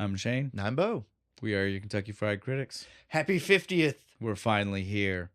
I'm Shane. And I'm Beau. We are your Kentucky Fried Critics. Happy 50th. We're finally here.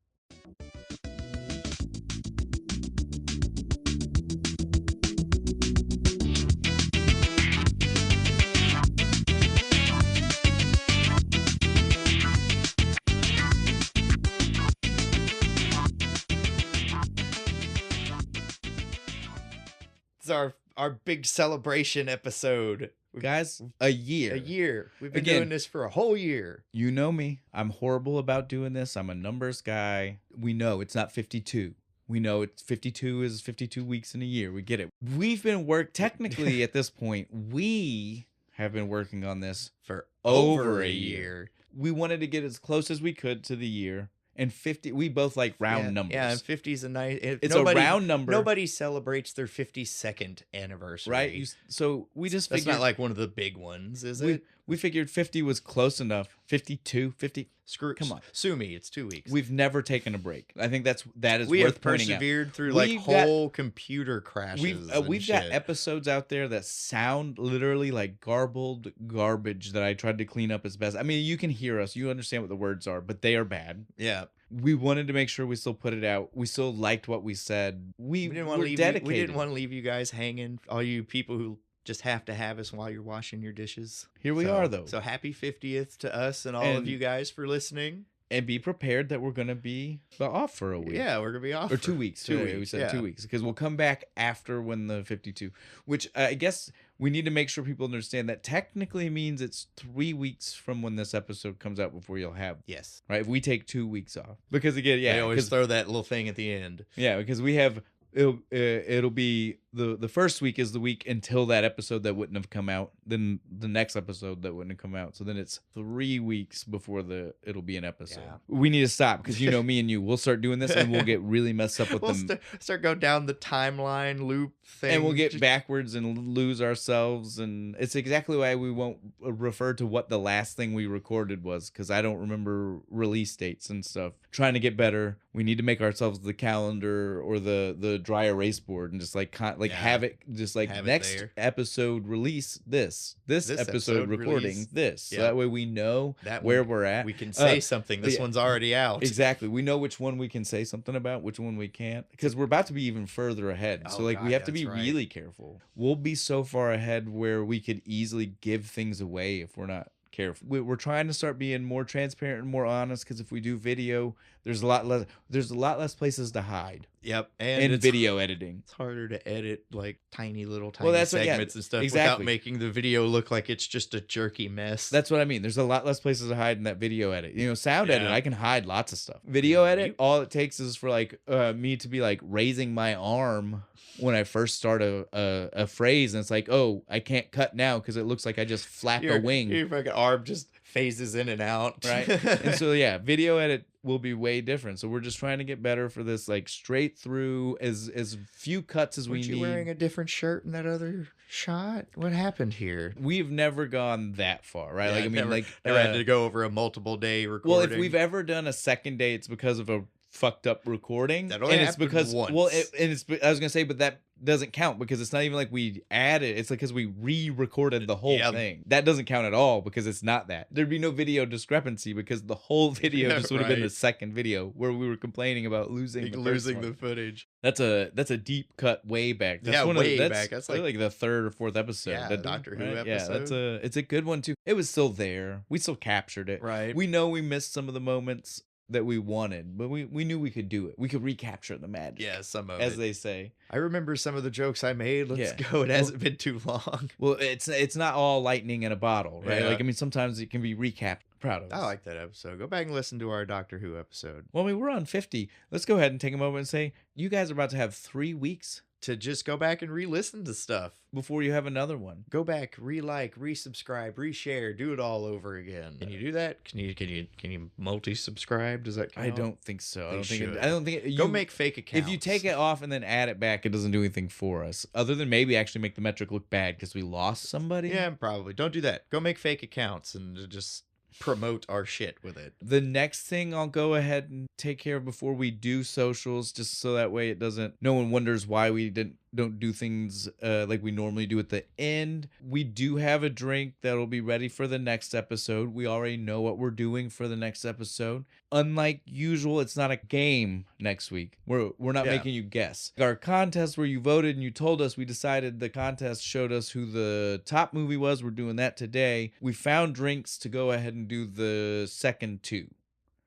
It's our big celebration episode. Guys, a year. A year. We've been Again, doing this for a whole year. You know me. I'm horrible about doing this. I'm a numbers guy. We know it's not 52. We know it's 52 is 52 weeks in a year. We get it. We've been technically at this point, we have been working on this For over a year. We wanted to get as close as we could to the year. And 50, we both like round numbers. Yeah, and 50's a nice... It's a round number. Nobody celebrates their 52nd anniversary. Right? So we just That's figured... not like one of the big ones, is it? We figured 50 was close enough. 52, 50... Come on. Sue me, it's 2 weeks. We've never taken a break. I think that is we worth have pointing out. persevered through like whole computer crashes. We've got episodes out there that sound literally like garbled garbage that I tried to clean up as best. I mean, you can hear us. You understand what the words are, but they are bad. Yeah. We wanted to make sure we still put it out. We still liked what we said. We didn't want to leave dedicated. We didn't want to leave you guys hanging. All you people who just have to have us while you're washing your dishes. Here we are, though. So happy 50th to us and all of you guys for listening. And be prepared that we're going to be off for a week. Yeah, we're going to be off. Or 2 weeks. 2 weeks. We said 2 weeks. Because we'll come back after when the 52. Which I guess we need to make sure people understand that technically means it's 3 weeks from when this episode comes out before you'll have. Yes. Right? If we take 2 weeks off. Because again, yeah. They always throw that little thing at the end. Yeah, because we have... It'll be the first week is the week until that episode that wouldn't have come out. Then the next episode that wouldn't have come out. So then it's 3 weeks before it'll be an episode. Yeah. We need to stop because you know me and you. We'll start doing this and we'll get really messed up with them. Start going down the timeline loop thing. And we'll get backwards and lose ourselves. And it's exactly why we won't refer to what the last thing we recorded was because I don't remember release dates and stuff. Trying to get better. We need to make ourselves the calendar or the dry erase board and just have it just like have next episode release this episode recording release this. So that way we know where we're at. We can say something. This one's already out. Exactly. We know which one we can say something about, which one we can't, because we're about to be even further ahead. So we have to be really careful. We'll be so far ahead where we could easily give things away if we're not careful. We're trying to start being more transparent and more honest because if we do video, there's a lot less places to hide. Yep. And video editing. It's harder to edit like tiny segments and stuff without making the video look like it's just a jerky mess. That's what I mean. There's a lot less places to hide in that video edit. You know, sound edit, I can hide lots of stuff. Video edit, all it takes is for like me to be like raising my arm when I first start a phrase, and it's like, oh, I can't cut now because it looks like I just flapped a wing. Your fucking arm just phases in and out. Right. And so yeah, video edit will be way different. So we're just trying to get better for this, like straight through as few cuts as we need. Were you wearing a different shirt in that other shot? What happened here? We've never gone that far, right? Yeah, like I mean, never had to go over a multiple day recording. Well, if we've ever done a second day, it's because of a fucked up recording. That only happened once. Well, I was gonna say, but that doesn't count because it's not even like we added. It's like because we re-recorded the whole thing. That doesn't count at all because it's not that. There'd be no video discrepancy because the whole video just would have been the second video where we were complaining about losing the footage. That's a deep cut way back. That's way back. That's like the third or fourth episode. Yeah, Doctor Who episode. Yeah, it's a good one too. It was still there. We still captured it. Right. We know we missed some of the moments that we wanted, but we knew we could do it. We could recapture the magic. Yeah, some of as they say. I remember some of the jokes I made. Let's go. It hasn't been too long. Well, it's not all lightning in a bottle, right? Yeah. Like I mean, sometimes it can be recapped. Proud of us. I like that episode. Go back and listen to our Doctor Who episode. Well, I mean, we're on 50. Let's go ahead and take a moment and say you guys are about to have 3 weeks to just go back and re-listen to stuff before you have another one. Go back, re-like, resubscribe, reshare, do it all over again. Can you do that? Can you multi-subscribe? Does that count? I don't think so. I don't think go make fake accounts. If you take it off and then add it back, it doesn't do anything for us other than maybe actually make the metric look bad because we lost somebody. Yeah, probably. Don't do that. Go make fake accounts and just promote our shit with it. The next thing I'll go ahead and take care of before we do socials, just so that way it doesn't, no one wonders why we didn't don't do things like we normally do at the end. We do have a drink that'll be ready for the next episode. We already know what we're doing for the next episode. Unlike usual, it's not a game next week. We're not making you guess. Our contest where you voted and you told us, we decided the contest showed us who the top movie was. We're doing that today. We found drinks to go ahead and do the second two.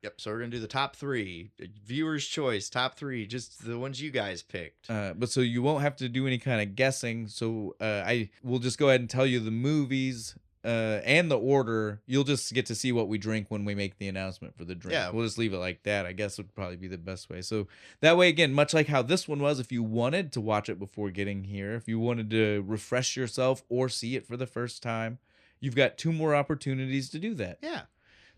Yep, so we're going to do the top 3. Viewer's choice, top 3, just the ones you guys picked. But so you won't have to do any kind of guessing. So I will just go ahead and tell you the movies and the order. You'll just get to see what we drink when we make the announcement for the drink. Yeah. We'll just leave it like that. I guess would probably be the best way. So that way, again, much like how this one was, if you wanted to watch it before getting here, if you wanted to refresh yourself or see it for the first time, you've got 2 more opportunities to do that. Yeah.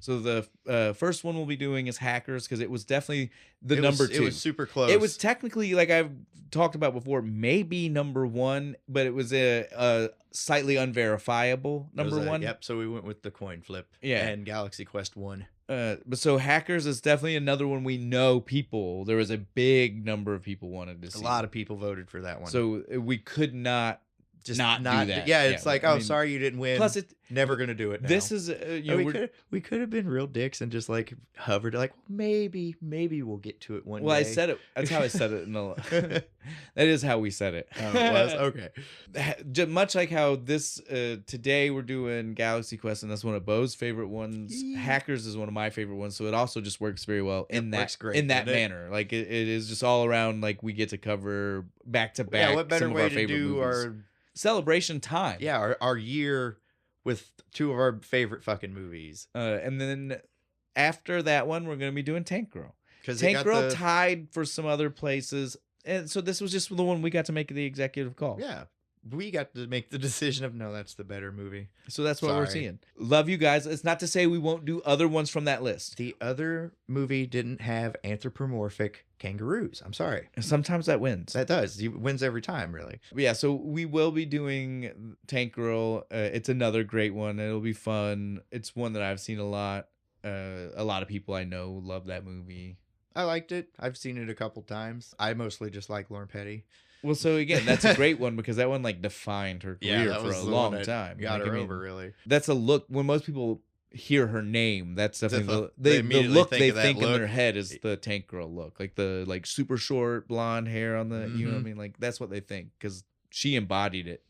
So the first one we'll be doing is Hackers, because it was definitely number 2. It was super close. It was technically, like I've talked about before, maybe number 1, but it was a slightly unverifiable number 1. Yep, so we went with the coin flip. Yeah. And Galaxy Quest 1. But so Hackers is definitely another one we know there was a big number of people wanted to see. A lot of people voted for that one. So we could not just not do that. Yeah, it's like, I mean, sorry you didn't win. Plus, it's never gonna do it now. This is we could have been real dicks and just like hovered like maybe we'll get to it one day. Well, I said it. That's how I said it. That is how we said it. Oh, it was? Okay. Much like how this today we're doing Galaxy Quest, and that's one of Beau's favorite ones. Hackers is one of my favorite ones, so it also just works very well in that manner. Like it is just all around. Like we get to cover back to back. Yeah, what better some way of our to favorite do movies. our celebration time? Yeah, our year with 2 of our favorite fucking movies. And then after that one, we're gonna be doing Tank Girl. Because Tank Girl tied for some other places, and so this was just the one we got to make the executive call. Yeah, we got to make the decision of no, that's the better movie. So that's what we're seeing. Love you guys. It's not to say we won't do other ones from that list. The other movie didn't have anthropomorphic kangaroos. I'm sorry. Sometimes that wins. That does. It wins every time, really. But yeah, so we will be doing Tank Girl. It's another great one. It'll be fun. It's one that I've seen a lot. A lot of people I know love that movie. I liked it. I've seen it a couple times. I mostly just like Lauren Petty. Well, so again, that's a great one because that one like defined her career for a long time. Got her over, really. That's a look. When most people hear her name, that's definitely the immediately look think they of that think in look. their head is the Tank Girl look, like the super short blonde hair on the you know what I mean, like that's what they think because she embodied it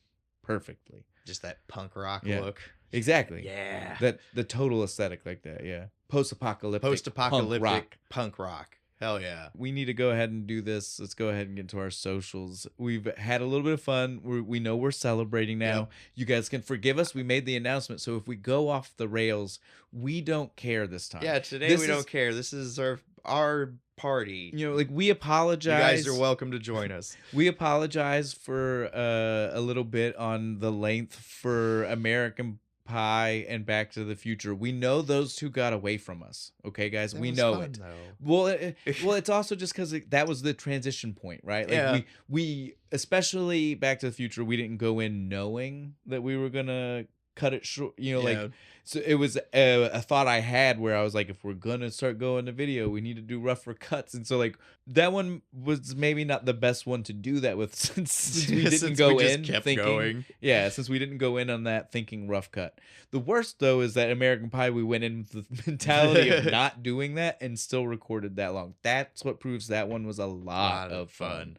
perfectly. Just that punk rock Yeah. look. Exactly. Yeah. That the total aesthetic like that. Yeah. Post-apocalyptic punk rock. Hell yeah. We need to go ahead and do this. Let's go ahead and get to our socials. We've had a little bit of fun. We know we're celebrating now. Yep. You guys can forgive us. We made the announcement. So if we go off the rails, we don't care this time. Yeah, today we don't care. This is our party. You know, like we apologize. You guys are welcome to join us. We apologize for a little bit on the length for American Pie and Back to the Future. We know those 2 got away from us. Okay, guys, we know fun, it. Though. Well, it's also just because that was the transition point, right? Like Yeah. we especially Back to the Future, we didn't go in knowing that we were gonna cut it short. You know, Yeah. like so it was a thought I had where I was like, if we're gonna start going to video, we need to do rougher cuts. And so like that one was maybe not the best one to do that with since we didn't go in thinking. Going. Yeah, since we didn't go in on that thinking rough cut. The worst though is that American Pie, we went in with the mentality of not doing that and still recorded that long. That's what proves that one was a lot of fun.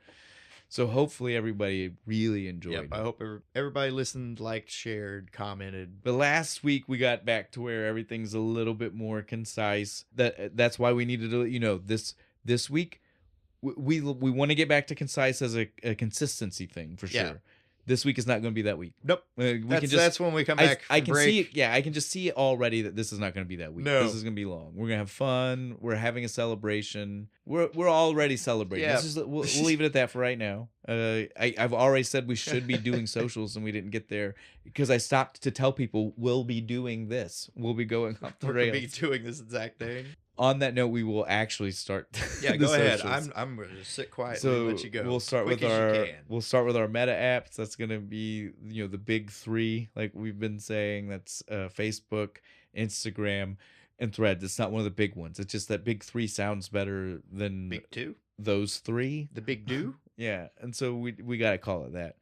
So hopefully everybody really enjoyed it. I hope everybody listened, liked, shared, commented. But last week we got back to where everything's a little bit more concise. That's why we needed to let you know this week we want to get back to concise as a consistency thing for sure. Yeah. This week is not going to be that week. Nope. That's when we come back. I can break. see it. Yeah, I can just see it already that this is not going to be that week. No. This is going to be long. We're going to have fun. We're having a celebration. We're already celebrating. Yeah. We'll leave it at that for right now. I've already said we should be doing socials and we didn't get there because I stopped to tell people we'll be doing this. We'll be going off the rails. We'll be doing this exact thing. On that note, we will actually start. Yeah, the go ahead. socials. I'm going to sit quietly So and let you go. we'll start Quick with as we'll start with our meta apps. That's gonna be the big 3, like we've been saying. That's Facebook, Instagram, and Threads. It's not one of the big ones. It's just that big 3 sounds better than Big 2. those 3. The big do. Yeah, and so we gotta call it that.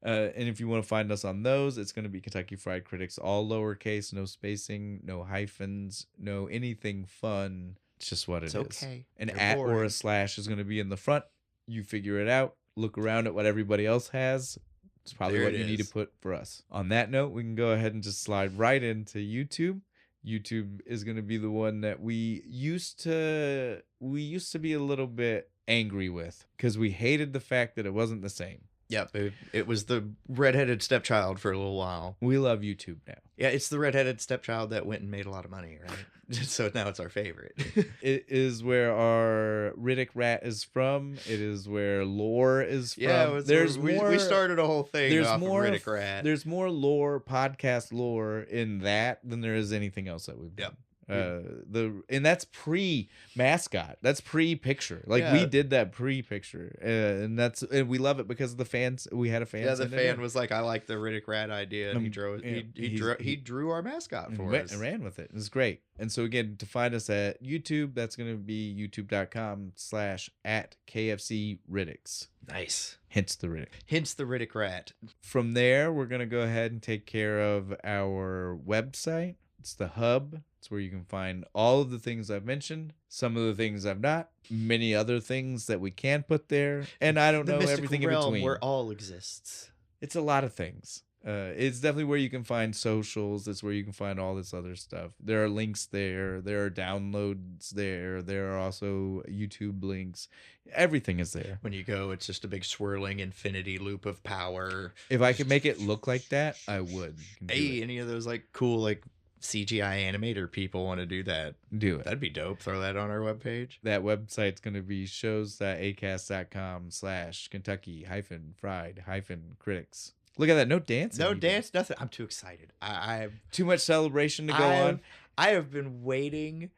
And if you want to find us on those, it's going to be Kentucky Fried Critics, all lowercase, no spacing, no hyphens, no anything fun. It's just what it is. Okay. An They're at or boring. a slash is going to be in the front. You figure it out. Look around at what everybody else has. It's probably There what it you need to is. put for us. On that note, we can go ahead and just slide right into YouTube. YouTube is going to be the one that we used to be a little bit angry with because we hated the fact that it wasn't the same. Yep, it was the redheaded stepchild for a little while. We love YouTube now. Yeah, it's the redheaded stepchild that went and made a lot of money, right? So now it's our favorite. It is where our Riddick rat is from. It is where lore is from. Yeah, we started a whole thing off of Riddick rat. There's more lore, podcast lore in that than there is anything else that we've done. And that's pre-mascot. That's pre-picture. Like we did that pre-picture, and we love it because the fans. We had a fan. Yeah, the fan was like, "I like the Riddick rat idea," and he drew our mascot for us and ran with it. It was great. And so again, to find us at YouTube, that's going to be youtube.com/@KFC Nice. Hence the Riddick rat. From there, we're going to go ahead and take care of our website. It's the hub. It's where you can find all of the things I've mentioned, some of the things I've not, many other things that we can put there, and I don't know everything in between. Where all exists. It's a lot of things. It's definitely where you can find socials. It's where you can find all this other stuff. There are links there. There are downloads there. There are also YouTube links. Everything is there. When you go, it's just a big swirling infinity loop of power. If I could make it look like that, I would. Hey, any of those like cool like CGI animator people want to do that, do it. That'd be dope. Throw that on our webpage. That website's going to be shows.acast.com/Kentucky-fried-critics. Look at that. No dancing. No dance, nothing. I'm too excited. I too much celebration to go on. I have been waiting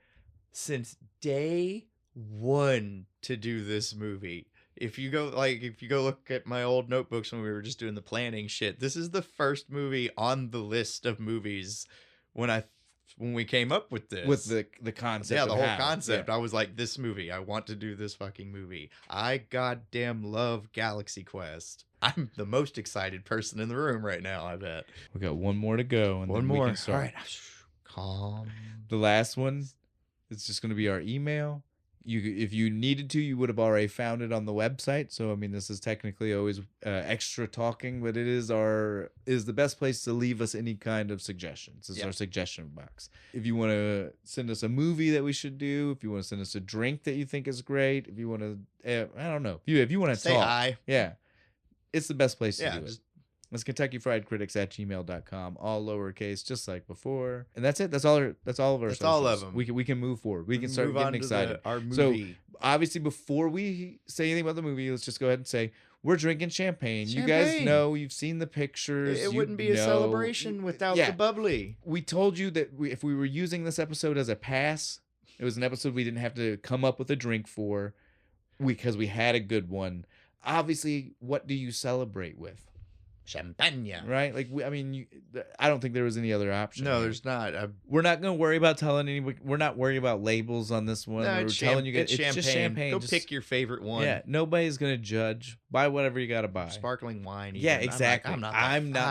since day one to do this movie. If you go look at my old notebooks when we were just doing the planning shit, this is the first movie on the list of movies when we came up with this. With the concept. Yeah, the whole concept. Yeah. I was like, this movie, I want to do this fucking movie. I goddamn love Galaxy Quest. I'm the most excited person in the room right now, I bet. We got one more to go. And one then more. We can start. All right. Calm. The last one, it's just going to be our email. If you needed to, you would have already found it on the website. So I mean, this is technically always extra talking, but it is the best place to leave us any kind of suggestions. It's our suggestion box. If you want to send us a movie that we should do, if you want to send us a drink that you think is great, if you want to, I don't know, if you want to say talk, hi, it's the best place to do just, it. It's KentuckyFriedCritics@gmail.com, all lowercase, just like before, and that's it. That's all of our. That's all of them. We can move forward. We can start getting excited. Our movie. So obviously, before we say anything about the movie, let's just go ahead and say we're drinking champagne. You guys know, you've seen the pictures. It wouldn't be a celebration without the bubbly. We told you that if we were using this episode as a pass, it was an episode we didn't have to come up with a drink for, because we had a good one. Obviously, what do you celebrate with? Champagne, right? Like I don't think there was any other option. No, there's not. We're not going to worry about telling anybody. We're not worrying about labels on this one. No, we're telling you guys, it's just champagne. Go pick your favorite one. Yeah, nobody's going to judge. Buy whatever you got to buy. Sparkling wine. Even. Yeah, exactly. I'm not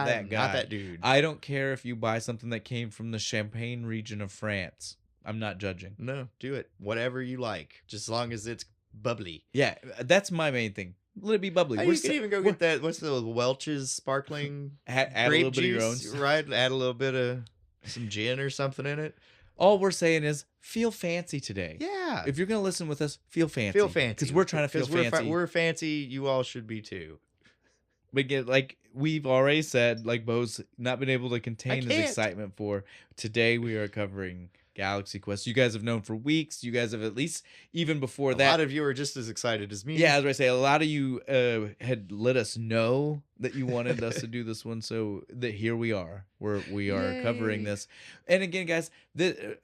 that guy. Not that dude. I don't care if you buy something that came from the Champagne region of France. I'm not judging. No, do it. Whatever you like, just as long as it's bubbly. Yeah, that's my main thing. Let it be bubbly. You can even go get that. What's the Welch's sparkling add a little bit of your own, right? Add a little bit of some gin or something in it. All we're saying is feel fancy today. Yeah. If you're gonna listen with us, feel fancy. Feel fancy, because we're trying to feel fancy. We're fancy. You all should be too. But like we've already said, like Beau's not been able to contain his excitement for today. We are covering Galaxy Quest. You guys have known for weeks. You guys have at least, even before that. A lot of you are just as excited as me. Yeah, I was going to say, a lot of you had let us know that you wanted us to do this one. So that here we are. We are covering this. And again, guys,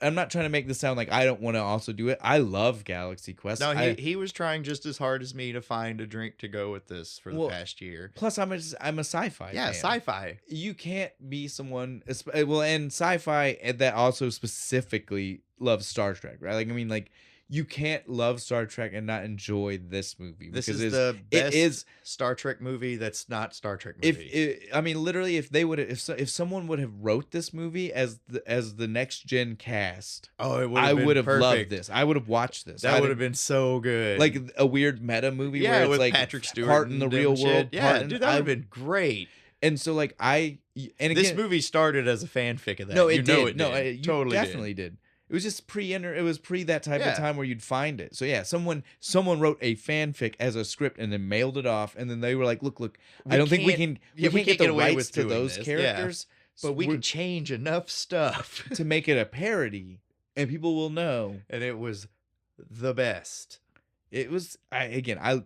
I'm not trying to make this sound like I don't want to also do it. I love Galaxy Quest. No, he was trying just as hard as me to find a drink to go with this for the past year. Plus, I'm a sci-fi fan. Sci-fi. You can't be someone, and sci-fi that also specifically loves Star Trek, right? Like, I mean, like, you can't love Star Trek and not enjoy this movie. This because is the best it is Star Trek movie that's not Star Trek movie. I mean, literally, if they would, if someone would have wrote this movie as the next gen cast, I would have loved this. I would have watched this. That would have been so good, like a weird meta movie where it's with like Patrick Stewart part in the real world. Yeah, dude, that would have been great. And so, like, and again, this movie started as a fanfic of that. No, it did. You totally definitely did. It was just it was pre that type of time where you'd find it. So yeah, someone wrote a fanfic as a script and then mailed it off, and then they were like, look, I don't think we can't get the rights to those characters, but we can change enough stuff to make it a parody, and people will know. And it was the best. It was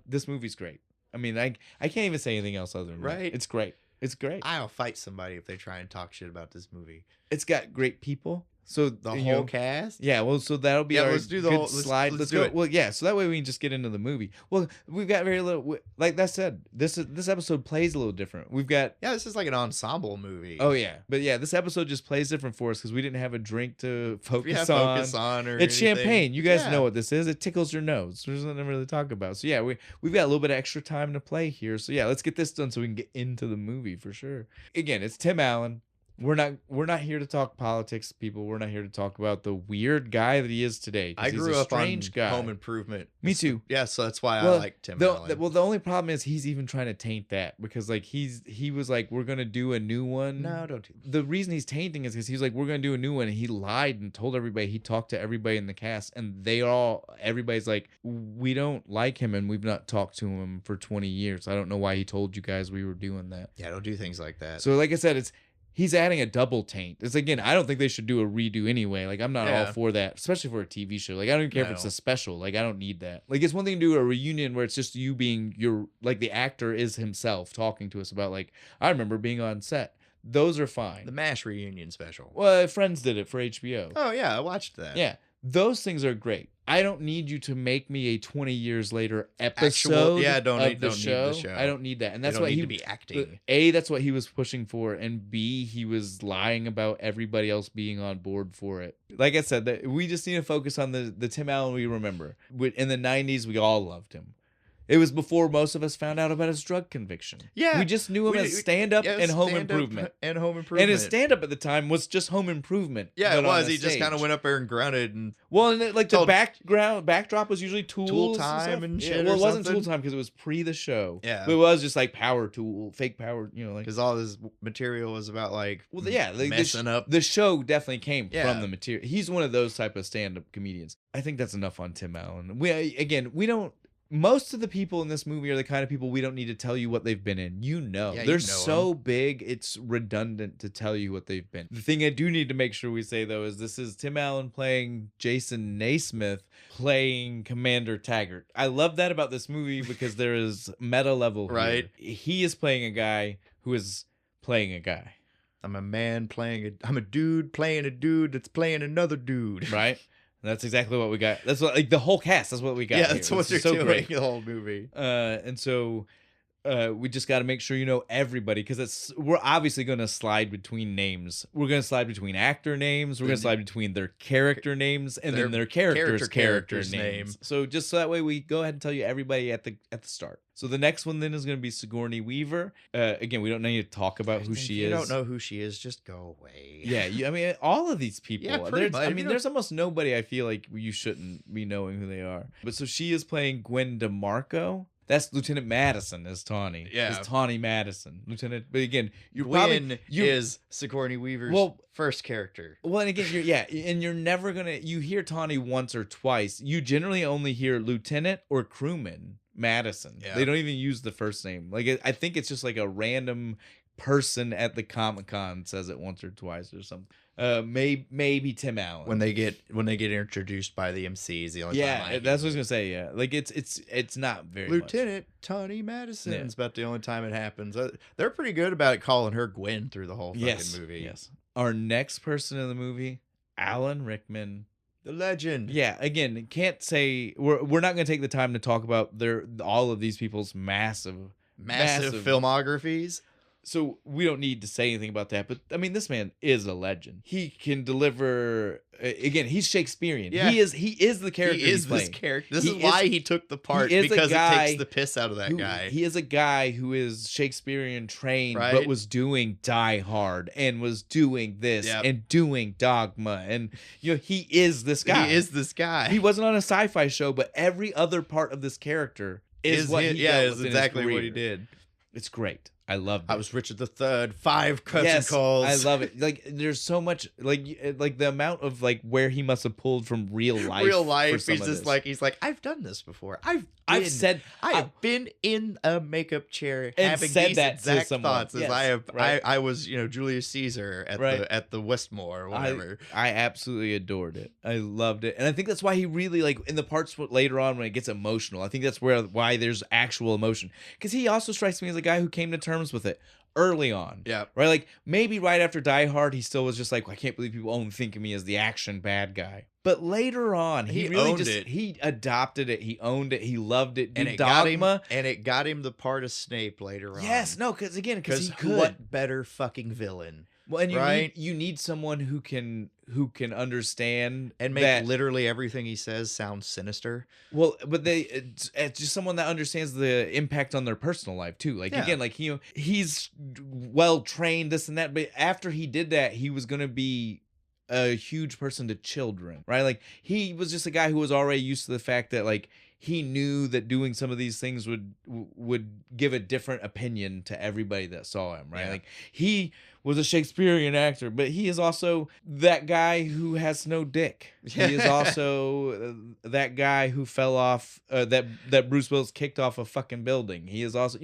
this movie's great. I mean, I can't even say anything else other than that. It's great. It's great. I'll fight somebody if they try and talk shit about this movie. It's got great people. So the whole cast? Yeah, well, so that'll be our let's do the whole slide. Let's go. Well, yeah, so that way we can just get into the movie. Well, we've got very little, like that said, this episode plays a little different. We've got... Yeah, this is like an ensemble movie. Oh, yeah. But yeah, this episode just plays different for us because we didn't have a drink to focus on. It's anything. champagne. You guys know what this is. It tickles your nose. There's nothing to really talk about. So yeah, we've got a little bit of extra time to play here. So yeah, let's get this done so we can get into the movie for sure. Again, it's Tim Allen. We're not here to talk politics, people. We're not here to talk about the weird guy that he is today. I grew up on Home Improvement. Me too. Yeah, so that's why I like Tim Allen. Well, the only problem is he's even trying to taint that because like he was like, we're gonna do a new one. No, don't do that. The reason he's tainting is because he's like, we're gonna do a new one, and he lied and told everybody. He talked to everybody in the cast, and everybody's like, we don't like him, and we've not talked to him for 20 years. I don't know why he told you guys we were doing that. Yeah, don't do things like that. So like I said, he's adding a double taint. It's again, I don't think they should do a redo anyway. Like I'm not all for that, especially for a TV show. Like I don't even care if it's a special. Like I don't need that. Like it's one thing to do a reunion where it's just you being like the actor is himself talking to us about like I remember being on set. Those are fine. The MASH reunion special. Well, Friends did it for HBO. Oh yeah, I watched that. Yeah. Those things are great. I don't need you to make me a 20 years later episode. Don't need the show. I don't need that, and that's why he to be acting. That's what he was pushing for, and B, he was lying about everybody else being on board for it. Like I said, we just need to focus on the Tim Allen we remember. In the 90s, we all loved him. It was before most of us found out about his drug conviction. Yeah. We just knew him as stand-up and Home Improvement. And Home Improvement. And his stand-up at the time was just Home Improvement. Yeah, it was. He just kind of went up there and grunted. And like the backdrop was usually Tool Time and shit. Well, it wasn't Tool Time because it was pre the show. Yeah. But it was just like Power Tool, fake power, like. Because all this material was about like messing up. The show definitely came from the material. He's one of those type of stand-up comedians. I think that's enough on Tim Allen. We don't. Most of the people in this movie are the kind of people we don't need to tell you what they've been in. They're so big, it's redundant to tell you what they've been. The thing I do need to make sure we say, though, is this is Tim Allen playing Jason Naismith playing Commander Taggart. I love that about this movie because there is meta level here. Right. He is playing a guy who is playing a guy. I'm a dude playing a dude that's playing another dude. Right? That's exactly what we got. That's what the whole cast. That's what we got. Yeah, that's what they're doing. Great. The whole movie. And so we just got to make sure you know everybody because we're obviously going to slide between names. We're going to slide between actor names. We're going to slide between their character names and then their character's names. So just so that way we go ahead and tell you everybody at the start. So the next one then is going to be Sigourney Weaver. Again, we don't need to talk about who she is. If you don't know who she is, just go away. Yeah, I mean, all of these people. Yeah, pretty much. There's almost nobody I feel like you shouldn't be knowing who they are. But so she is playing Gwen DeMarco. That's Lieutenant Madison as Tawny. Yeah. As Tawny Madison. Lieutenant, but again, Gwen is Sigourney Weaver's first character. Well, and again, and you're never you hear Tawny once or twice. You generally only hear Lieutenant or Crewman Madison. Yeah. They don't even use the first name. Like I think it's just like a random person at the Comic-Con says it once or twice or something. Maybe Tim Allen when they get introduced by the MCs. The only time that's what I was gonna say. Yeah, like it's not very Lieutenant Tawny Madison. It's about the only time it happens. They're pretty good about calling her Gwen through the whole fucking movie. Yes. Our next person in the movie, Alan Rickman. The legend. Yeah, again, can't say we're not going to take the time to talk about all of these people's massive filmographies. So we don't need to say anything about that, but I mean, this man is a legend. He can deliver. Again, he's Shakespearean. Yeah. He is the character. He is he's playing. this character. This is why he took the part, because it takes the piss out of that guy. He is a guy who is Shakespearean trained, Right. but was doing Die Hard and was doing this and doing Dogma, and he is this guy. He is this guy. He wasn't on a sci-fi show, but every other part of this character is what he dealt with in exactly his what he career. did. It's great. I love it. I was Richard III, 5 curtain calls. I love it. Like, there's so much, like the amount of like where he must have pulled from real life. Real life. For some He's of just this. like, I've done this before. I've been in a makeup chair and having said these that exact to someone. thoughts as Yes, I have. right. I was, Julius Caesar at the Westmore or whatever. I absolutely adored it. I loved it, and I think that's why he really like in the parts later on when it gets emotional. I think that's why there's actual emotion, because he also strikes me as a guy who came to terms with it early on. Yeah. Right? Like, maybe right after Die Hard, he still was just like, I can't believe people only think of me as the action bad guy. But later on, he really owned just it. He adopted it. He owned it. He loved it. And it Dogma. got him the part of Snape later on. Yes, no, because he could. What better fucking villain? Well, and right? you need someone who can understand and make that, literally everything he says sound sinister. Well, but it's just someone that understands the impact on their personal life too. Like again, like he's well trained, this and that. But after he did that, he was gonna be a huge person to children, right? Like he was just a guy who was already used to the fact that like he knew that doing some of these things would give a different opinion to everybody that saw him, right? Like he was a Shakespearean actor, but he is also that guy who has no dick. He is also that guy who fell off that Bruce Willis kicked off a fucking building. He is also,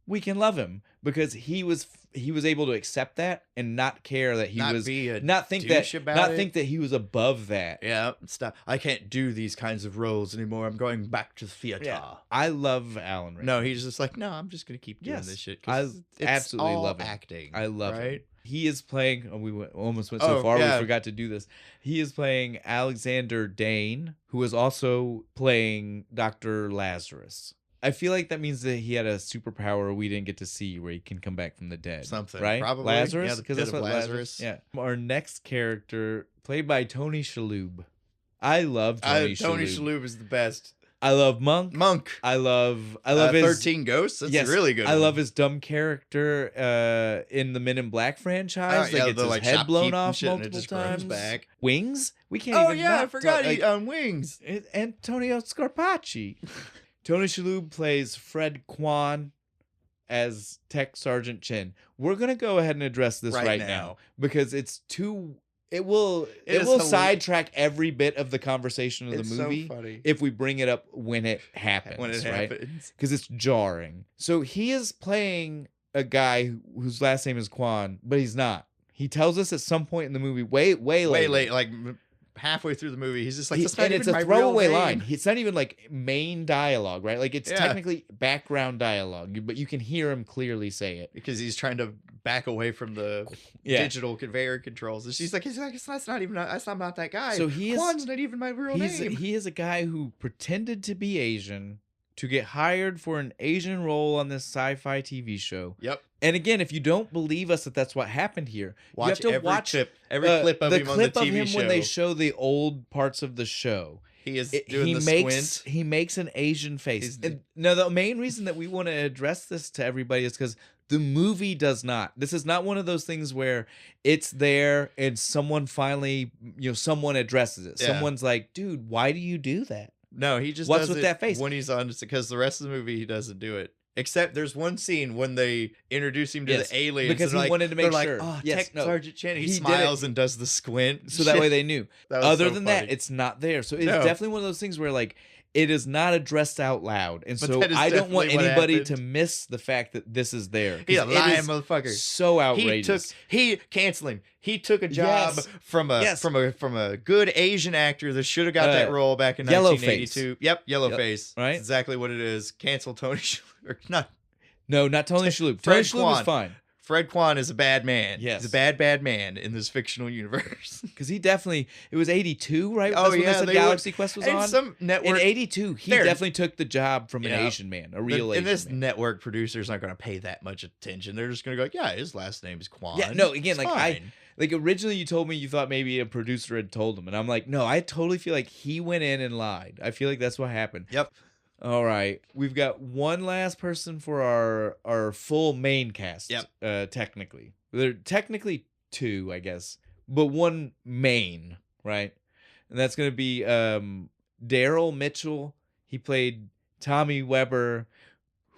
we can love him because he was able to accept that and not care that he think that he was above that. Yeah, stop. I can't do these kinds of roles anymore. I'm going back to theater. Yeah. I love Alan Rickman. No, he's just like, no, I'm just gonna keep doing this shit. I absolutely love him. Acting. I love right? him. He is playing. Almost went so far. We forgot to do this. He is playing Alexander Dane, who is also playing Dr. Lazarus. I feel like that means that he had a superpower we didn't get to see, where he can come back from the dead. Something, right? Probably Lazarus, because that's what Lazarus. Yeah. Our next character, played by Tony Shalhoub. I love Tony Shalhoub. Tony Shalhoub is the best. I love Monk. I love his 13 Ghosts. That's a really good. I love his dumb character in the Men in Black franchise. Like gets his head blown off multiple times. Back. Wings. We can't. I forgot he on Wings. Antonio Scarpacci. Tony Shalhoub plays Fred Kwan as Tech Sergeant Chin. We're gonna go ahead and address this right now because it's too. It will sidetrack every bit of the conversation of the movie if we bring it up when it happens. Because it's jarring. So he is playing a guy whose last name is Kwan, but he's not. He tells us at some point in the movie, way late, like halfway through the movie, he's just like, and it's a throwaway line. It's not even like main dialogue, right? Like it's technically background dialogue, but you can hear him clearly say it because he's trying to back away from the digital conveyor controls. And she's like, that's not that guy. So Kwan's not even my real name. He is a guy who pretended to be Asian to get hired for an Asian role on this sci-fi TV show. Yep. And again, if you don't believe us that that's what happened here, you have to watch every clip of him on the TV show. When they show the old parts of the show. He is doing the squint. He makes an Asian face. Now, the main reason that we want to address this to everybody is because the movie does not. This is not one of those things where it's there and someone finally, someone addresses it. Yeah. Someone's like, dude, why do you do that? No, he just does with that face when he's on, because the rest of the movie he doesn't do it. Except there's one scene when they introduce him to the aliens because he wanted to make sure. Oh, Sergeant Chan. He smiles and does the squint, so that way they knew. Other than that, it's not there. So it's definitely one of those things where like it is not addressed out loud, and so I don't want anybody to miss the fact that this is there. He's a lying motherfucker. So outrageous. Cancel him. He took a job from a good Asian actor that should have got that role back in 1982. Yep, Yellowface. Right, that's exactly what it is. Cancel Tony Shalhoub. No, not Tony Shalhoub. Tony Shalhoub was fine. Fred Kwan is a bad man. Yes. He's a bad man in this fictional universe. Because he definitely, it was 82, right? Oh, That's when yeah, they said Galaxy Quest was and on. some network In 82, he They're- definitely took the job from an Yeah. Asian man, a real Asian And this man. network producer's not going to pay that much attention. They're just going to go, yeah, his last name is Kwan. Yeah, no, again, It's like fine. like originally you told me you thought maybe a producer had told him, and I'm like, no, I totally feel like he went in and lied. I feel like that's what happened. Yep. All right, we've got one last person for our full main cast. Yep. Technically, they're technically two, I guess, but one main, right? And that's gonna be Daryl Mitchell. He played Tommy Weber,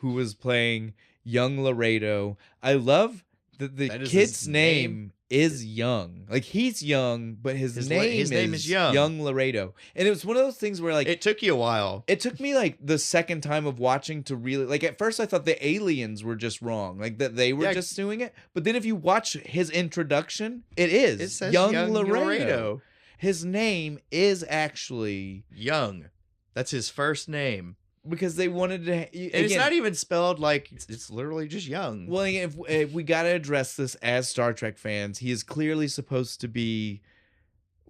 who was playing young Laredo. I love that the That is kid's his name is Young. Like he's young, but his name is Young. Young Laredo. And it was one of those things where like It took you a while. it took me like the second time of watching to really like at first I thought the aliens were just wrong. Like that they were just doing it. But then if you watch his introduction, it says Young Young Laredo. His name is actually Young. That's his first name. because they wanted to And it's not even spelled like it's literally just Young. well, if we got to address this as Star Trek fans, he is clearly supposed to be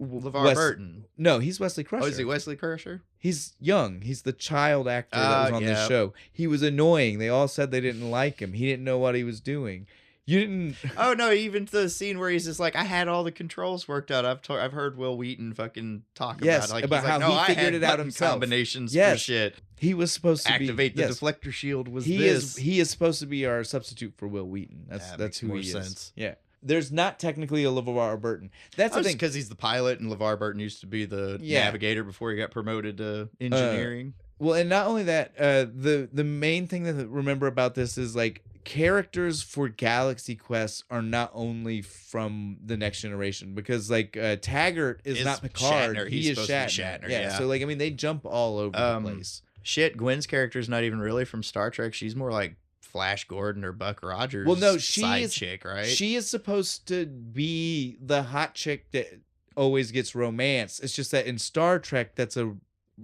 LeVar Burton. No, he's Wesley Crusher. Oh, is he Wesley Crusher? He's young. He's the child actor that was on the yeah. show. He was annoying. They all said they didn't like him. He didn't know what he was doing. You didn't. Oh no! Even the scene where he's just like, "I had all the controls worked out." I've heard Will Wheaton fucking talk Yes, about it. Like, about he's like, how no, he I figured had it out button himself. Combinations Yes. for shit. He was supposed to Activate the yes. deflector shield. Was He this? he is supposed to be our substitute for Will Wheaton. That's makes who more he is. sense. Yeah. There's not technically a LeVar Burton. That's the thing. because he's the pilot, and LeVar Burton used to be the navigator before he got promoted to engineering. Well, and not only that, the main thing to remember about this is like characters for Galaxy Quest are not only from the Next Generation because like Taggart is not Picard. Shatner. He He's is supposed to be Shatner. Shatner, Yeah. yeah. So like I mean they jump all over the place. Shit, Gwen's character is not even really from Star Trek. She's more like Flash Gordon or Buck Rogers. Well, no, side chick, right? She is supposed to be the hot chick that always gets romance. It's just that in Star Trek, that's a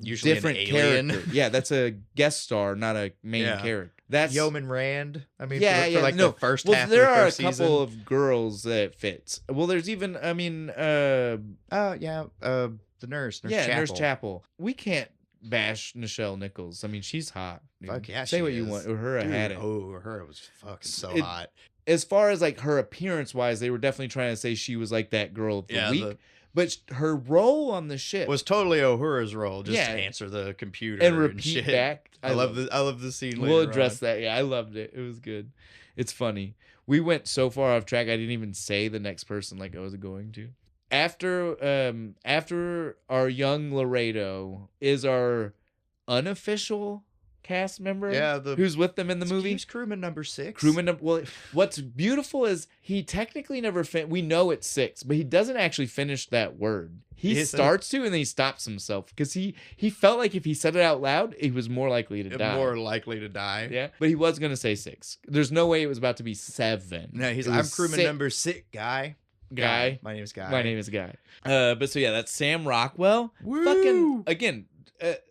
Usually different an alien. character. Yeah, that's a guest star, not a main character. That's Yeoman Rand. I mean, yeah, for like no. the first well, half there of the are a first couple season. of girls that fits. Well, there's even, I mean, The nurse yeah, Chapel. Nurse Chapel. We can't bash Nichelle Nichols. I mean, she's hot. Dude. Fuck yeah, say she what you is. want. Her, I Dude, had it. Oh, her was fucking so It- hot. As far as like her appearance wise, they were definitely trying to say she was like that girl of the week. But her role on the ship Was totally Uhura's role, just Yeah. to answer the computer and repeat shit. back. I love the scene. We'll later address on. that. Yeah, I loved it. It was good. It's funny. We went so far off track. I didn't even say the next person like I was going to. After our young Laredo is our unofficial cast member. Yeah, who's with them in the movie. He's crewman number 6. Well, what's beautiful is he technically never we know it's 6, but he doesn't actually finish that word. He starts to and then he stops himself because he felt like if he said it out loud, he was more likely to die. More likely to die. Yeah, but he was gonna say 6. There's no way it was about to be 7. No, It I'm was crewman 6. number 6. Guy. My name is Guy. My name is Guy. But so yeah, that's Sam Rockwell. Woo! Fucking again.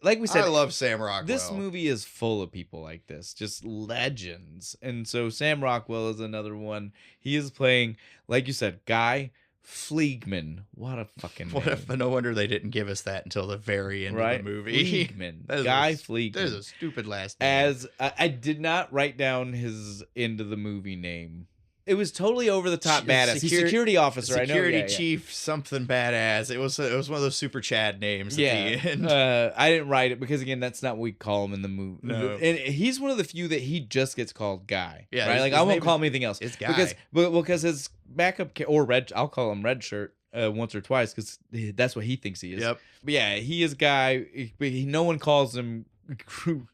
Like we said, I love Sam Rockwell. this movie is full of people like this, just legends. And so Sam Rockwell is another one. He is playing, like you said, Guy Fleegman. What a fucking name. No wonder they didn't give us that until the very end of the movie. Fleegman. That is Guy Fleegman. There's a stupid last name. As I did not write down his end of the movie name. It was totally over the top badass. He's security officer. Security I know. chief, something badass. It was one of those super Chad names. Yeah. At the end. I didn't write it because again, that's not what we call him in the movie. No. And he's one of the few that he just gets called Guy. Yeah, right. Like I won't call him anything else. It's Guy. Because his backup or red. I'll call him Red Shirt once or twice because that's what he thinks he is. Yep. But yeah, he is Guy. But no one calls him crew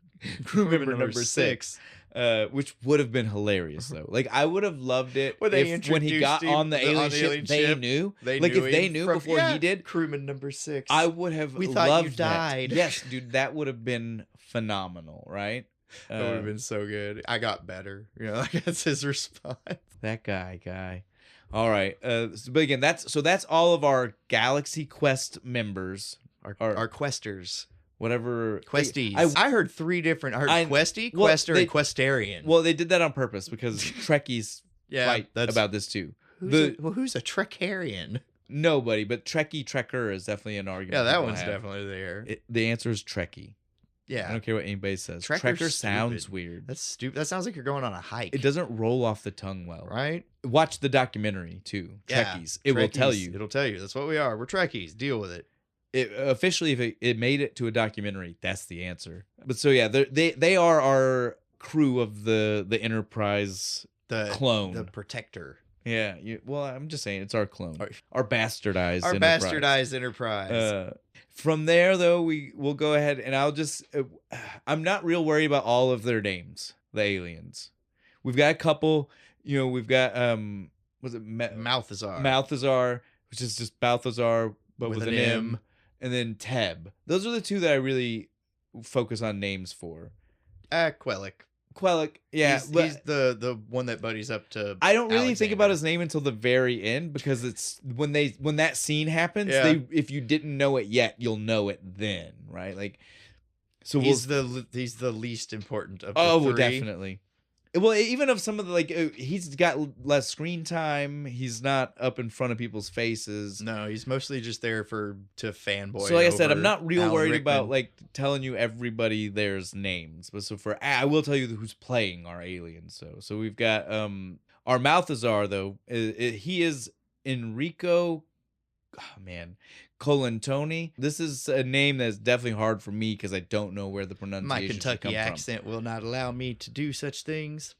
member number 6. Which would have been hilarious though. Like I would have loved it when he got on the alien ship, they knew. Like if they knew before he did, crewman number 6. I would have. We thought loved you died. That. Yes, dude, that would have been phenomenal, right? That would have been so good. I got better. You know, like that's his response. That guy. All right. But again, that's all of our Galaxy Quest members. Our questers. Whatever Questies. I heard 3 different. I heard Questy, Quester, and Questarian. Well, they did that on purpose because Trekkies fight about this too. Who's a Trekarian? Nobody, but Trekkie Trekker is definitely an argument. Yeah, that one's definitely there. The answer is Trekkie. Yeah. I don't care what anybody says. Trekker sounds weird. That's stupid. That sounds like you're going on a hike. It doesn't roll off the tongue well. Right? Watch the documentary, too. Trekkies. It will tell you. It'll tell you. That's what we are. We're Trekkies. Deal with it. Officially, if it made it to a documentary, that's the answer. But so, yeah, they are our crew of the Enterprise clone. The protector. Yeah. Well, I'm just saying it's our clone. Our bastardized Enterprise. Our bastardized Enterprise. From there, though, we'll go ahead and I'll just... I'm not real worried about all of their names, the aliens. We've got a couple... we've got... was it... Malthazar. Malthazar, which is just Balthazar, but with an M. And then Teb. Those are the two that I really focus on names for. Quellic, yeah. He's the one that buddies up to I don't really Alexander. think about his name until the very end, because it's when that scene happens, if you didn't know it yet, you'll know it then, right? Like, so he's the least important of the three. Definitely. Well, even of some of the, he's got less screen time. He's not up in front of people's faces. No, he's mostly just there to fanboy. So like I said, I'm not real worried about telling you everybody there's names. But so I will tell you who's playing our aliens. So we've got our Malthazar, though. He is Enrico. Oh man. Colantoni. This is a name that's definitely hard for me because I don't know where the pronunciation. My Kentucky accent will not allow me to do such things.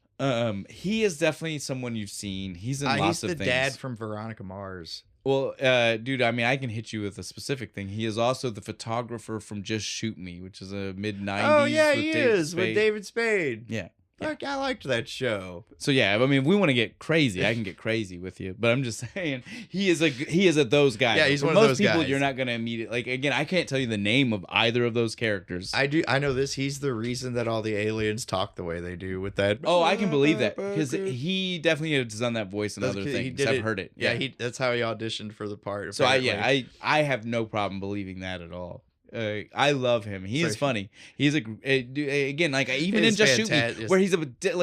He is definitely someone you've seen. He's in lots of things. He's the dad from Veronica Mars. Well, dude, I mean, I can hit you with a specific thing. He is also the photographer from Just Shoot Me, which is a mid-90s. Oh yeah, he is with David Spade. Yeah. Fuck, I liked that show. So yeah, I mean, if we want to get crazy, I can get crazy with you. But I'm just saying, he is a those guys. Yeah, he's one of those guys. Most people, you're not gonna immediately again. I can't tell you the name of either of those characters. I do. I know this. He's the reason that all the aliens talk the way they do with that. Oh, I can believe that because he definitely has done that voice and other things. I've heard it. Yeah, that's how he auditioned for the part. So I have no problem believing that at all. I love him. He is funny. He's again, like even in Just Shoot Me, where he's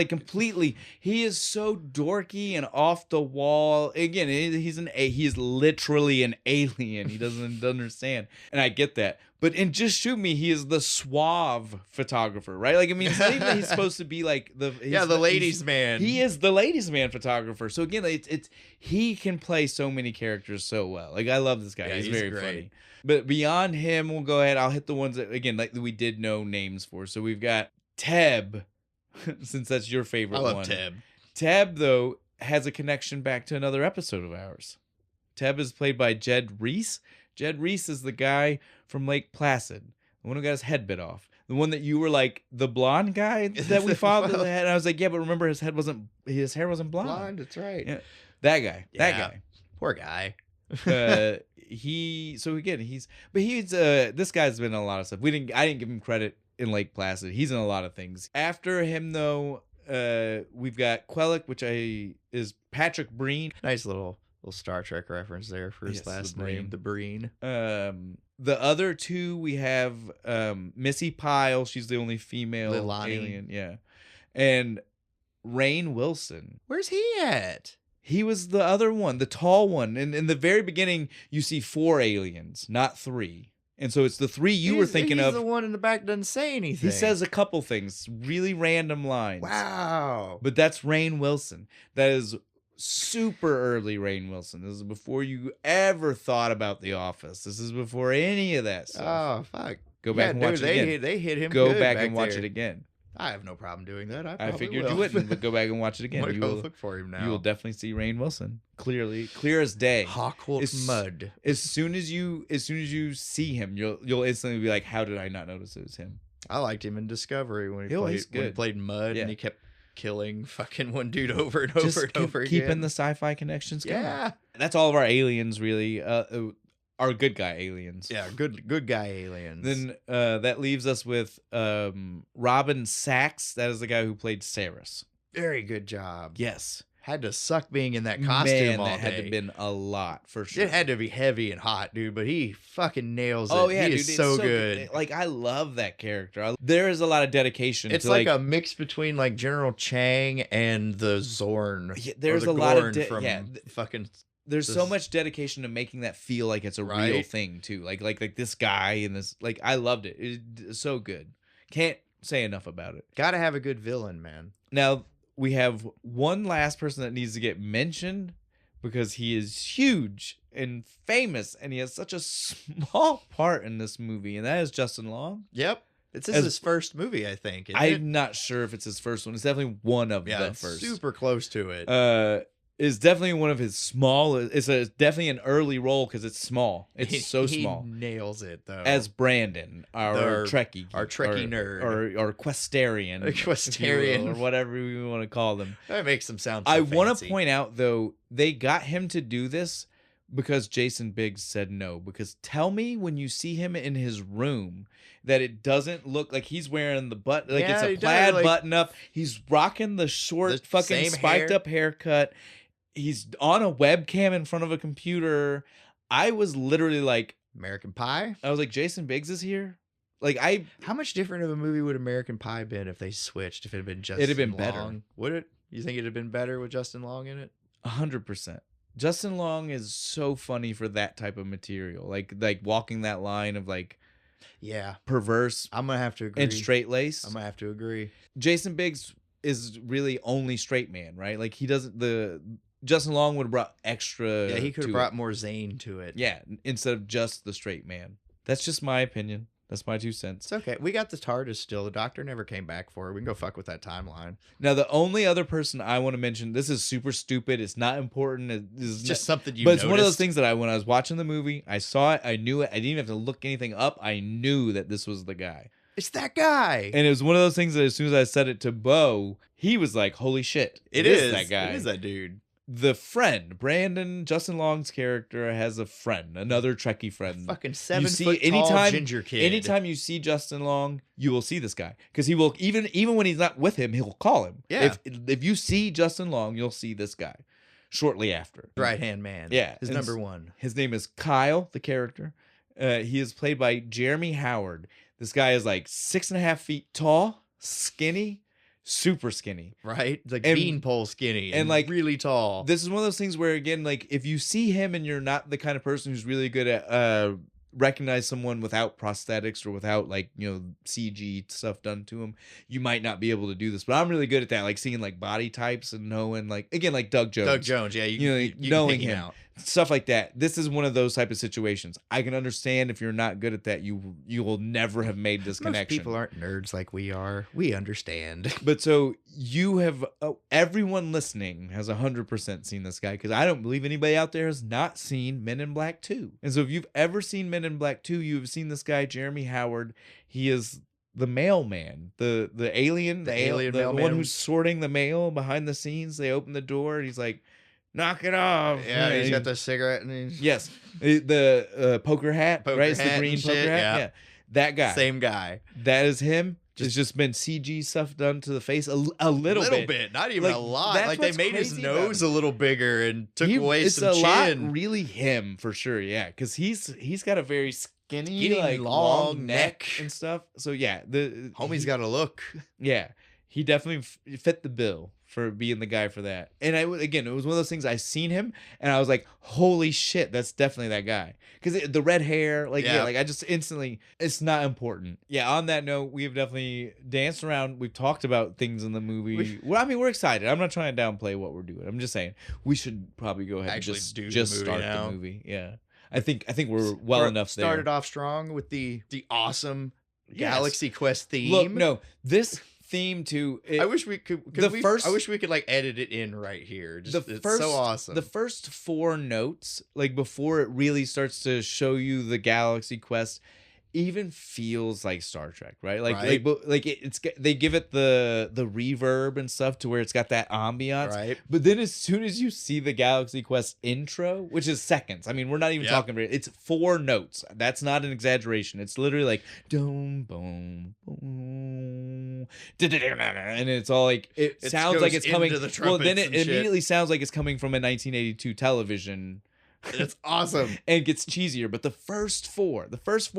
completely. He is so dorky and off the wall. Again, he is literally an alien. He doesn't understand, and I get that. But in Just Shoot Me, he is the suave photographer, right? Like, I mean, it's not even that he's supposed to be like the ladies' man. He is the ladies' man photographer. So again, he can play so many characters so well. Like, I love this guy. He's very funny. But beyond him, we'll go ahead. I'll hit the ones that, again, like we did know names for. So we've got Teb, since that's your favorite one. I love Teb. Teb, though, has a connection back to another episode of ours. Teb is played by Jed Reese. Jed Reese is the guy from Lake Placid, the one who got his head bit off. The one that you were like, the blonde guy that we followed the head. And I was like, yeah, but remember his hair wasn't blonde. That's right. Yeah. That guy. Yeah. That guy. Poor guy. He's this guy's been in a lot of stuff. I didn't give him credit in Lake Placid. He's in a lot of things. After him though, we've got Quellic, which is Patrick Breen. Nice little Star Trek reference there for his last name, the Breen. The other two we have Missy Pyle, she's the only female alien, yeah. And Rainn Wilson. Where's he at? He was the other one, the tall one. And in the very beginning, you see 4 aliens, not 3. And so it's the 3 you were thinking of. He's the one in the back doesn't say anything. He says a couple things, really random lines. Wow. But that's Rainn Wilson. That is super early Rainn Wilson. This is before you ever thought about The Office. This is before any of that stuff. Oh, fuck. Go back and watch it again. They hit him Go back and watch it again. I have no problem doing that. I figured you wouldn't, but go back and watch it again. You will look for him now. You will definitely see Rainn Wilson clear as day. Hawkwood mud. As soon as you see him, you'll instantly be like, "How did I not notice it was him?" I liked him in Discovery when he played Mud and he kept killing fucking one dude over and over and over again. Keeping the sci-fi connections going. Yeah, that's all of our aliens really. Our good guy aliens. Yeah, good guy aliens. Then that leaves us with Robin Sachs. That is the guy who played Saris. Very good job. Yes. had to suck being in that costume all day. That had to have been a lot for sure. It had to be heavy and hot, dude, but he fucking nails it. Oh yeah, he dude, is so good. Like I love that character. There is a lot of dedication. It's to, like a mix between like General Chang and the Zorn. Yeah, there's a lot of fucking. There's so much dedication to making that feel like it's a real thing too. Like this guy and this, like, I loved it. It's so good. Can't say enough about it. Gotta have a good villain, man. Now we have one last person that needs to get mentioned because he is huge and famous and he has such a small part in this movie, and that is Justin Long. Yep. It's his first movie, I think. I'm not sure if it's his first one. It's definitely one of the first. Super close to it. Is definitely one of his small. It's definitely an early role because it's small. It's so small. He nails it though. As Brandon, our Trekkie, nerd, or Questarian, or whatever we want to call them. That makes him sound. So I want to point out though, they got him to do this because Jason Biggs said no. Because tell me when you see him in his room that it doesn't look like he's wearing the button, like it's a plaid button up. He's rocking the short, fucking spiked up haircut. He's on a webcam in front of a computer. I was literally like, American Pie? I was like, Jason Biggs is here? How much different of a movie would American Pie been if they switched, if it had been Justin Long? It'd have been better. Would it? You think it'd have been better with Justin Long in it? 100%. Justin Long is so funny for that type of material. Like walking that line of perverse. I'm going to have to agree. And straight lace. I'm going to have to agree. Jason Biggs is really only straight man, right? Like Justin Long would have brought extra. Yeah, he could have brought more zane to it. Yeah, instead of just the straight man. That's just my opinion. That's my 2 cents. It's okay. We got the TARDIS still. The Doctor never came back for her. We can go fuck with that timeline. Now, the only other person I want to mention, this is super stupid. It's not important. It's just something you noticed. But it's one of those things that when I was watching the movie, I saw it. I knew it. I didn't even have to look anything up. I knew that this was the guy. It's that guy. And it was one of those things that as soon as I said it to Beau, he was like, holy shit. It is that guy. It is that dude. The friend, Brandon, Justin Long's character has a friend, another Trekkie friend. Fucking 7 foot tall ginger kid. Anytime you see Justin Long, you will see this guy because he will even when he's not with him, he'll call him. Yeah. If you see Justin Long, you'll see this guy shortly after. Right hand man. Yeah, his number one. His name is Kyle, the character. He is played by Jeremy Howard. This guy is like 6.5 feet tall, skinny. Super skinny, right? Like beanpole skinny and like really tall. This is one of those things where, again, like if you see him and you're not the kind of person who's really good at recognize someone without prosthetics or without CG stuff done to him, you might not be able to do this. But I'm really good at that, like seeing like body types and knowing like Doug Jones. Yeah, you knowing him out. Stuff like that. This is one of those type of situations. I can understand if you're not good at that, you will never have made this connection. Most people aren't nerds like we are. We understand. But so you have everyone listening has 100% seen this guy because I don't believe anybody out there has not seen Men in Black 2. And so if you've ever seen Men in Black 2, you've seen this guy, Jeremy Howard. He is the mailman, the alien, the one who's sorting the mail behind the scenes. They open the door and he's like, knock it off. Yeah, he's got the cigarette and he's... Yes. The poker hat, right? It's the green poker hat. Yeah. That guy. Same guy. That is him. It's just been CG stuff done to the face a little bit. Not even a lot. Like they made his nose a little bigger and took away some chin. It's a lot really him for sure, yeah. Because he's got a very skinny like long neck and stuff. So yeah, the homie's got a look. Yeah. He definitely fit the bill for being the guy for that. And it was one of those things, I seen him and I was like, holy shit, that's definitely that guy. Because the red hair, I just instantly, it's not important. Yeah, on that note, we've definitely danced around. We've talked about things in the movie. We're excited. I'm not trying to downplay what we're doing. I'm just saying we should probably go ahead and just start the movie. Yeah. I think we're well enough there. Started off strong with the awesome Galaxy Quest theme. Look, no, this theme to it, I wish we could I wish we could like edit it in right here. It's so awesome. The first 4 notes, like before it really starts to show you the Galaxy Quest, even feels like Star Trek, right? They give it the reverb and stuff to where it's got that ambiance. Right. But then as soon as you see the Galaxy Quest intro, which is seconds, I mean, we're not even talking about it. It's 4 notes. That's not an exaggeration. It's literally like boom, boom, boom. and it's all like it sounds like it's coming. Well, then it immediately sounds like it's coming from a 1982 television. It's awesome. And it gets cheesier. But the first four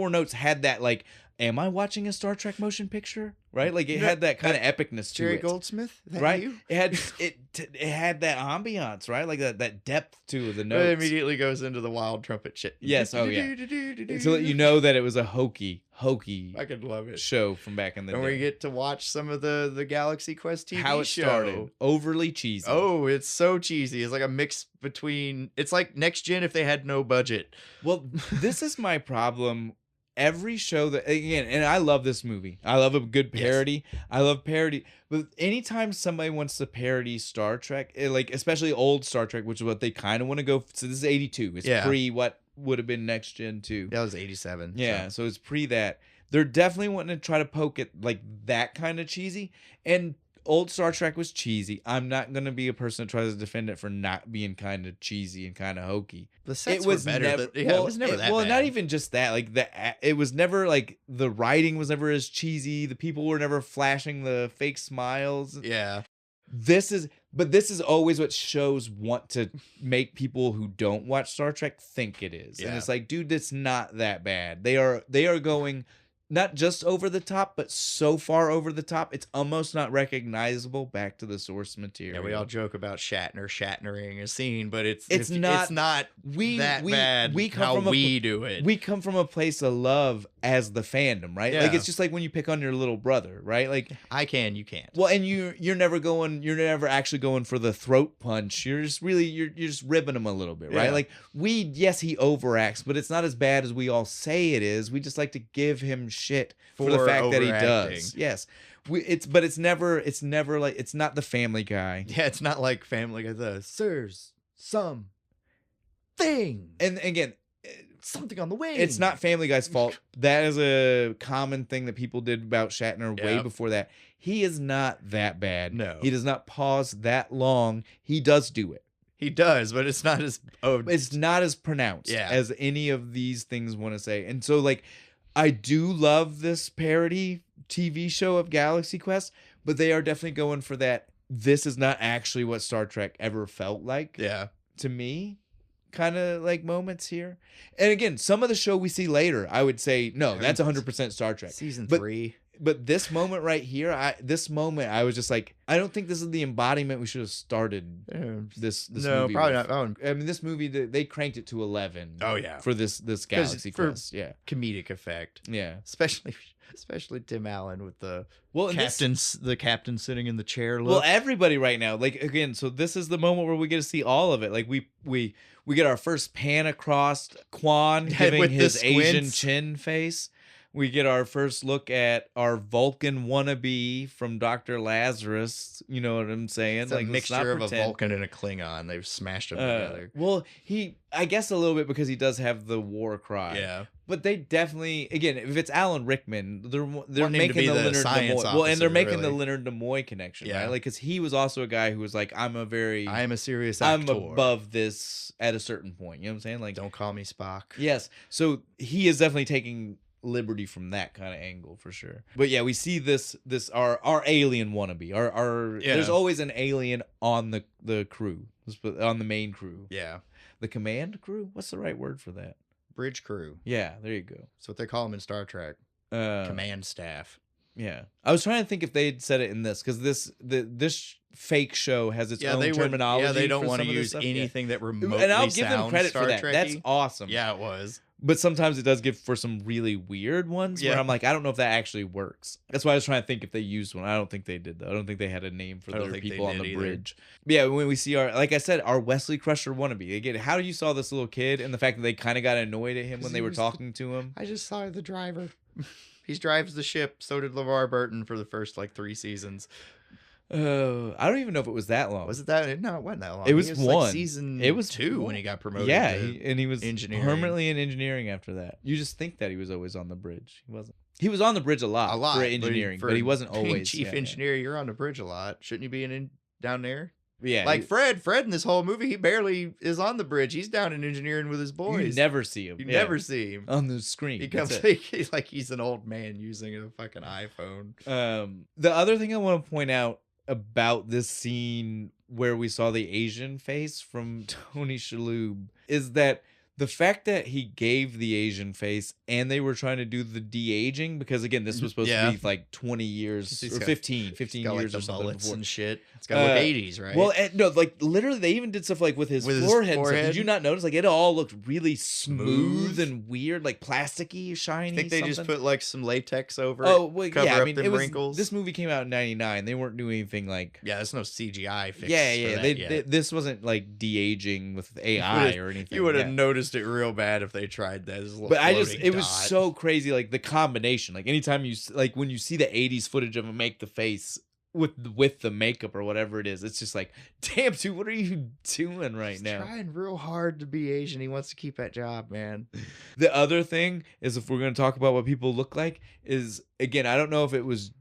notes had that like, am I watching a Star Trek motion picture? Right? Like it had that kind of epicness to it. Jerry Goldsmith? Right? You? It had that ambiance, right? Like that depth to the notes. It immediately goes into the wild trumpet shit. Yes, oh yeah. To let you know that it was a hokey I could love it. show from back in the day. And we get to watch some of the Galaxy Quest TV How it show. started. Overly cheesy. Oh, it's so cheesy. It's like a mix between... It's like Next Gen if they had no budget. Well, this is my problem. Every show that, again, and I love this movie. I love a good parody. Yes. I love parody. But anytime somebody wants to parody Star Trek, like especially old Star Trek, which is what they kind of want to go. So this is 82. It's pre what would have been Next Gen 2. That was 87. Yeah, so it's pre that. They're definitely wanting to try to poke at like that kind of cheesy. And old Star Trek was cheesy. I'm not going to be a person that tries to defend it for not being kind of cheesy and kind of hokey. The sets were better. It was never that bad. Not even just that. Like it was never like the writing was never as cheesy. The people were never flashing the fake smiles. Yeah. This is always what shows want to make people who don't watch Star Trek think it is. Yeah. And it's like, dude, it's not that bad. They are going not just over the top, but so far over the top, it's almost not recognizable back to the source material. Yeah, we all joke about Shatnering a scene, but it's not that bad. We do it. We come from a place of love as the fandom, right? Yeah. Like it's just like when you pick on your little brother, right? Like I can, you can't. Well, and you're never actually going for the throat punch. You're just ribbing him a little bit, right? Like yes, he overacts, but it's not as bad as we all say it is. We just like to give him shit for the fact that he does. Yes. It's never like, it's not the Family Guy. Yeah, it's not like Family Guy. There's some thing. And again, something on the wing. It's not Family Guy's fault. That is a common thing that people did about Shatner way before that. He is not that bad. No. He does not pause that long. He does do it. He does, but it's not as it's not as pronounced as any of these things want to say. And so like I do love this parody TV show of Galaxy Quest, but they are definitely going for that. This is not actually what Star Trek ever felt like. Yeah. To me, kind of like moments here. And again, some of the show we see later, I would say, no, that's 100% Star Trek. Season 3. But this moment right here, I was just like, I don't think this is the embodiment we should have started this no, movie probably with. not. I mean, this movie, they cranked it to 11. Oh, yeah. For this Galaxy Quest. Yeah. Comedic effect. Yeah. Especially Tim Allen with the captain sitting in the chair. Well, everybody right now, like again, so this is the moment where we get to see all of it. Like we get our first pan across Quan giving with his Asian chin face. We get our first look at our Vulcan wannabe from Dr. Lazarus. You know what I'm saying? It's like a mixture of a Vulcan and a Klingon. They've smashed them together. Well, I guess a little bit because he does have the war cry. Yeah. But they definitely, again, if it's Alan Rickman, they're making the Leonard Nimoy. Well, and they're making the Leonard Nimoy connection, right? Like, because he was also a guy who was like, I'm a serious actor. I'm above this at a certain point. You know what I'm saying? Like, don't call me Spock. Yes. So he is definitely taking liberty from that kind of angle for sure. But yeah, we see this our alien wannabe. There's always an alien on the crew, on the main crew. Yeah. The command crew? What's the right word for that? Bridge crew. Yeah, there you go. That's what they call them in Star Trek. Command staff. Yeah. I was trying to think if they'd said it in this, because this fake show has its own terminology. Yeah, they don't want to use anything that remotely and I'll give them credit Star for that. Trek-y. That's awesome. Yeah, it was. But sometimes it does give for some really weird ones where I'm like, I don't know if that actually works. That's why I was trying to think if they used one. I don't think they did, though. I don't think they had a name for their people on the bridge. But yeah, when we see like I said, our Wesley Crusher wannabe. Again, how you saw this little kid and the fact that they kind of got annoyed at him when they were talking to him. I just saw the driver. He drives the ship. So did LeVar Burton for the first 3 seasons. I don't even know if it was that long. Was it that? No, it wasn't that long. It was one. Season it was 2 when he got promoted. Yeah, he was engineering. Permanently in engineering after that. You just think that he was always on the bridge. He wasn't. He was on the bridge a lot for engineering, but he wasn't always chief engineer. You're on the bridge a lot. Shouldn't you be down there? Yeah, like Fred in this whole movie, he barely is on the bridge. He's down in engineering with his boys. You never see him. You never see him on the screen. He comes like he's an old man using a fucking iPhone. The other thing I want to point out about this scene where we saw the Asian face from Tony Shalhoub is that the fact that he gave the Asian face and they were trying to do the de-aging, because again, this was supposed to be like 20 years or 15 years like or something before. And shit. It's got to look 80s, right? Well, no, like literally they even did stuff like with his forehead. And stuff. Did you not notice? Like it all looked really smooth and weird, like plasticky, shiny. I think they just put like some latex over cover up them wrinkles. This movie came out in 99. They weren't doing anything like... Yeah, there's no CGI fix. Yeah. This wasn't like de-aging with AI or anything. You would have noticed it real bad if they tried that. But it was so crazy, like the combination. Like anytime when you see the 80s footage of him make the face with the makeup or whatever it is, it's just like, damn, dude, what are you doing right now? Trying real hard to be Asian. He wants to keep that job, man. The other thing is, if we're going to talk about what people look like, is again, I don't know if it was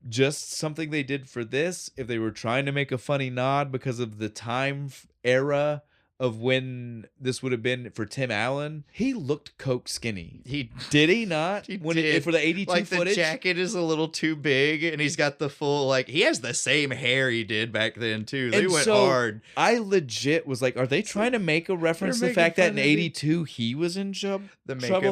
just something they did for this, if they were trying to make a funny nod because of the time era of when this would have been for Tim Allen. He looked coke skinny. Did he not? He did. For the 82 like footage? The jacket is a little too big and he's got the full, like, he has the same hair he did back then too. They went hard. I legit was like, are they trying to make a reference to the fact that in 82 he was in trouble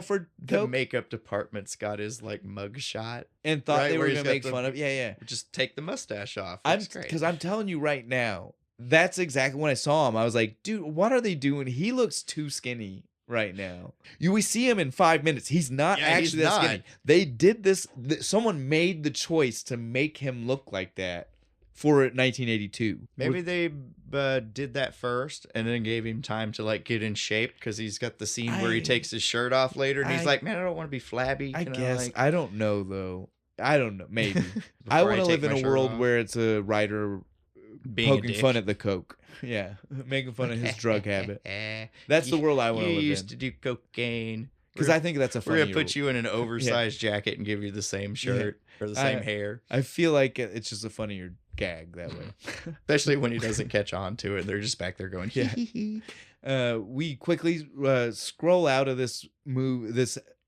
for coke? The makeup department's got his like mug shot. And thought they were going to make fun of. Yeah. Just take the mustache off. Because I'm telling you right now, that's exactly when I saw him. I was like, dude, what are they doing? He looks too skinny right now. We see him in 5 minutes. He's not actually that skinny. They did this. Someone made the choice to make him look like that for 1982. Maybe they did that first and then gave him time to like get in shape, because he's got the scene where he takes his shirt off later and he's like, man, I don't want to be flabby. I guess. I don't know, though. I don't know. Maybe. I want to live in a world where it's a writer poking fun at the coke. Yeah. Making fun of his drug habit. That's the world I want to live in. You used to do cocaine. Because I think that's a funny... We're going to put you in an oversized jacket and give you the same shirt or the same hair. I feel like it's just a funnier gag that way. Especially when he doesn't catch on to it. They're just back there going, we quickly scroll out of this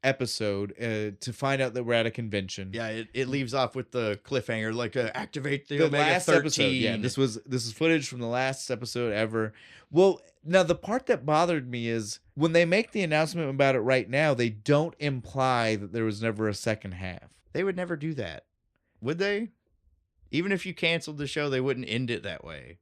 episode to find out that we're at a convention. Yeah, it leaves off with the cliffhanger, like activate the Omega last 13. Episode. Yeah, this is footage from the last episode ever. Well, now the part that bothered me is when they make the announcement about it right now, they don't imply that there was never a second half. They would never do that, would they? Even if you canceled the show, they wouldn't end it that way.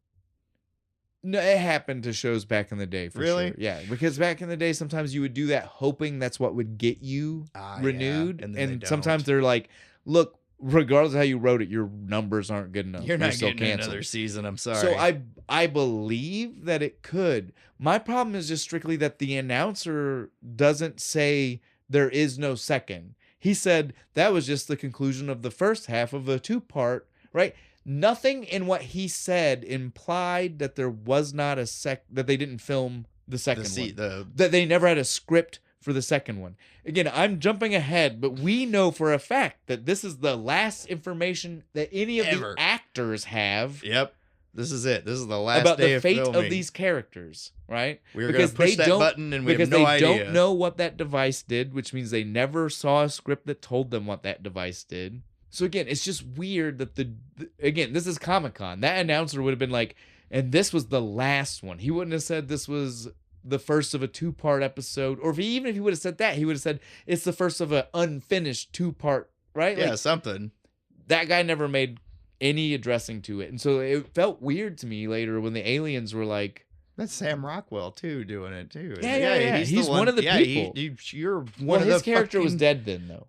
No, it happened to shows back in the day, for sure. Yeah, because back in the day, sometimes you would do that hoping that's what would get you renewed. Yeah. And sometimes they're like, look, regardless of how you wrote it, your numbers aren't good enough. You're not getting another season, I'm sorry. So I believe that it could. My problem is just strictly that the announcer doesn't say there is no second. He said that was just the conclusion of the first half of a two-part, right? Nothing in what he said implied that there was not that they didn't film the second one. That they never had a script for the second one. Again, I'm jumping ahead, but we know for a fact that this is the last information that any of the actors have. Yep. This is it. This is the last about day the fate of of these characters, right? We were going to push that button and we have no idea. Because they don't know what that device did, which means they never saw a script that told them what that device did. So again, it's just weird that this is Comic-Con. That announcer would have been like, and this was the last one. He wouldn't have said this was the first of a two-part episode. Or even if he would have said that, he would have said it's the first of an unfinished two-part, right? Yeah, something. That guy never made any addressing to it. And so it felt weird to me later when the aliens were like... That's Sam Rockwell, too, doing it, too. Yeah. He's one of the people. You're one of his character was dead then, though.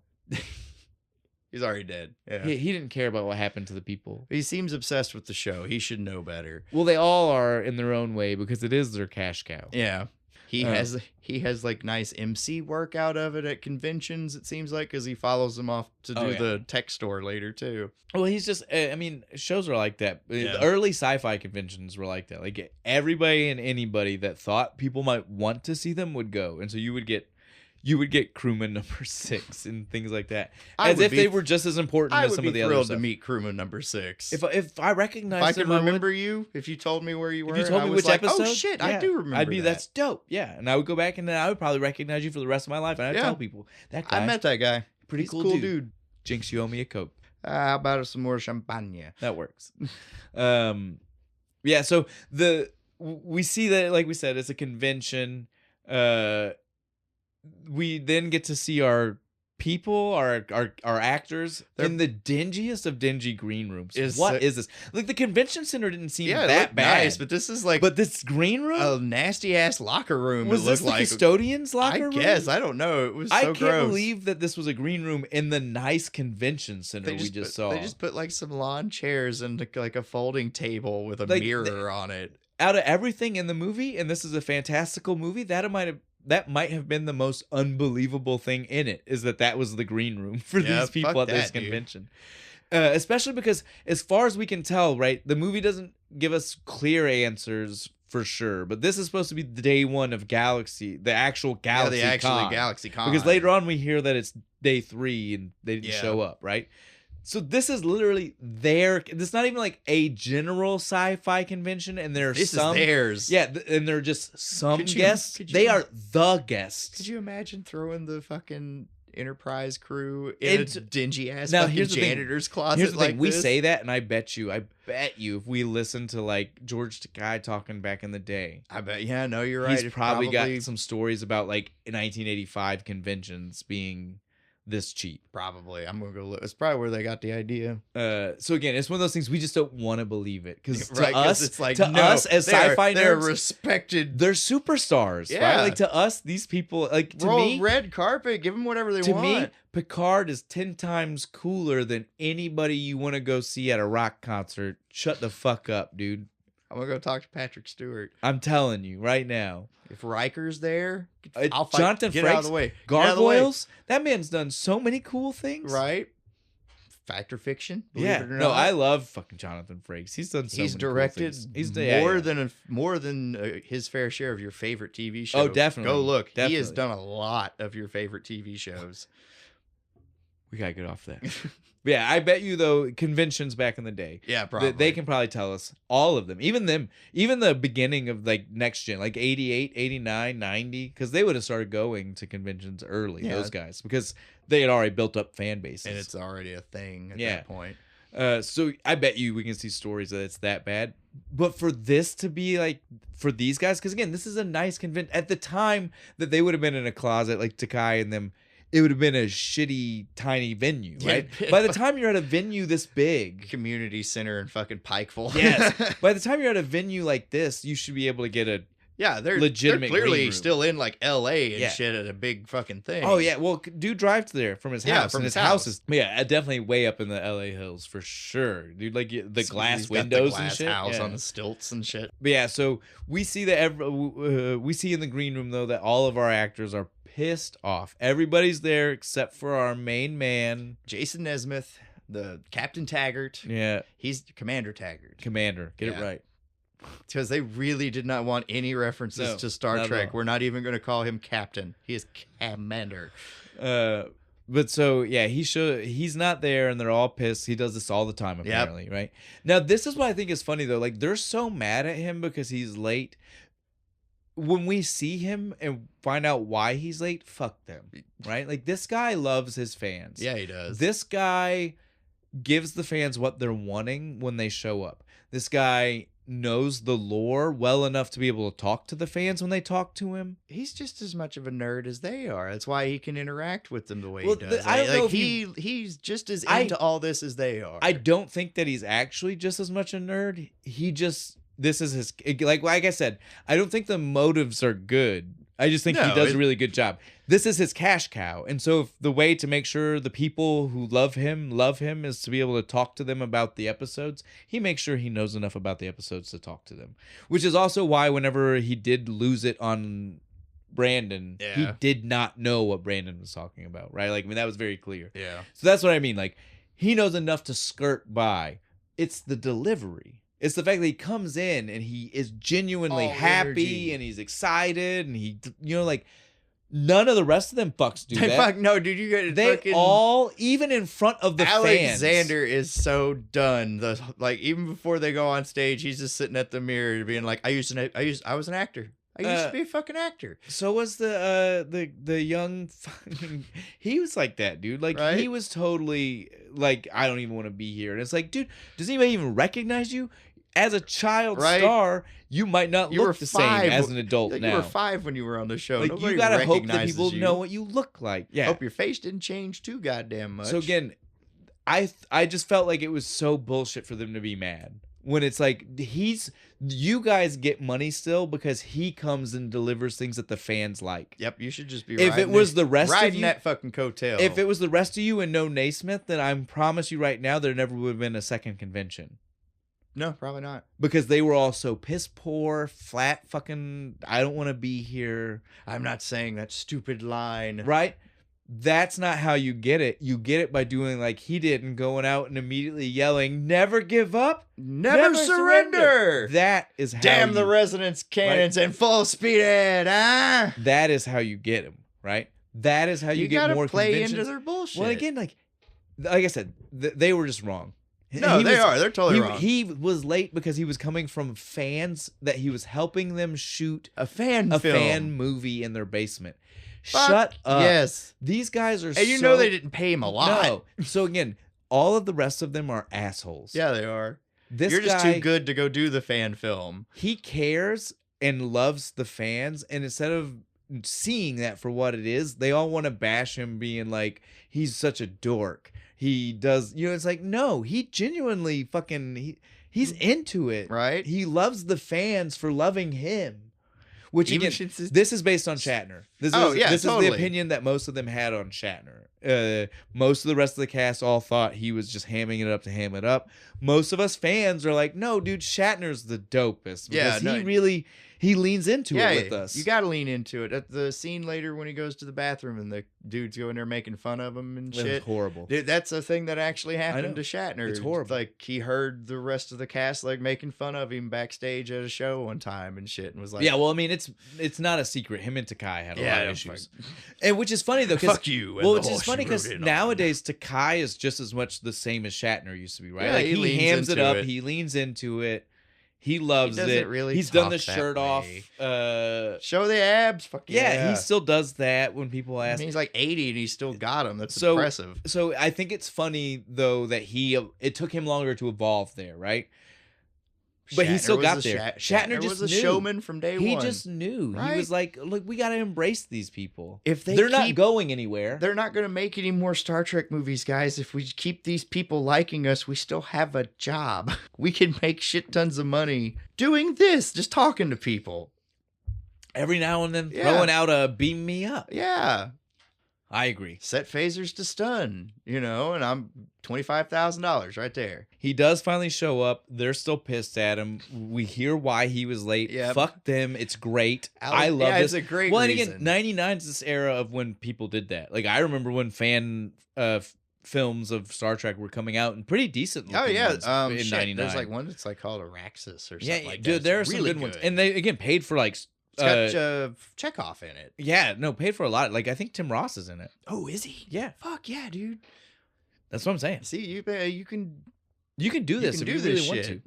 He's already dead. Yeah. He didn't care about what happened to the people. He seems obsessed with the show. He should know better. Well, they all are in their own way because it is their cash cow. Yeah. He has like nice MC work out of it at conventions, it seems like, because he follows them off to do the tech store later, too. Well, he's just, I mean, shows are like that. Yeah. Early sci-fi conventions were like that. Like everybody and anybody that thought people might want to see them would go. And so you would get you would get crewman number 6 and things like that, as if they were just as important as some of the other stuff. I would be thrilled to meet crewman number 6. If I recognized him, I could remember you. If you told me where you were, if you told me which episode, oh shit, I do remember. I'd be that's dope. Yeah, and I would go back and then I would probably recognize you for the rest of my life, and I'd tell people that guy. I met that guy. Pretty cool dude. Jinx, you owe me a Coke. How about some more champagne? That works. Yeah. So we see that, like we said, it's a convention. We then get to see our people, our actors in the dingiest of dingy green rooms. What is this? Like, the convention center didn't seem that bad. Nice, but this is like, but this green room, a nasty ass locker room. Was this the custodian's locker room? I guess, I don't know. It was so gross. I can't believe that this was a green room in the nice convention center we just saw. They just put like some lawn chairs and like a folding table with a mirror on it. Out of everything in the movie, and this is a fantastical movie, that might have been the most unbelievable thing in it, is that was the green room for these people at this convention. Especially because, as far as we can tell, right, the movie doesn't give us clear answers for sure, but this is supposed to be the day one of the actual Galaxy Con. Galaxy Con. Because later on we hear that it's day 3 and they didn't show up, right? So this is literally it's not even like a general sci-fi convention, and this is theirs. Yeah, and they're just some guests. They are the guests. Could you imagine throwing the fucking Enterprise crew in a dingy ass janitor's closet? Here's the thing. Like we say that, and I bet you, if we listen to like George Takei talking back in the day, I bet. Yeah, no, you're right. He's probably got some stories about like 1985 conventions being this cheap. Probably. I'm gonna go look. It's probably where they got the idea. So again, it's one of those things we just don't want to believe it, because to us, it's like, us as sci-fi nerds, they're respected. They're superstars. Yeah. Right? Like, to us, these people, like, to me, red carpet, give them whatever they want. To me, Picard is 10 times cooler than anybody you want to go see at a rock concert. Shut the fuck up, dude. I'm gonna go talk to Patrick Stewart. I'm telling you right now. If Riker's there, I'll fight. Jonathan Get Frakes, out of the way. Gargoyles. That man's done so many cool things. Right. Fact or fiction? Yeah. It or no, I love fucking Jonathan Frakes. He's done so many directed cool things. He's more than his fair share of your favorite TV show. Oh, definitely. Go look. Definitely. He has done a lot of your favorite TV shows. We gotta get off that. Yeah, I bet you, though, conventions back in the day. Yeah, probably. They can probably tell us all of them. Even the beginning of like next gen, like 88, 89, 90, because they would have started going to conventions early, those guys, because they had already built up fan bases. And it's already a thing at that point. So I bet you we can see stories that it's that bad. But for this to be like, for these guys, because again, this is a nice convention. At the time that they would have been in a closet, like Takei and them, it would have been a shitty, tiny venue, right? By the time you're at a venue this big... Community center in fucking Pikeville. Yes. By the time you're at a venue like this, you should be able to get a legitimate they're clearly still in like L.A. and shit at a big fucking thing. Oh, yeah. Well, dude drives there from his house. From his house is... Yeah, definitely way up in the L.A. hills for sure. Dude, like the glass windows and shit. House on the stilts and shit. But yeah, so we see that we see in the green room, though, that all of our actors are pissed off. Everybody's there except for our main man, Jason Nesmith, the Captain Taggart. Yeah, he's Commander Taggart. Get it right. Because they really did not want any references to Star Trek. We're not even going to call him Captain. He is Commander. But so yeah, he's not there, and they're all pissed. He does this all the time, apparently, right? Now, this is what I think is funny though. Like, they're so mad at him because he's late. When we see him and find out why he's late, fuck them, right? Like, this guy loves his fans. Yeah, he does. This guy gives the fans what they're wanting when they show up. This guy knows the lore well enough to be able to talk to the fans when they talk to him. He's just as much of a nerd as they are. That's why he can interact with them the way he does. I don't know if he's just as into all this as they are. I don't think that he's actually just as much a nerd. This is his, like I said, I don't think the motives are good. I just think he does a really good job. This is his cash cow. And so if the way to make sure the people who love him is to be able to talk to them about the episodes, he makes sure he knows enough about the episodes to talk to them. Which is also why whenever he did lose it on Brandon, he did not know what Brandon was talking about, right? Like, I mean, that was very clear. Yeah. So that's what I mean. Like, he knows enough to skirt by. It's the delivery. It's the fact that he comes in and he is genuinely happy and he's excited and he, like, None of the rest of them fucks do that. Fuck no, dude. You got they fucking... all, even in front of the Alexander fans. is so done. Like even before they go on stage, he's just sitting at the mirror being like, I was an actor. I used to be a fucking actor. So was the young fucking... He was like that, dude. Like, right? He was totally like, I don't even want to be here. And it's like, dude, does anybody even recognize you? As a child star, you might not look the same as an adult now. You were 5 when you were on the show. Like, nobody you gotta hope that people know what you look like. Yeah. Hope your face didn't change too goddamn much. So again, I just felt like it was so bullshit for them to be mad. When it's like, you guys get money still because he comes and delivers things that the fans like. Yep, you should just be if it was the rest of you, that fucking coattail. If it was the rest of you and no Naismith, then I promise you right now there never would have been a second convention. No, probably not. Because they were all so piss poor, flat fucking, I don't want to be here. I'm not saying that stupid line. Right? That's not how you get it. You get it by doing like he did and going out and immediately yelling, never give up, never surrender. That is how Damn the resonance cannons and full speed ahead, huh? That is how you get them, right? That is how you get more play conventions. Into their bullshit. Well, again, like I said, they were just wrong. No, they're totally wrong. He was late because he was coming from fans that he was helping them shoot a fan movie in their basement. Shut up. Yes. These guys are and you know they didn't pay him a lot. No. So again, all of the rest of them are assholes. Yeah, they are. You're just too good to go do the fan film. He cares and loves the fans, and instead of seeing that for what it is, they all want to bash him being like, he's such a dork. He does, it's like, no, he genuinely fucking, he's into it. Right? He loves the fans for loving him. Which, again, this is based on Shatner. This is the opinion that most of them had on Shatner. Most of the rest of the cast all thought he was just hamming it up to ham it up. Most of us fans are like, no, dude, Shatner's the dopest. Because he leans into it with us. You got to lean into it. At the scene later when he goes to the bathroom and the dudes go in there making fun of him and shit. It's horrible. Dude, that's a thing that actually happened to Shatner. It's horrible. Like, he heard the rest of the cast like making fun of him backstage at a show one time and shit, and was like, yeah, well, I mean, it's not a secret. Him and Takai had a lot of issues. And which is funny though, because fuck you. Well, which is funny because nowadays Takai is just as much the same as Shatner used to be, right? Yeah, like he hams it up, he leans into it. He loves it. Really He's done the shirt off. Show the abs. Fuck yeah. He still does that when people ask. I mean, he's like 80 and he's still got them. That's impressive. So I think it's funny though that it took him longer to evolve there, right? But he still got there. Shatner just was a showman from day one. He just knew. Right? He was like, look, we got to embrace these people. If they're not going anywhere. They're not going to make any more Star Trek movies, guys. If we keep these people liking us, we still have a job. We can make shit tons of money doing this, just talking to people. Every now and then throwing out a beam me up. Yeah. I agree. Set phasers to stun, and I'm $25,000 right there. He does finally show up. They're still pissed at him. We hear why he was late. Yep. Fuck them. It's great. I love this. It's a great reason. And again, 99 is this era of when people did that. Like, I remember when fan films of Star Trek were coming out and pretty decent. Oh, yeah. In 99. There's like one that's like called Araxis or something like that. Dude, there are some good ones. And they, again, paid for like... It's got Chekhov in it. Yeah, no, paid for a lot. Like, I think Tim Ross is in it. Oh, is he? Yeah. Fuck yeah, dude. That's what I'm saying. See, you can do this if you really want to.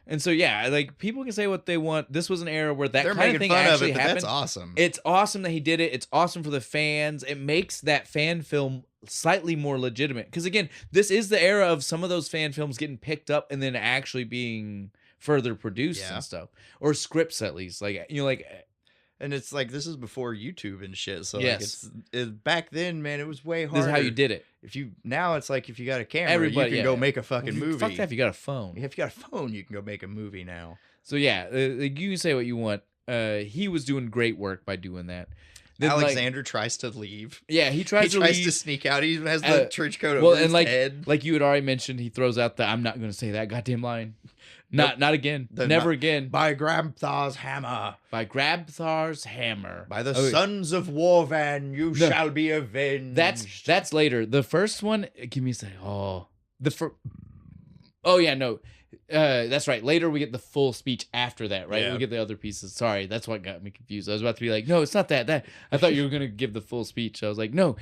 And so, yeah, like, people can say what they want. This was an era where that kind of thing actually happened. That's awesome. It's awesome that he did it. It's awesome for the fans. It makes that fan film slightly more legitimate. Because, again, this is the era of some of those fan films getting picked up and then actually being further produced and stuff. Or scripts, at least. Like, and it's like, this is before YouTube and shit. So like back then, man, it was way harder. This is how you did it. Now it's like, if you got a camera, you can go make a fucking movie. Fuck that if you got a phone. If you got a phone, you can go make a movie now. So yeah, you can say what you want. He was doing great work by doing that. Then, Alexander tries to leave. Yeah, he tries to sneak out. He even has the trench coat over his head. Like you had already mentioned, he throws out the "I'm not going to say that goddamn line." Not again. Never again. By Grabthar's hammer. By Grabthar's hammer. By the sons of Warvan, you shall be avenged. That's later. The first one. Give me a second. Oh yeah, no. That's right. Later we get the full speech after that, right? Yeah. We get the other pieces. Sorry, that's what got me confused. I was about to be like, no, it's not that. That I thought you were gonna give the full speech. I was like, no,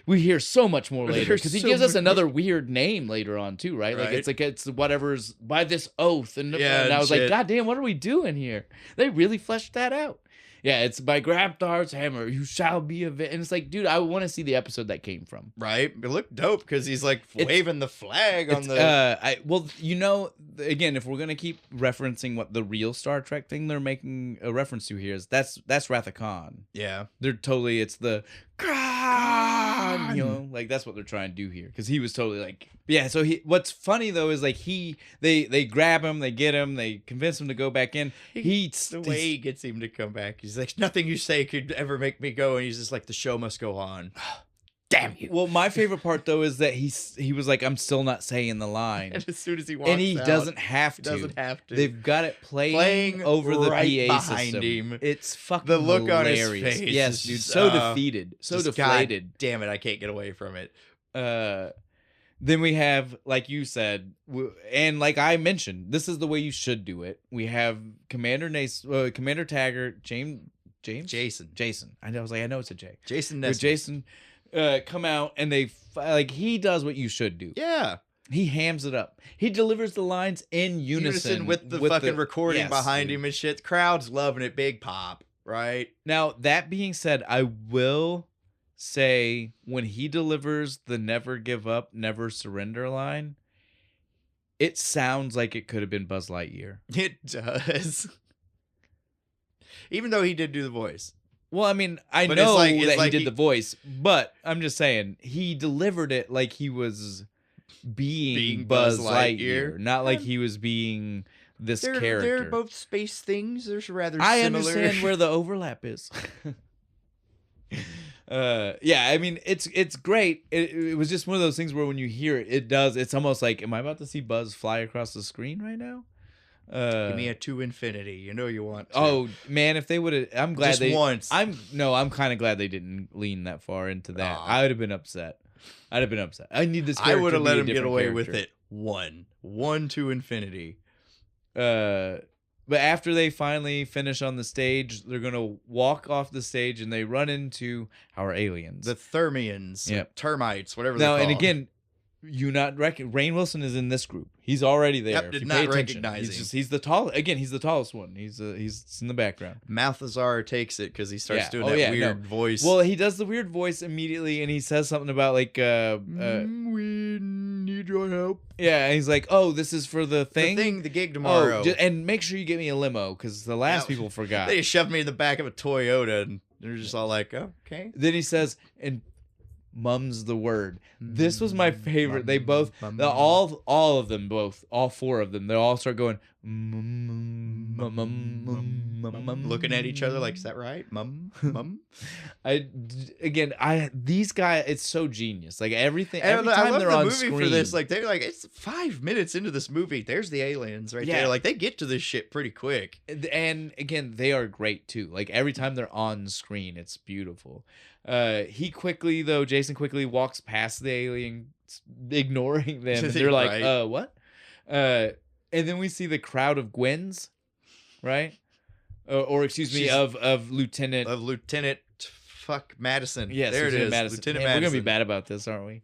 we hear so much more later because he gives us another weird name later on too, right? Like it's whatever's by this oath, and I was like, God damn, what are we doing here? They really fleshed that out. Yeah, it's by Grabthar's hammer, you shall be avenged. And it's like, dude, I want to see the episode that came from. Right? It looked dope because he's like waving the flag on the... well, you know, again, if we're going to keep referencing what the real Star Trek thing they're making a reference to here is, that's Wrath of Khan. Yeah. They're totally, it's the Khan, you know, like that's what they're trying to do here. Because he was totally like, yeah, so what's funny though is like they grab him, they get him, they convince him to go back in. The way he gets him to come back, he's like, nothing you say could ever make me go, and he's just like, the show must go on. Damn you. Well, my favorite part though is that he was like, I'm still not saying the line. And as soon as he walks and he out, doesn't have to. They've got it playing over the right PA behind system. him. It's fucking the look hilarious. on his face. Yes, dude. So defeated. So deflated. God damn it, I can't get away from it. Then we have, like you said, and like I mentioned, this is the way you should do it. We have Commander Taggart, Jason. I was like, I know it's a J. Jason Nesbitt. Jason come out, and he does what you should do. Yeah. He hams it up. He delivers the lines in unison with the fucking recording behind him and shit. Crowd's loving it. Big pop, right? Now, that being said, I will say when he delivers the never give up, never surrender line, it sounds like it could have been Buzz Lightyear. It does. Even though he did do the voice. Well, I mean, I know that he did the voice, but I'm just saying he delivered it like he was being Buzz Lightyear, not like he was being this character. They're both space things. They're rather I similar. understand where the overlap is. Yeah, I mean, it's great. It was just one of those things where when you hear it, it's almost like, am I about to see Buzz fly across the screen right now? Give me a to infinity. You know you want to. Oh man, if they would have, I'm glad just once. I'm kind of glad they didn't lean that far into that. I would have been upset. I need this. I would have let him get away with it. One to infinity. But after they finally finish on the stage, they're gonna walk off the stage and they run into our aliens, the Thermians, termites, whatever. Now, they're called. and again, Rainn Wilson is in this group. He's already there. Yep, did not recognize him. He's the tallest. Again, he's the tallest one. He's in the background. Malthazar takes it because he starts doing that weird voice. Well, he does the weird voice immediately, and he says something about like, we need your help. Yeah, and he's like, oh, this is for the thing, the gig tomorrow. And make sure you get me a limo because the last people forgot. They shoved me in the back of a Toyota, and they're just all like, oh, okay. Then he says, and mum's the word. This was my favorite. They both, all of them, all four of them, they all start going, looking at each other like, is that right? Mum. These guys, it's so genius. Like everything, every I time love they're the on movie screen for this. Like they're like, it's 5 minutes into this movie. There's the aliens right there. Like they get to this shit pretty quick. And again, they are great too. Like every time they're on screen, it's beautiful. Jason quickly walks past the alien, ignoring them. And they're like, what? And then we see the crowd of Gwens, right? Or excuse me, of Lieutenant Madison. Yes, there it is. Madison. Lieutenant Man, Madison. We're gonna be bad about this, aren't we?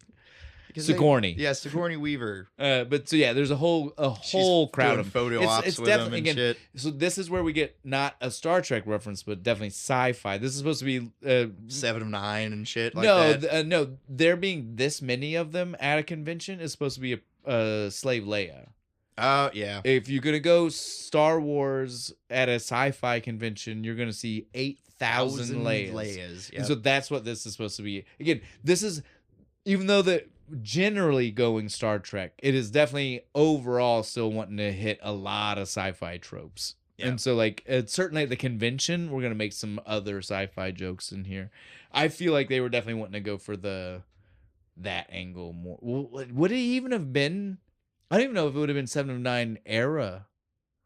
Sigourney. Sigourney Weaver. But so yeah, there's a whole crowd of photo ops with them and shit. So this is where we get not a Star Trek reference, but definitely sci-fi. This is supposed to be 7 of 9 and shit. Like that. No, there being this many of them at a convention is supposed to be a Slave Leia. Oh yeah. If you're gonna go Star Wars at a sci-fi convention, you're gonna see 8,000 Leias. Yep. And so that's what this is supposed to be. Again, this is, even though the generally going Star Trek, it is definitely overall still wanting to hit a lot of sci-fi tropes. Yeah. And so like certainly at the convention, we're gonna make some other sci-fi jokes in here. I feel like they were definitely wanting to go for that angle more. Would it even have been? I don't even know if it would have been 7 of 9 era.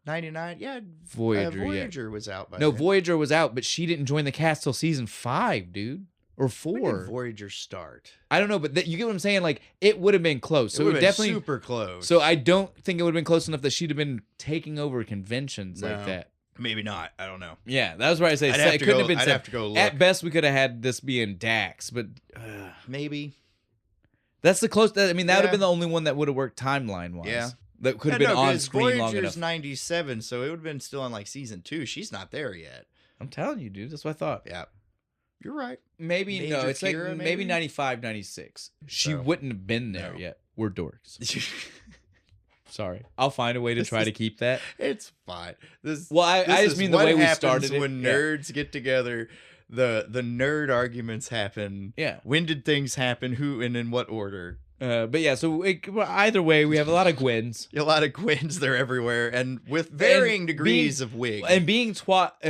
99, yeah. Voyager Voyager was out by No, then. Voyager was out, but she didn't join the cast till season 5, dude. or When 4. did Voyager start? I don't know, but you get what I'm saying? Like, it would have been close. So it would definitely super close. So I don't think it would have been close enough that she'd have been taking over conventions like that. Maybe not. I don't know. Yeah, that was where I say it couldn't have been. I'd have to go look. At best, we could have had this be in Dax, but maybe that's the close. I mean, that would have been the only one that would have worked timeline wise. Yeah, that could have been on screen long Voyager's enough. 97, so it would have been still on like season 2. She's not there yet. I'm telling you, dude. That's what I thought. Yeah, you're right. Maybe Major no. It's Kira, like maybe 95, 96. She wouldn't have been there yet. We're dorks. Sorry, I'll find a way to try to keep that. It's fine. I just mean the way we started it. When nerds get together, the nerd arguments happen. Yeah. When did things happen? Who and in what order? But yeah, so either way, we have a lot of Gwens. A lot of Gwens. They're everywhere, and with varying degrees of wig. And being taught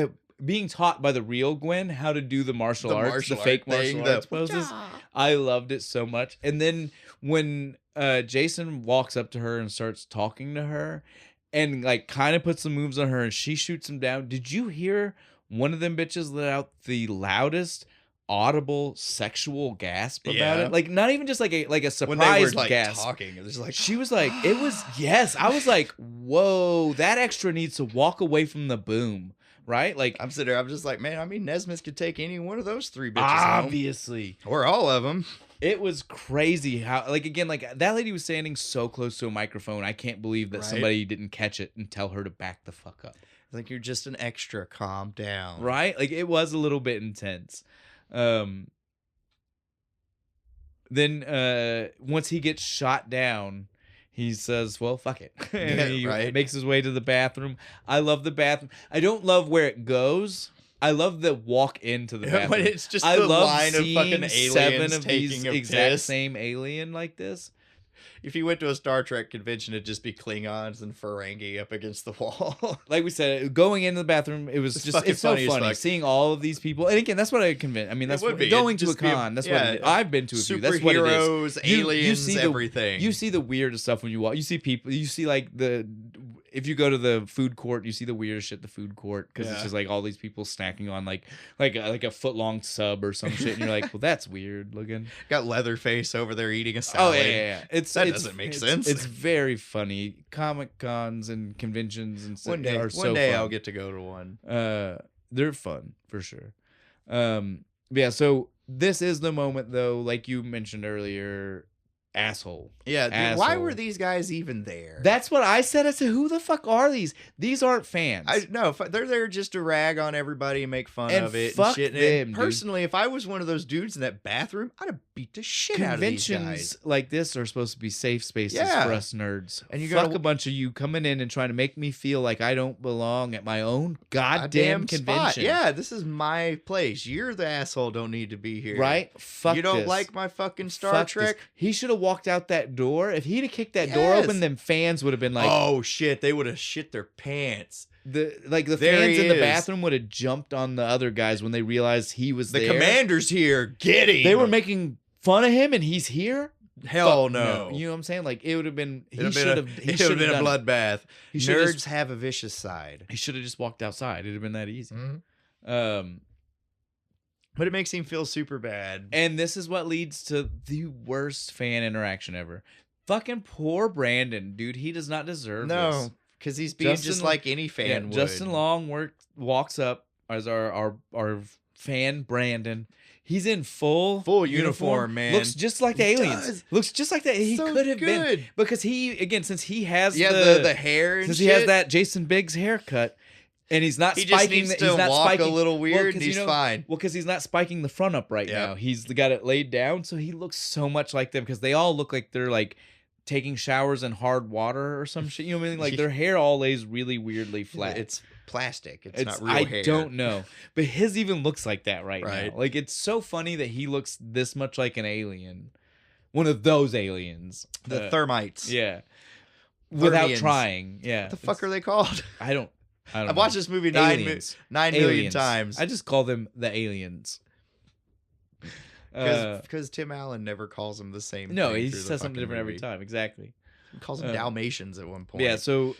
by the real Gwen how to do the martial arts, the fake martial arts poses. I loved it so much. And then when Jason walks up to her and starts talking to her and like kind of puts some moves on her and she shoots him down. Did you hear one of them bitches let out the loudest audible sexual gasp about it? Like not even just like a surprise gasp. Talking, it was like she was like, it was yes. I was like, whoa, that extra needs to walk away from the boom. Right? Like I'm sitting there, I'm just like, man, I mean, Nesmith could take any one of those 3 bitches obviously home. Or all of them. It was crazy how, like, again, like that lady was standing so close to a microphone. I can't believe that somebody didn't catch it and tell her to back the fuck up. Like, you're just an extra. Calm down. Right? Like, it was a little bit intense. Then once he gets shot down, he says, well, fuck it. And he makes his way to the bathroom. I love the bathroom. I don't love where it goes. I love the walk into the bathroom. When it's just the line of fucking aliens 7 of taking these a exact piss. same alien like this. If you went to a Star Trek convention, it'd just be Klingons and Ferengi up against the wall. Like we said, going into the bathroom, it's so funny seeing all of these people. And again, that's what I convinced. I mean, that's what going to a con. That's what it is. I've been to a few. That's what it is. Superheroes, aliens, you see everything. You see the weirdest stuff when you walk. You see people. You see like if you go to the food court, you see the weirdest shit at the food court because it's just like all these people snacking on like a foot-long sub or some shit, and you're like, well, that's weird looking. Got Leatherface over there eating a salad. Oh yeah. That doesn't make sense. It's very funny. Comic cons and conventions and stuff are so fun. One day I'll get to go to one. They're fun for sure. Yeah. So this is the moment though, like you mentioned earlier. Asshole. Yeah. Asshole. Why were these guys even there? That's what I said. I said, who the fuck are these? These aren't fans. No, they're there just to rag on everybody and make fun of it. Fuck and shit. them, and personally, if I was one of those dudes in that bathroom, I'd have beat the shit out of these guys. Conventions like this are supposed to be safe spaces for us nerds. And you got a bunch of you coming in and trying to make me feel like I don't belong at my own goddamn convention. Spot. Yeah, this is my place. You're the asshole. Don't need to be here. Right? Fuck you don't this. like my fucking Star Trek? He should have walked out that door. If he'd have kicked that door open, then fans would have been like, oh shit, they would have shit their pants. The fans in the bathroom would have jumped on the other guys when they realized he was there. The commander's here. Get him. They were making fun of him and he's here? Hell no. You know what I'm saying? Like, it would have been, it would have been a bloodbath. Nerds have a vicious side. He should have just walked outside. It'd have been that easy. Mm-hmm. But it makes him feel super bad. And this is what leads to the worst fan interaction ever. Fucking poor Brandon, dude. He does not deserve this. No, because he's being just like any fan would. Justin Long walks up as our fan Brandon. He's in full uniform, man. Looks just like the aliens. Looks just like that. He could have been, because since he has the hair and since shit. He has that Jason Biggs haircut. And he's not spiking. Just needs to walk a little weird, and he's fine. Well, because he's not spiking the front up right now. He's got it laid down, so he looks so much like them. Because they all look like they're like taking showers in hard water or some shit. You know what I mean? Like their hair all lays really weirdly flat. It's plastic. It's not real hair. I don't know, but his even looks like that right now. Like, it's so funny that he looks this much like an alien, one of those aliens, the Thermites. Yeah, without trying. Yeah, what the fuck are they called? I've watched this movie 9 million times. I just call them the aliens. Because Tim Allen never calls them the same. No, he says something different every time. Exactly. He calls them Dalmatians at one point. Yeah, so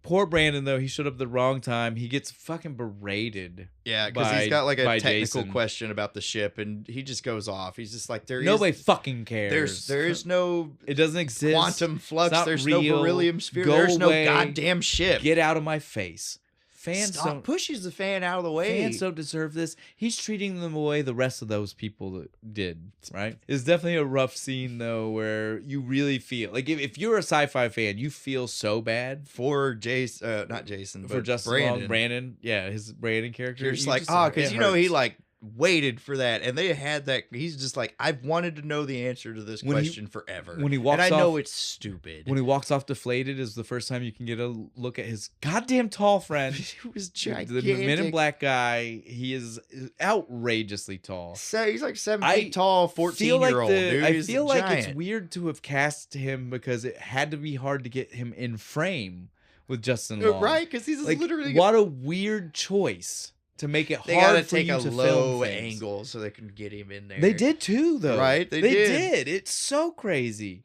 poor Brandon, though, he showed up at the wrong time. He gets fucking berated. Yeah, because he's got like a technical Jason. question about the ship, and he just goes off. He's just like, nobody fucking cares. There is no. It doesn't exist. Quantum flux. There's real. No beryllium sphere. Go There's away. No goddamn ship. Get out of my face. Stop pushes the fan out of the way. Fans don't deserve this. He's treating them the way the rest of those people did, right? It's definitely a rough scene, though, where you really feel... Like, if you're a sci-fi fan, you feel so bad. For Jason... not Jason, for but Justin Brandon. Yeah, his Brandon character. You're just like, because, he, like, waited for that, and they had that. He's just like, I've wanted to know the answer to this question forever. When he walks off, and I know it's stupid. When he walks off deflated is the first time you can get a look at his goddamn tall friend. He was gigantic. The Men in Black guy. He is outrageously tall. So he's like 7 feet tall, 14-year-old dude. I feel like it's weird to have cast him because it had to be hard to get him in frame with Justin Long. Right? Because he's like, literally what a weird choice. To make it hard gotta for take you a to low film angle so they can get him in there. They did too, though. Right? They did. It's so crazy.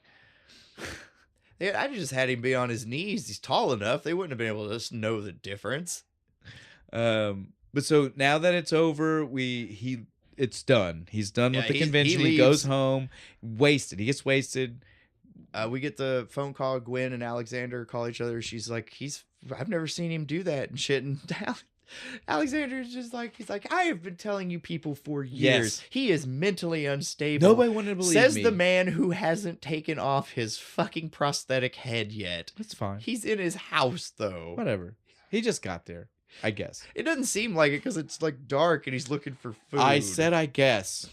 I just had him be on his knees. He's tall enough. They wouldn't have been able to just know the difference. But so now that it's over, it's done. He's done with the convention. He goes home, wasted. He gets wasted. We get the phone call. Gwen and Alexander call each other. She's like, I've never seen him do that and shit. And Alexander's just like, he's like, I have been telling you people for years. Yes. He is mentally unstable. Nobody wanted to believe me. Says the man who hasn't taken off his fucking prosthetic head yet. That's fine. He's in his house, though. Whatever. He just got there, I guess. It doesn't seem like it because it's like dark and he's looking for food. I said I guess.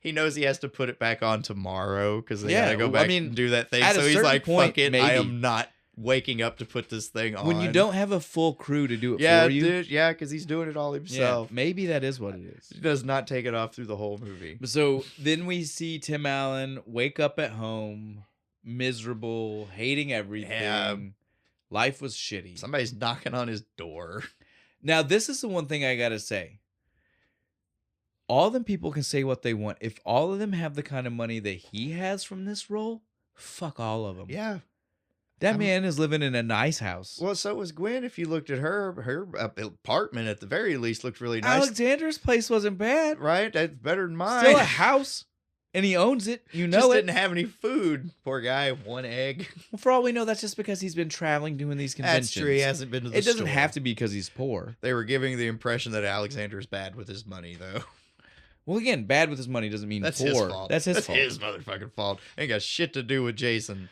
He knows he has to put it back on tomorrow because they gotta go back and do that thing. So he's like, fuck it, I am not waking up to put this thing on. When you don't have a full crew to do it for you. Dude, yeah, because he's doing it all himself. Yeah, maybe that is what it is. He does not take it off through the whole movie. So then we see Tim Allen wake up at home, miserable, hating everything. Yeah. Life was shitty. Somebody's knocking on his door. Now, this is the one thing I gotta say. All them people can say what they want. If all of them have the kind of money that he has from this role, fuck all of them. Yeah. That man is living in a nice house. Well, so was Gwen. If you looked at her apartment at the very least looked really nice. Alexander's place wasn't bad. Right? That's better than mine. Still a house. And he owns it. You know just it. Didn't have any food. Poor guy. One egg. Well, for all we know, that's just because he's been traveling doing these conventions. That's true. He hasn't been to the store. It doesn't store. have to be because he's poor. They were giving the impression that Alexander's bad with his money, though. Well, again, bad with his money doesn't mean that's poor. His fault. That's his fault. His motherfucking fault. Ain't got shit to do with Jason.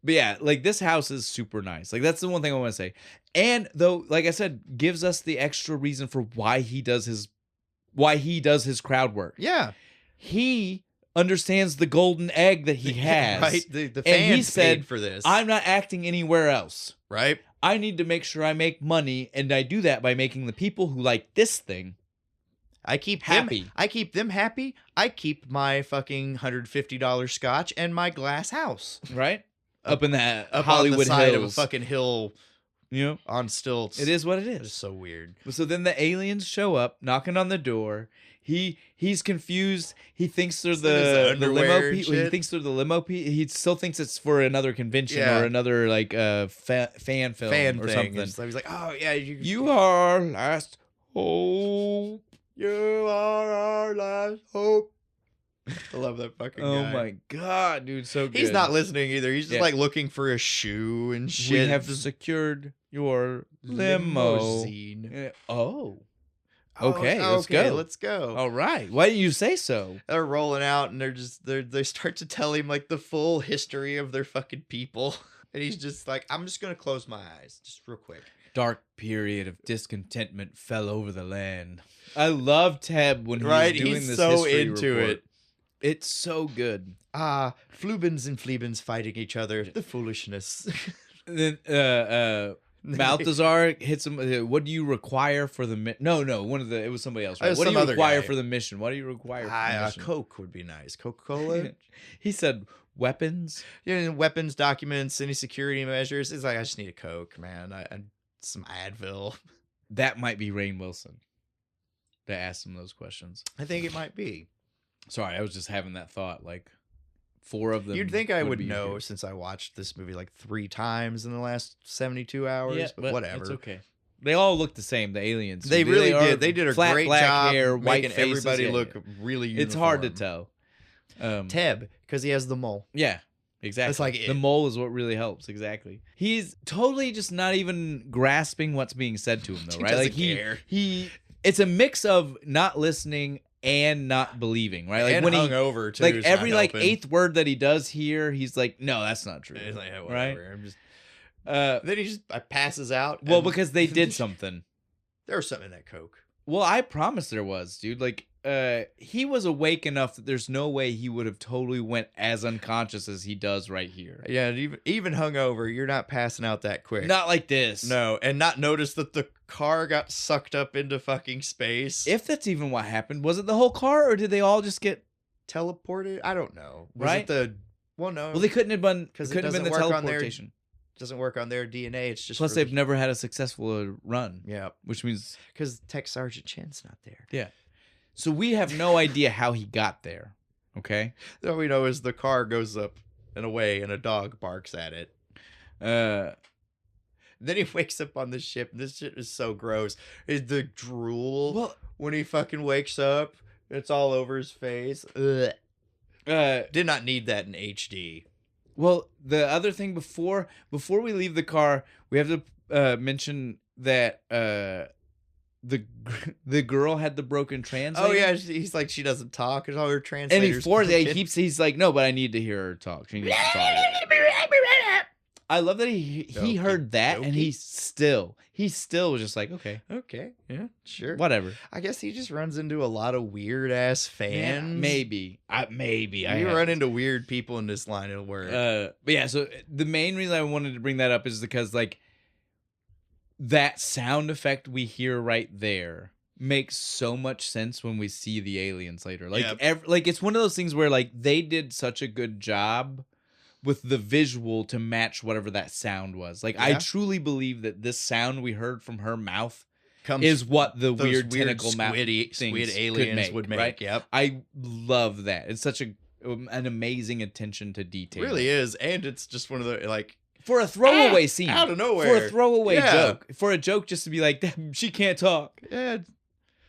But yeah, like this house is super nice. Like that's the one thing I want to say. And though, like I said, gives us the extra reason for why he does his crowd work. Yeah. He understands the golden egg that he has. Right. The fans paid for this. I'm not acting anywhere else. Right. I need to make sure I make money, and I do that by making the people who like this thing I keep happy. I keep them happy. I keep my fucking $150 scotch and my glass house. Right? Up in that up Hollywood on the side hills. of a fucking hill, you know, on stilts. It is what it is. It's so weird. So then the aliens show up, knocking on the door. He's confused. He thinks they're the limo people. He thinks they're the limo people. He still thinks it's for another convention or another like fan film or something. So he's like, oh yeah, you are our last hope. You are our last hope. I love that fucking guy. Oh my god, dude, so good. He's not listening either. He's just like looking for a shoe and shit. We have secured your limousine. Oh. Okay, let's go. Let's go. All right. Why didn't you say so? They're rolling out and they start to tell him like the full history of their fucking people. And he's just like, I'm just going to close my eyes just real quick. Dark period of discontentment fell over the land. I love Teb when he's doing this so history into report. it. It's so good. Flubins and Fleebins fighting each other. The foolishness. And then Balthazar hits him. What do you require for the mission? No, it was somebody else. Right? What do you require for the mission? What do you require for the mission? Coke would be nice. Coca-Cola? He said weapons. Yeah, weapons, documents, any security measures. It's like, I just need a Coke, man. And some Advil. That might be Rainn Wilson that asked him those questions. I think it might be. Sorry, I was just having that thought. Like, 4 of them. You'd think I would be know okay. since I watched this movie like 3 times in the last 72 hours, Yeah, but whatever. It's okay. They all look the same, the aliens. They really did. They did a flat great black job hair, white making faces. everybody look really uniform. It's hard to tell. Teb, because he has the mole. Yeah, exactly. That's like it. The mole is what really helps. Exactly. He's totally just not even grasping what's being said to him, though, right? Like he. It's a mix of not listening and not believing, right? Like and when hungover too. like every like 8th word that he does hear, he's like, no, that's not true. He's like, yeah, right? I'm just. Then he just passes out. Well, because they did something. There was something in that Coke. Well, I promise there was, dude. Like, he was awake enough that there's no way he would have totally went as unconscious as he does right here. Yeah, even hungover, you're not passing out that quick. Not like this. No, and not notice that the car got sucked up into fucking space. If that's even what happened, was it the whole car, or did they all just get teleported? I don't know. Was right? it no. Well, they couldn't have been because it couldn't have been the teleportation. Doesn't work on their DNA. It's just plus they've never had a successful run. Yeah, which means because Tech Sergeant Chen's not there. Yeah, so we have no idea how he got there. Okay, all we know is the car goes up and away, and a dog barks at it. Then he wakes up on the ship. This shit is so gross. Is the drool when he fucking wakes up? It's all over his face. Ugh. Did not need that in HD. Well, the other thing before we leave the car, we have to mention that the girl had the broken translator. Oh yeah, he's like she doesn't talk. It's all her translators. And before that, he's like, no, but I need to hear her talk. She needs to talk. I love that he heard that and he still was just like, okay, yeah, sure, whatever. I guess he just runs into a lot of weird ass fans. Yeah, maybe you run into weird people in this line of work. But yeah, so the main reason I wanted to bring that up is because like that sound effect we hear right there makes so much sense when we see the aliens later. Like like it's one of those things where like they did such a good job with the visual to match whatever that sound was. Like I truly believe that this sound we heard from her mouth is what the weird tentacle mouth squid aliens would make. Right? Yep. I love that. It's such an amazing attention to detail. It really is, and it's just one of the like for a throwaway scene out of nowhere, for a throwaway joke, for a joke just to be like, she can't talk. Yeah,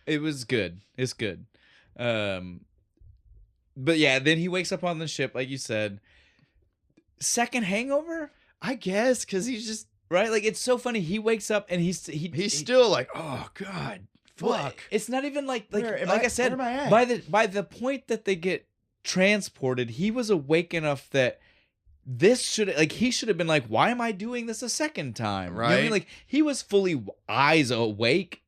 it was good. It's good. But yeah, then he wakes up on the ship, like you said. Second hangover, I guess, because he's just right. Like it's so funny. He wakes up and he's still like, oh god, fuck. Well, it's not even like I said. By the point that they get transported, he was awake enough that this should he should have been like, why am I doing this a second time? Right. You know what I mean? Like he was fully eyes awake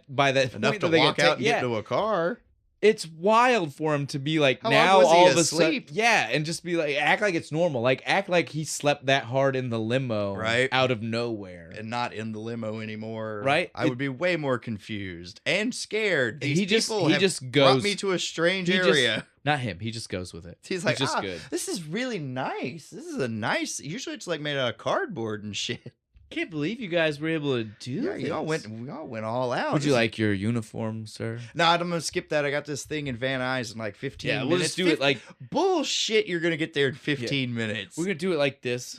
by that enough point to walk out and get into a car. It's wild for him to be like How now long was he all of a asleep? sudden, and just be like act like it's normal, like act like he slept that hard in the limo, right, out of nowhere, and not in the limo anymore, right? I would be way more confused and scared. These he just goes brought me to a strange area. Not him. He just goes with it. He's like, just good. This is really nice. This is a nice. Usually it's like made out of cardboard and shit. Can't believe you guys were able to do this. We all went all out. Would you like your uniform, sir? No, I'm gonna skip that. I got this thing in Van Nuys in like 15 minutes. We'll just do it like bullshit. You're gonna get there in 15 minutes. We're gonna do it like this.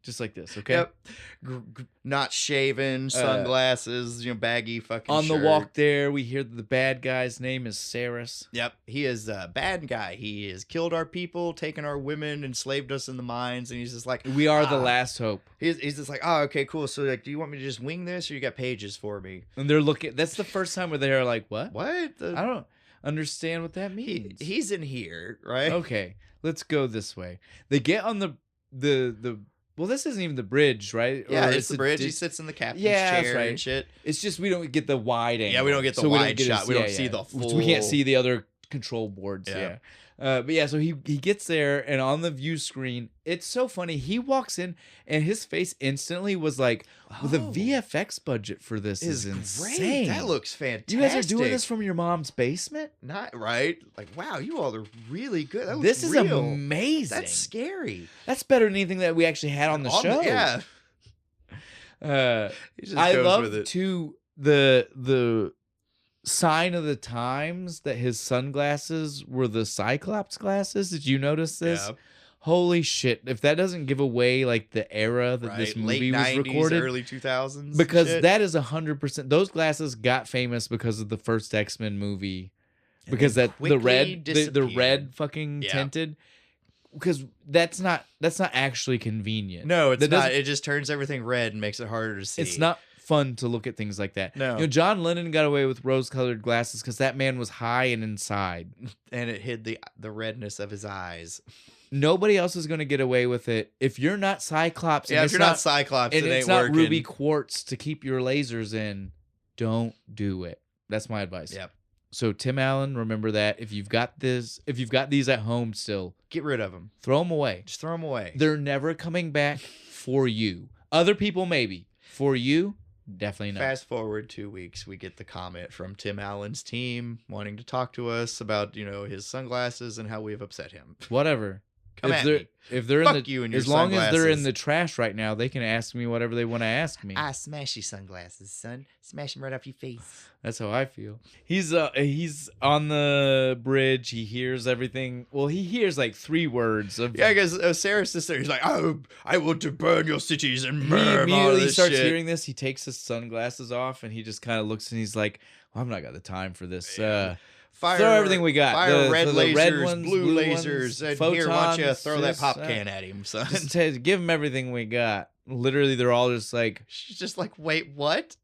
Just like this, okay? Yep. Not shaven, sunglasses, baggy fucking on shirt. the walk there, we hear that the bad guy's name is Saris. Yep. He is a bad guy. He has killed our people, taken our women, enslaved us in the mines, and he's just like, we are the last hope. He's just like, oh, okay, cool. So like, do you want me to just wing this, or you got pages for me? And they're looking. That's the first time where they're like, what? What? I don't understand what that means. He's in here, right? Okay, let's go this way. They get on the well, this isn't even the bridge, right? Yeah, it's the bridge. He sits in the captain's chair and shit. It's just we don't get the wide angle. Yeah, we don't get the wide shot. We don't see the full. We can't see the other control boards. Yeah. But yeah, so he gets there, and on the view screen, it's so funny. He walks in, and his face instantly was like, the VFX budget for this is insane. That looks fantastic. You guys are doing this from your mom's basement? Not right. Like, wow, you all are really good. That this is real. Amazing. That's scary. That's better than anything that we actually had on the show. Yeah. I love too the sign of the times that his sunglasses were the Cyclops glasses. Did you notice this? Yeah. Holy shit. If that doesn't give away like the era that this movie Late was 90s, recorded. early 2000s. Because that is 100%. Those glasses got famous because of the first X-Men movie. Because that the red fucking tinted. Because that's not actually convenient. No, it's not. It just turns everything red and makes it harder to see. It's not fun to look at things like that. No. You know, John Lennon got away with rose-colored glasses because that man was high and inside. And it hid the redness of his eyes. Nobody else is going to get away with it. If you're not Cyclops, if you're not Cyclops, and it it's ain't not working. ruby quartz to keep your lasers in, don't do it. That's my advice. Yep. So Tim Allen, remember that. If you've got these at home still, get rid of them. Throw them away. Just throw them away. They're never coming back for you. Other people maybe. For you, definitely not. Fast forward 2 weeks, we get the comment from Tim Allen's team wanting to talk to us about, his sunglasses and how we have upset him. Whatever. Come at me. If they're Fuck in the, you and your as long sunglasses. as they're in the trash right now, they can ask me whatever they want to ask me. I smash your sunglasses, son. Smash them right off your face. That's how I feel. He's on the bridge. He hears everything. Well, he hears like 3 words of. Yeah, because Sarah's sister. He's like, "Oh, I want to burn your cities and burn He immediately starts shit. hearing this. He takes his sunglasses off and he just kind of looks and he's like, well, "I've not got the time for this." Fire, throw everything we got. Fire The red lasers, red ones, blue ones, lasers. And here, why don't you photons, throw that pop can at him, son? Just give him everything we got. Literally, they're all just like. She's just like, wait, what?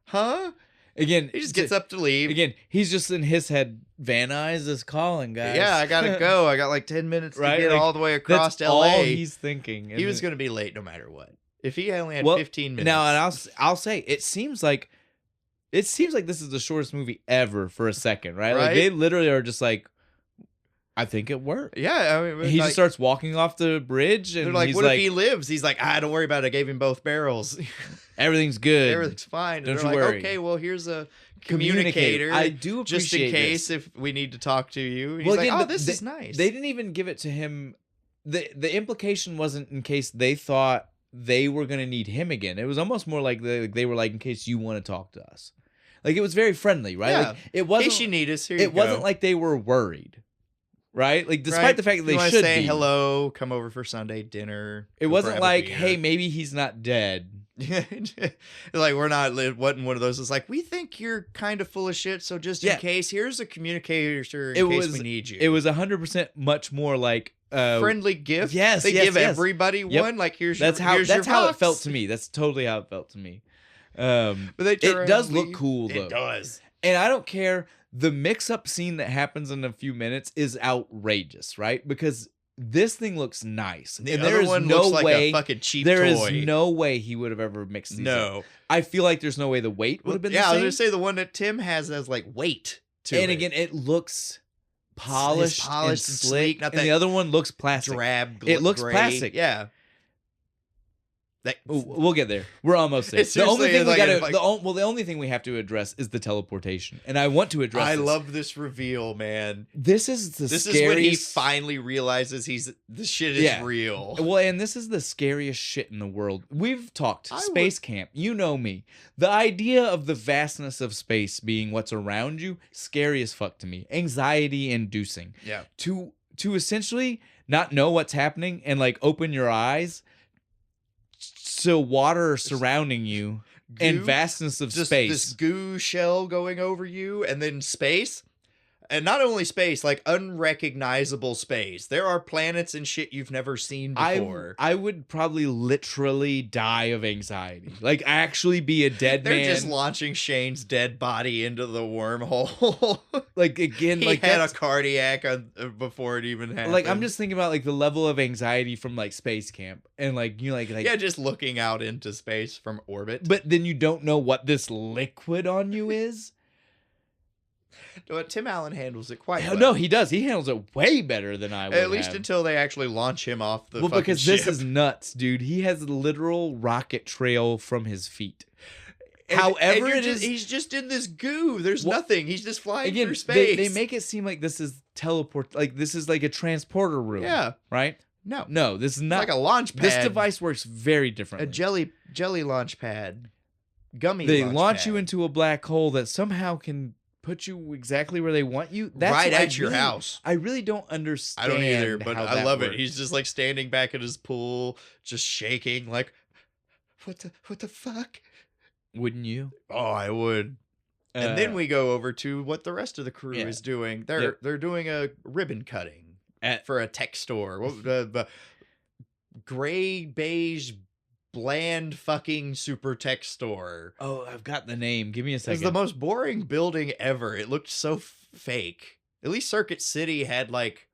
Huh? Again, he just gets up to leave. Again, he's just in his head. Van Nuys is calling, guys. Yeah, I gotta go. I got like 10 minutes to get like, all the way across that's LA. All he's thinking. He was gonna be late no matter what. If he only had 15 minutes. Now, and I'll say it seems like this is the shortest movie ever for a second, right? Like they literally are just like, I think it worked. Yeah, I mean, he just starts walking off the bridge, and they're like, he's "What like, if he lives?" He's like, "Don't worry about it. I gave him both barrels. Everything's good. Everything's fine." Don't and you they're worry. like, "Okay, well, here's a communicator. I do appreciate just in case this. if we need to talk to you." And he's like, "Oh, this is nice." They didn't even give it to him. The implication wasn't in case they thought they were going to need him again. It was almost more like they were like, in case you want to talk to us. Like, it was very friendly, right? Yeah. Like, it wasn't. In case you need us, here it wasn't like they were worried, right? Like, despite right? the fact that you they should say be. hello, come over for Sunday dinner. It wasn't like, hey, maybe he's not dead. Like, we're not. It wasn't one of those. It's like, we think you're kind of full of shit, so just in case, here's a communicator in case we need you. It was 100% much more like. Friendly gift. Yes, they give everybody one. Like, here's that's your, how here's that's your how box. it felt to me. That's totally how it felt to me. But it does look cool though. It does, and I don't care. The mix-up scene that happens in a few minutes is outrageous, right? Because this thing looks nice, the and other there is one no looks way like a fucking cheap there toy. is no way he would have ever mixed these. No, up. I feel like there's no way the weight would have been. Yeah, the same. I was gonna say the one that Tim has like weight to it. And again, it looks polished and sleek, not and the other one looks plastic. Drab. It looks gray. plastic. Yeah. We'll get there. We're almost there. The only thing the only thing we have to address is the teleportation, and I want to address. I love this reveal, man. This is This is when he finally realizes the shit is real. Well, and this is the scariest shit in the world. We've talked space camp. You know me. The idea of the vastness of space being what's around you, scary as fuck to me. Anxiety inducing. Yeah. To essentially not know what's happening and like open your eyes. So water surrounding you and vastness of space. This goo shell going over you, and then space. And not only space, like unrecognizable space. There are planets and shit you've never seen before. I would probably literally die of anxiety. Like, actually be a dead man. They're just launching Shane's dead body into the wormhole. Like, again, he had a cardiac before it even happened. Like, I'm just thinking about, like, the level of anxiety from, like, space camp. And, like, you know, like yeah, just looking out into space from orbit. But then you don't know what this liquid on you is. But Tim Allen handles it quite well. No, he does. He handles it way better than I would. At least until they actually launch him off the fucking because ship. this is nuts, dude. He has a literal rocket trail from his feet. However, he's just in this goo. There's nothing. He's just flying through space. They make it seem like this is teleport, like this is like a transporter room. Yeah. Right? No, this is not. It's like a launch pad. This device works very differently. A jelly launch pad. gummy. They launch launch pad. you into a black hole that somehow can put you exactly where they want you. That's right what at your house. I really don't understand. I don't either, but how I that love works. it. He's just like standing back at his pool, just shaking, like, what the fuck? Wouldn't you? Oh, I would. And then we go over to what the rest of the crew yeah. is doing. They're doing a ribbon cutting for a tech store. The gray beige bland fucking super tech store. Oh, I've got the name. Give me a second. It's the most boring building ever. It looked so fake. At least Circuit City had like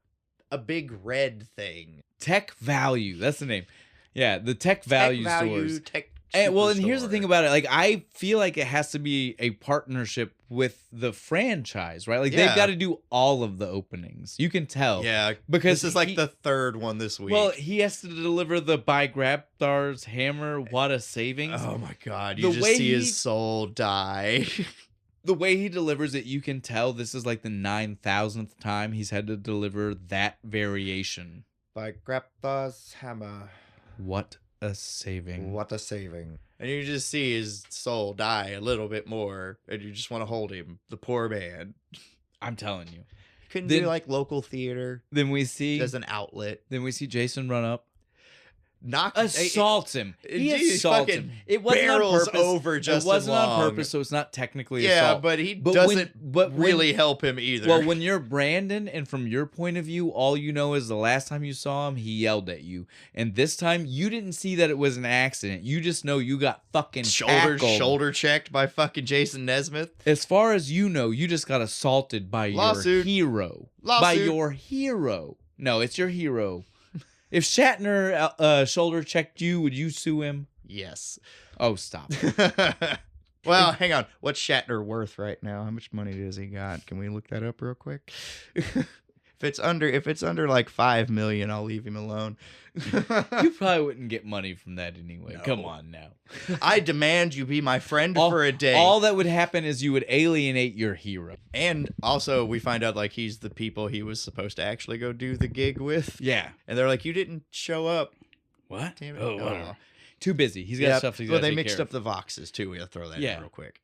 a big red thing. Tech Value. That's the name. Yeah, the Tech Value stores. Tech and here's the thing about it. Like, I feel like it has to be a partnership with the franchise, right? Like, they've got to do all of the openings. You can tell. Yeah, because this is like the third one this week. Well, he has to deliver the by Grabthar's hammer. What a savings! Oh my god! You just see his soul die. The way he delivers it, you can tell this is like the 9,000th time he's had to deliver that variation. By Grabthar's hammer. What a saving. What a saving. And you just see his soul die a little bit more, and you just want to hold him. The poor man. I'm telling you. Couldn't do like local theater. Then we see as an outlet. Then we see Jason run up. Assaults him. He assaults him. It wasn't on purpose. Over Justin It wasn't Long. on purpose, so it's not technically assault. But he doesn't really help him either. Well, when you're Brandon, and from your point of view, all you know is the last time you saw him, he yelled at you. And this time, you didn't see that it was an accident. You just know you got fucking shoulder checked by fucking Jason Nesmith. As far as you know, you just got assaulted by your hero. By your hero. No, it's your hero. If Shatner shoulder checked you, would you sue him? Yes. Oh, stop. Well, hang on. What's Shatner worth right now? How much money does he got? Can we look that up real quick? If it's under like 5 million, I'll leave him alone. You probably wouldn't get money from that anyway. No. Come on now. I demand you be my friend for a day. All that would happen is you would alienate your hero. And also, we find out like he's the people he was supposed to actually go do the gig with. Yeah. And they're like, you didn't show up. What? Damn it. Oh. Too busy. He's got stuff to do. Well, they mixed up the Voxes too. We'll throw that in real quick.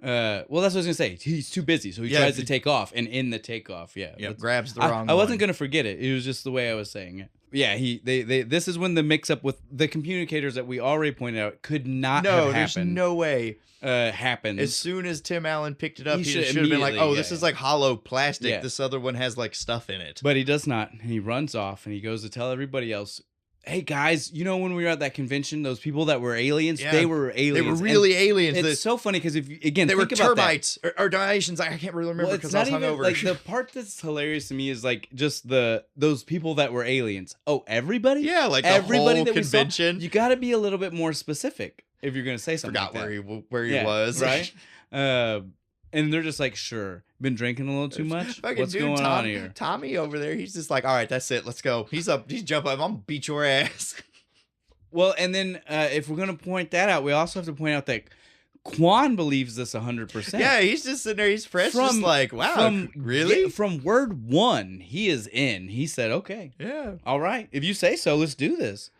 Well, that's what I was gonna say. He's too busy, so he tries to take off, and in the takeoff, grabs the wrong one. I wasn't gonna forget it. It was just the way I was saying it. Yeah, this is when the mix up with the communicators that we already pointed out could not have happened. There's no way. Happens. As soon as Tim Allen picked it up, he should have been like, "Oh, this is like hollow plastic. Yeah. This other one has like stuff in it." But he does not. And he runs off, and he goes to tell everybody else, hey guys, you know when we were at that convention, those people that were aliens, they were aliens. They were really aliens. It's so funny because if you, again, they think were about termites or Diations. I can't really remember because I was hungover. Like the part that's hilarious to me is like just those people that were aliens. Oh, everyody? Yeah, like everybody the whole convention. You got to be a little bit more specific if you're going to say something. Forgot like where he was, right? And they're just like, sure, been drinking a little too much. What's going on here? Tommy over there, he's just like, all right, that's it, let's go. He's jumping up. I'm gonna beat your ass. Well, and then if we're gonna point that out, we also have to point out that Quan believes this 100%. Yeah, he's just sitting there. He's fresh, just like, wow, really? Yeah, from word one, he is in. He said, okay, yeah, all right, if you say so, let's do this.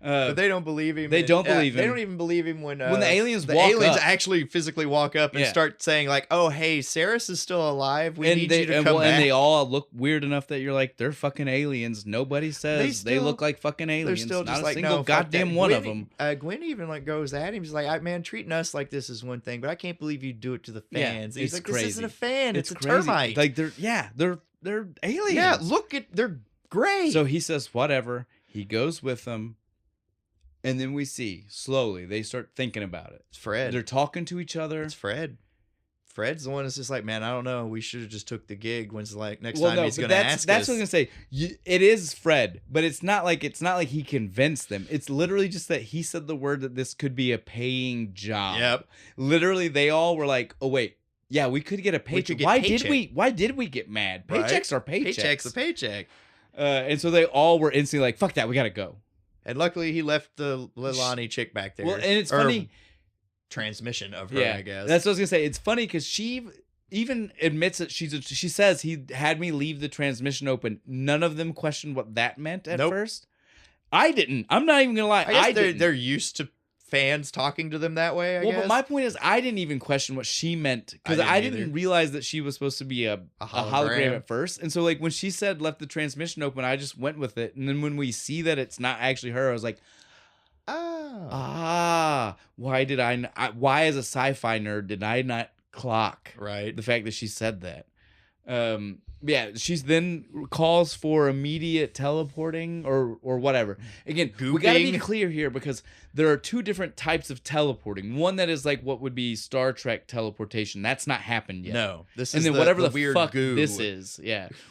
But they don't believe him. They don't believe him. They don't even believe him when the aliens actually physically walk up and start saying like, "Oh, hey, Saris is still alive. We need you to come back." And they all look weird enough that you're like, they're fucking aliens. Nobody says they look like fucking aliens. They're still not just a like, single goddamn one of them. Gwen even like goes at him. He's like, "Man, treating us like this is one thing, but I can't believe you do it to the fans." Yeah, he's like, crazy. "This isn't a fan. It's a crazy. termite." Like they're aliens. Yeah, look at they're gray. So he says whatever. He goes with them. And then we see, slowly, they start thinking about it. It's Fred. They're talking to each other. It's Fred. Fred's the one that's just like, man, I don't know. We should have just took the gig. When's like next time he's going to ask us. That's what I was going to say. It is Fred, but it's not like he convinced them. It's literally just that he said the word that this could be a paying job. Yep. Literally, they all were like, oh, wait. Yeah, we could get a paycheck. Why did we get mad? Paychecks are paychecks. Paycheck's a paycheck. And so they all were instantly like, fuck that. We got to go. And luckily, he left the Lilani chick back there. Well, and it's funny. Transmission of her, I guess. That's what I was going to say. It's funny because she even admits that she says he had me leave the transmission open. None of them questioned what that meant at first. I didn't. I'm not even going to lie. I guess they're used to fans talking to them that way, I guess. But my point is, I didn't even question what she meant because I didn't realize that she was supposed to be a hologram at first. And so, like, when she said left the transmission open, I just went with it. And then when we see that it's not actually her, I was like, why did why as a sci-fi nerd did I not clock the fact that she said that? Yeah, she's then calls for immediate teleporting or whatever. Again, we gotta be clear here because there are two different types of teleporting. One that is like what would be Star Trek teleportation. That's not happened yet. No, this and is then whatever the weird fuck goo. this is,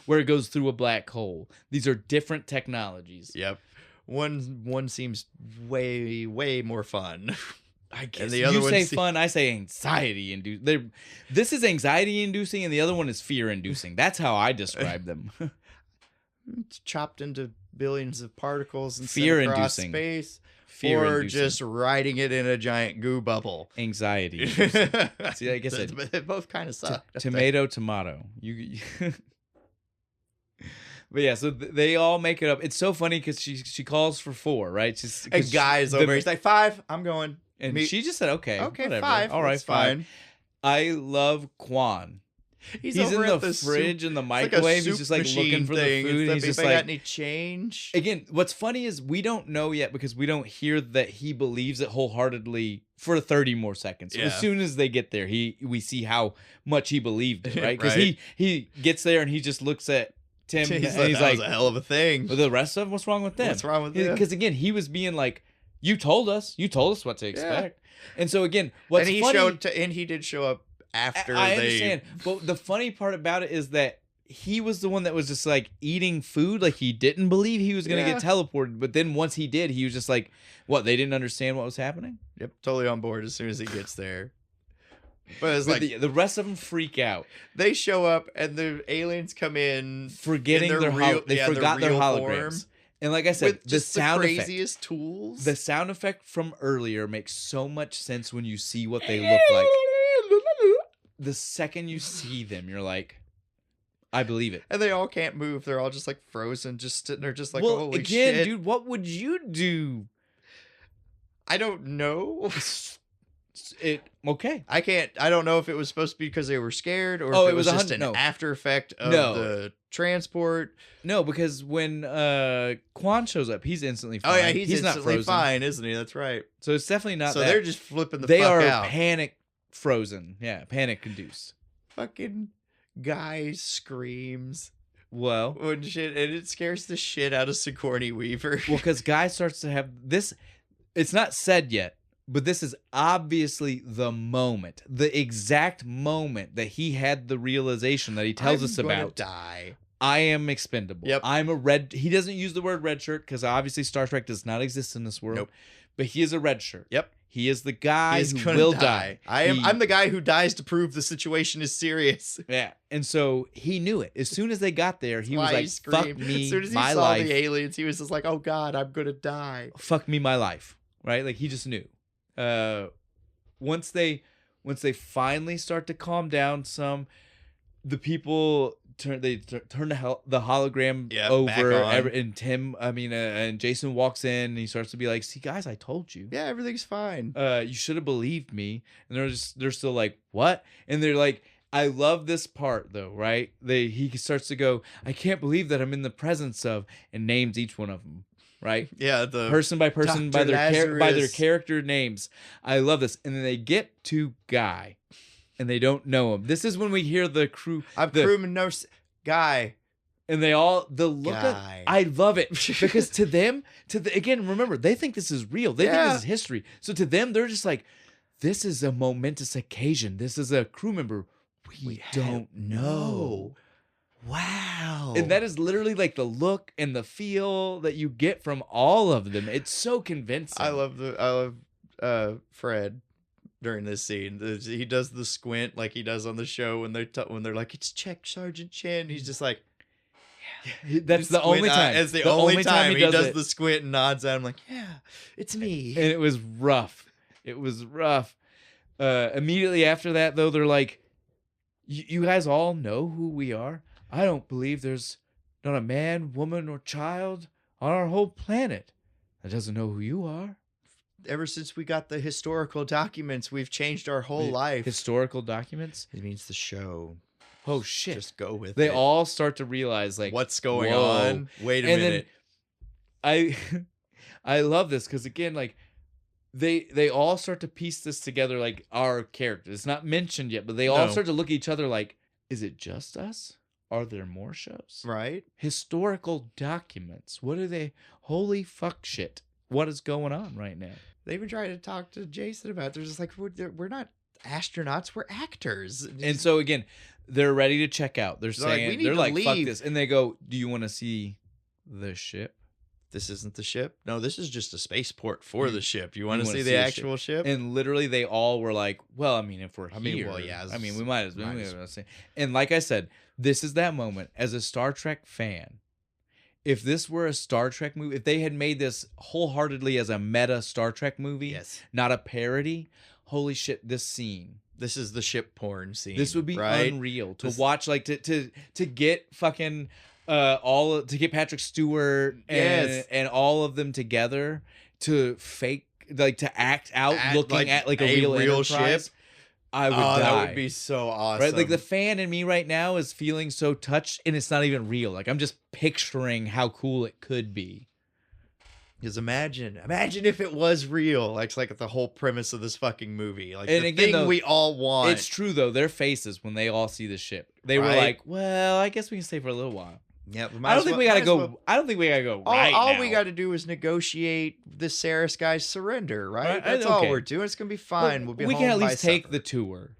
where it goes through a black hole. These are different technologies. Yep, one seems way more fun. I guess and the other you say fun, I say anxiety inducing. This is anxiety inducing, and the other one is fear inducing. That's how I describe them. It's chopped into billions of particles and fear sent across inducing space, fear or inducing. just riding it in a giant goo bubble. Anxiety. See, like I said, they both kind of suck. Tomato. You. But yeah, so they all make it up. It's so funny because she calls for 4, right? A guy's over. He's like 5. I'm going. And she just said, okay, whatever. 5. All right, fine. I love Quan. He's in the fridge and the microwave. He's just like looking for the food. He's just like, got any change? Again, what's funny is we don't know yet because we don't hear that he believes it wholeheartedly for 30 more seconds. Yeah. As soon as they get there, we see how much he believed it, right? Because he gets there and he just looks at Tim and he's like, that was a hell of a thing. But the rest of them, what's wrong with them? What's wrong with them? Because again, he was being like, you told us what to expect. Yeah. And so again, what's funny... And he did show up after I understand. But the funny part about it is that he was the one that was just like eating food. Like he didn't believe he was going to get teleported. But then once he did, he was just like, what? They didn't understand what was happening? Yep. Totally on board as soon as he gets there. But it's like the rest of them freak out. They show up and the aliens come in forgetting their they forgot their holograms. Form. And like I said, the sound craziest tools. The sound effect from earlier makes so much sense when you see what they look like. The second you see them, you're like, I believe it. And they all can't move. They're all just like frozen, just sitting there, just like, holy again, shit. Dude, what would you do? I don't know. Okay. I don't know if it was supposed to be because they were scared or if it was just an after effect of the transport. No, because when Quan shows up, he's instantly fine. Oh yeah, he's instantly not fine, isn't he? That's right. So it's definitely not so that. They're just flipping the fuck out. They are panic frozen. Yeah, panic induced. Fucking guy screams. Well, when shit, and it scares the shit out of Sigourney Weaver. Well, because Guy starts to have this. It's not said yet, but this is obviously the moment, the exact moment that he had the realization that he tells us about. Die. I am expendable. Yep. I'm a red. He doesn't use the word red shirt because obviously Star Trek does not exist in this world. Nope. But he is a red shirt. Yep. He is the guy who will die. I'm the guy who dies to prove the situation is serious. Yeah. And so he knew it. As soon as they got there, he was like, fuck me, as soon as he my saw life. the aliens, he was just like, oh God, I'm going to die. Fuck me, my life. Right? Like he just knew. Once they finally start to calm down some, the people turn the hologram over, and Jason walks in and he starts to be like, see guys, I told you. Yeah, everything's fine. You should have believed me. And they're still like, what? And they're like, I love this part though, right? He starts to go, I can't believe that I'm in the presence of, and names each one of them. Right? Yeah, the person by person by their character names. I love this. And then they get to Guy and they don't know him. This is when we hear the crew. Crewman knows Guy. And they all look at. I love it because to them, again, remember, they think this is real. They think this is history. So to them, they're just like, this is a momentous occasion. This is a crew member we don't know. Wow. And that is literally like the look and the feel that you get from all of them. It's so convincing. I love Fred during this scene. He does the squint like he does on the show when they're like, it's check Sergeant Chin. He's just like, yeah. That's the only time. It's the only time he does the squint and nods at him like, yeah, it's me. And it was rough. Immediately after that, though, they're like, you guys all know who we are? I don't believe there's not a man, woman, or child on our whole planet that doesn't know who you are. ever since we got the historical documents, we've changed our whole life. Historical documents? It means the show. Oh shit. Just go with it. They all start to realize like what's going on. Wait a minute. I love this because again, like they all start to piece this together like our characters. It's not mentioned yet, but they all start to look at each other like, is it just us? Are there more shows? Right? Historical documents. What are they? Holy fuck shit. What is going on right now? They even tried to talk to Jason about it. They're just like, we're not astronauts, we're actors. And so again, they're ready to check out. They're saying, like, they're like, fuck this. And they go, do you want to see the ship? This isn't the ship? No, this is just a spaceport for the ship. You want to see the actual ship? And literally they all were like, well, I mean, if we're here. Well, yeah. We might as well. And like I said, this is that moment as a Star Trek fan. If this were a Star Trek movie, if they had made this wholeheartedly as a meta Star Trek movie, not a parody, holy shit, this scene. This is the ship porn scene. This would be unreal to watch, like to get fucking to get Patrick Stewart and all of them together to fake, like to act out looking at like a real ship. I would die. That would be so awesome. Right? Like the fan in me right now is feeling so touched, and it's not even real. Like I'm just picturing how cool it could be. Because imagine if it was real. Like, it's like the whole premise of this fucking movie. Like, and the again, thing we all want. It's true though. Their faces when they all see the ship, they were like, "Well, I guess we can stay for a little while." Yeah, I don't think we gotta go. I don't think we gotta go. All we got to do is negotiate the Saris guy's surrender. Right? That's all we're doing. It's gonna be fine. We'll be. We home can at least take supper. the tour.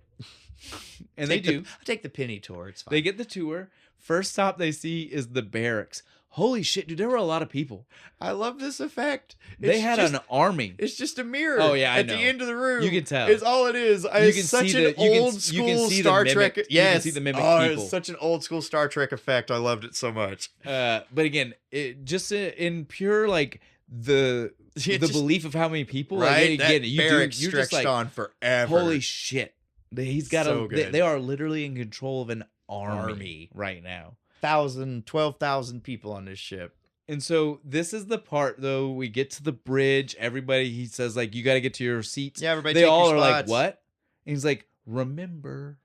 And they do. Take the penny tour. It's fine. They get the tour. First stop they see is the barracks. Holy shit, dude! There were a lot of people. I love this effect. They had an army. It's just a mirror. Oh yeah, at the end of the room. You can tell. It's all it is. It's such an old school Star Trek. Yes, you can see the mimic people. It's such an old school Star Trek effect. I loved it so much. But again, it just in pure like the belief of how many people. Right, like, you're just like on forever. Holy shit! He's got They are literally in control of an army right now. 12,000 people on this ship. And so this is the part though, we get to the bridge, everybody, he says like, you got to get to your seats. Yeah, everybody they take all your are spots. like, what? And he's like, remember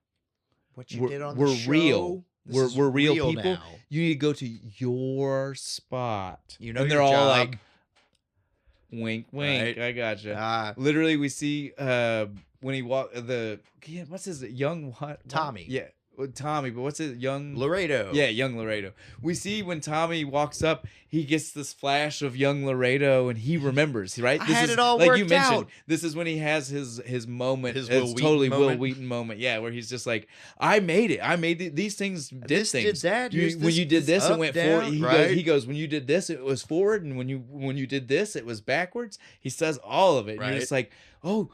what you did on the show. We're real. We're real people. Now. You need to go to your spot. You know, and they're all like, wink, wink. Right? I gotcha. Literally, we see when he walked what's his young what? Tommy. Yeah. Tommy, but what's it? Young Laredo. Yeah, young Laredo. We see when Tommy walks up, he gets this flash of young Laredo, and he remembers. Right? This had it all like worked you mentioned. Out. This is when he has his moment, his Will Wheaton moment. Yeah, where he's just like, I made it. I made these things. Did things. Did that. When you did this, it went down, forward. He goes, when you did this, it was forward, and when you did this, it was backwards. He says all of it. And you're just like, oh,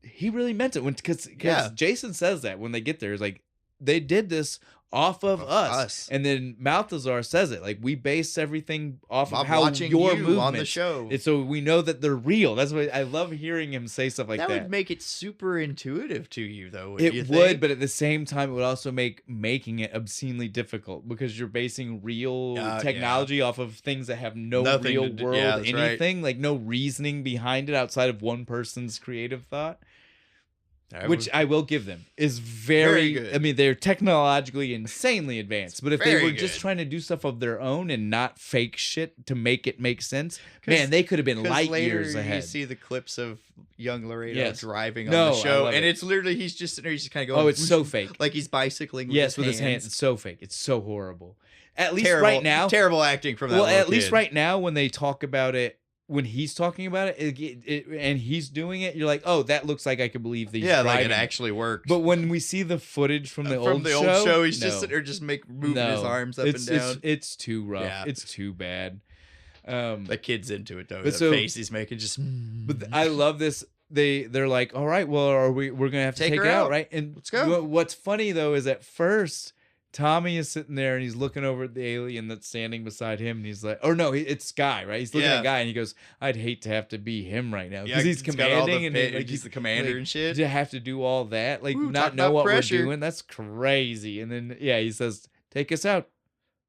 he really meant it. Because Jason says that when they get there, is like, they did this off of us. And then Malthazar says it like, we base everything off of how your movement on the show. And so we know that they're real. That's why I love hearing him say stuff like that. That would make it super intuitive to you, though. It would, but at the same time, it would also make making it obscenely difficult because you're basing real technology off of things that have no real world anything, like no reasoning behind it outside of one person's creative thought. Which I will give them is very good. I mean, they're technologically insanely advanced, but if they were just trying to do stuff of their own and not fake shit to make it make sense, man, they could have been light years ahead. You see the clips of young Laredo driving on the show, and it's literally he's just sitting there, he's just kind of going, "Oh, it's so fake," like he's bicycling. With his hands. It's so fake. It's so horrible. At least right now, terrible acting from that. Well, at least right now, when they talk about it. When he's talking about it, and he's doing it, you're like, oh, that looks like I could believe that he's driving. Like it actually works. But when we see the footage from the old show, he's just sitting there just moving his arms up and down. It's too rough. Yeah. It's too bad. The kid's into it though. The face he's making just. But I love this. They're like, all right, well, we're gonna have to take her out, right? And let's go. What's funny though is at first. Tommy is sitting there and he's looking over at the alien that's standing beside him, and he's like, "Oh no, it's Sky, right?" He's looking at Guy, and he goes, "I'd hate to have to be him right now because he's commanding and he's the commander and shit. To have to do all that, like not know what we're doing, that's crazy." And then he says, "Take us out,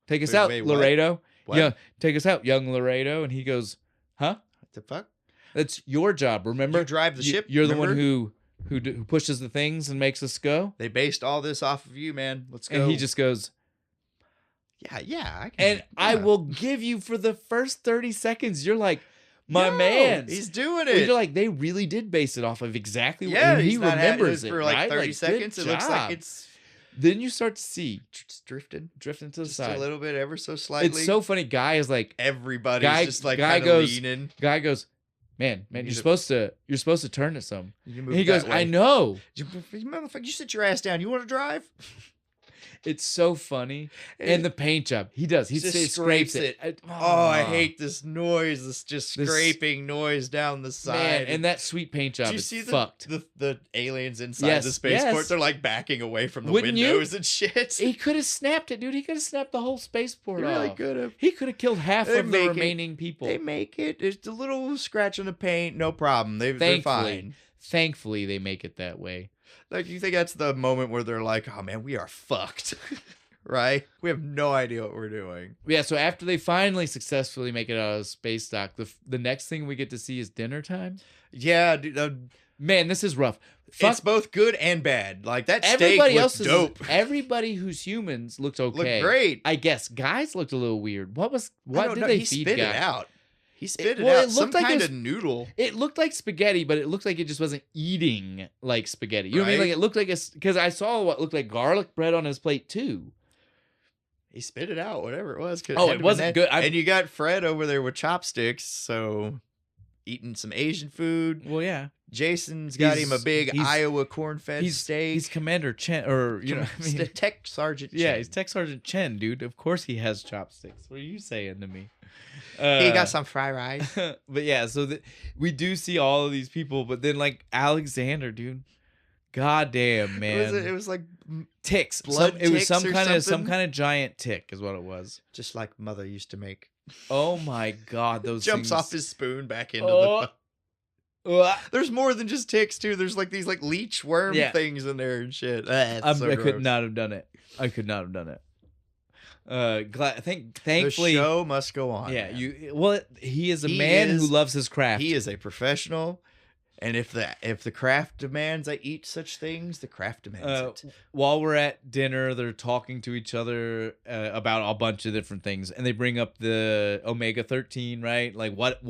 Laredo. What? Yeah, take us out, young Laredo." And he goes, "Huh? What the fuck?" That's your job. Remember, You drive the ship. You're remember? the one who pushes the things and makes us go. They based all this off of you, man. Let's go. And he just goes, yeah. I will give you for the first 30 seconds. You're like, my man, he's doing well, it. you're like, they really did base it off of exactly what he remembers it for like right? 30 like, seconds. It looks like it's then you start to see drifting to the just side a little bit, ever so slightly. It's so funny. Guy is like, everybody's just like guy kind of goes, leaning. Guy goes, man, you're supposed to turn it some. And he goes, way. I know. Motherfucker, you sit your ass down. You want to drive? It's so funny. And the paint job. He does. He just scrapes it. I hate this noise. This just scraping noise down the side. Man, and that sweet paint job is fucked. The aliens inside the spaceport, they're like backing away from the windows and shit. He could have snapped it, dude. He could have snapped the whole spaceport off. He really could have. He could have killed half of the remaining people. They make it. It's a little scratch on the paint. No problem. They're fine. Thankfully, they make it that way. Like, you think that's the moment where they're like, oh, man, we are fucked, right? We have no idea what we're doing. Yeah, so after they finally successfully make it out of space dock, the next thing we get to see is dinner time. Yeah, dude. Man, this is rough. It's both good and bad. Like, that steak looked dope. Everybody who's humans looked okay. Looked great. I guess guys looked a little weird. What did they feed He spit Guy? it out. He spit it out. Some kind of noodle. It looked like spaghetti, but it looked like it just wasn't eating like spaghetti. You know what I mean? Like, it looked like because I saw what looked like garlic bread on his plate too. He spit it out, whatever it was. It wasn't good. And you got Fred over there with chopsticks, so eating some Asian food. Well, yeah. Jason's got him a big Iowa corn-fed steak. He's Commander Chen, or Tech Sergeant Chen. Yeah, he's Tech Sergeant Chen, dude. Of course he has chopsticks. What are you saying to me? He got some fried rice. But yeah, so we do see all of these people, but then like Alexander, dude. God damn, man. It was like ticks. It was some kind of giant tick is what it was. Just like Mother used to make. Oh my god, those jumps things... off his spoon back into the There's more than just ticks too. There's like these like leech worm things in there and shit. I could not have done it. Thankfully, the show must go on. Yeah, he is a man who loves his craft. He is a professional, and if the craft demands I eat such things, the craft demands it. While we're at dinner, they're talking to each other about a bunch of different things, and they bring up the omega-13, right? Like what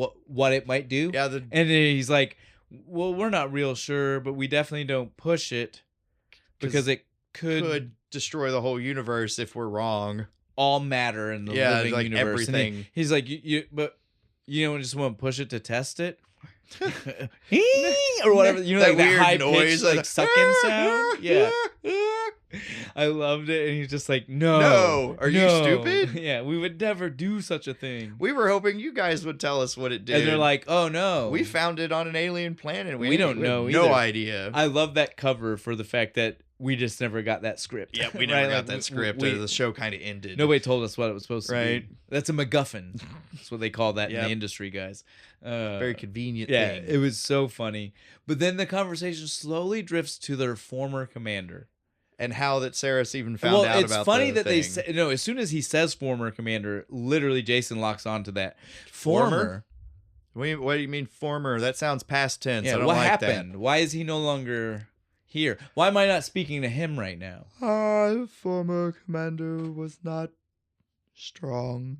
it might do. Yeah, and then he's like, "Well, we're not real sure, but we definitely don't push it because it could destroy the whole universe if we're wrong." All matter in the living like universe. Everything. He's like, but you don't just want to push it to test it, or whatever. You know, that like weird that high noise, pitch, like sucking sound. Yeah, I loved it, and he's just like, no, are you stupid? Yeah, we would never do such a thing. We were hoping you guys would tell us what it did, and they're like, oh no, we found it on an alien planet. We don't know. No idea. I love that cover for the fact that we just never got that script. Yeah, we never got that script. The show kind of ended. Nobody told us what it was supposed to be. That's a MacGuffin. That's what they call that in the industry, guys. Very convenient yeah, thing. It was so funny. But then the conversation slowly drifts to their former commander. And how that Saris even found out about it's funny that thing. they say, no, as soon as he says former commander, literally Jason locks onto that. Former? What do you mean former? That sounds past tense. Yeah, I don't what like happened? That. Why is he no longer here? Why am I not speaking to him right now? Our former commander was not strong.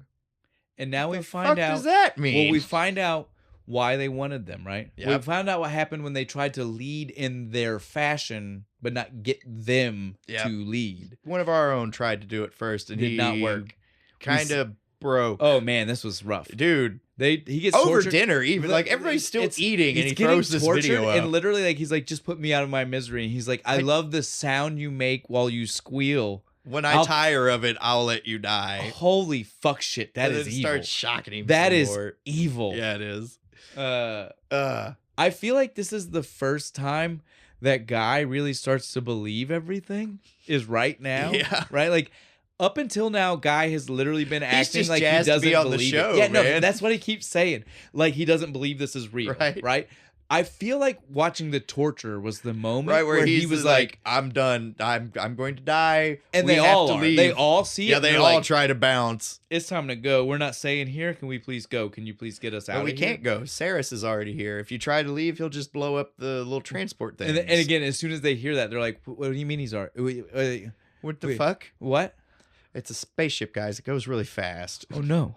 And now we find out. What does that mean? Well, we find out why they wanted them, right? Yep. We found out what happened when they tried to lead in their fashion, but not get them to lead. One of our own tried to do it first, and did not work. Kind of broke. Oh man, this was rough, dude. He gets over tortured. Dinner, even like everybody's still eating, and he throws this video up. And literally, like he's like, just put me out of my misery. And he's like, I love the sound you make while you squeal. When I tire of it, I'll let you die. Holy fuck shit. That is evil. Starts shocking him. That is evil. Yeah, it is. I feel like this is the first time that Guy really starts to believe everything is right now. Yeah. Right? Like up until now, Guy has literally been acting like he doesn't be on believe the show, it. Yeah, man. no, that's what he keeps saying. Like he doesn't believe this is real. Right? I feel like watching the torture was the moment Right where he was like, I'm done. I'm going to die. and we they have all to are. leave. They all see it. Yeah, they they're all like, try to bounce. it's time to go. We're not staying here. Can we please go? Can you please get us out? No, we of can't here? go. Saris is already here. If you try to leave, he'll just blow up the little transport thing. And again, as soon as they hear that, they're like, "What do you mean he's already? What the fuck? What? It's a spaceship, guys. It goes really fast. Oh no,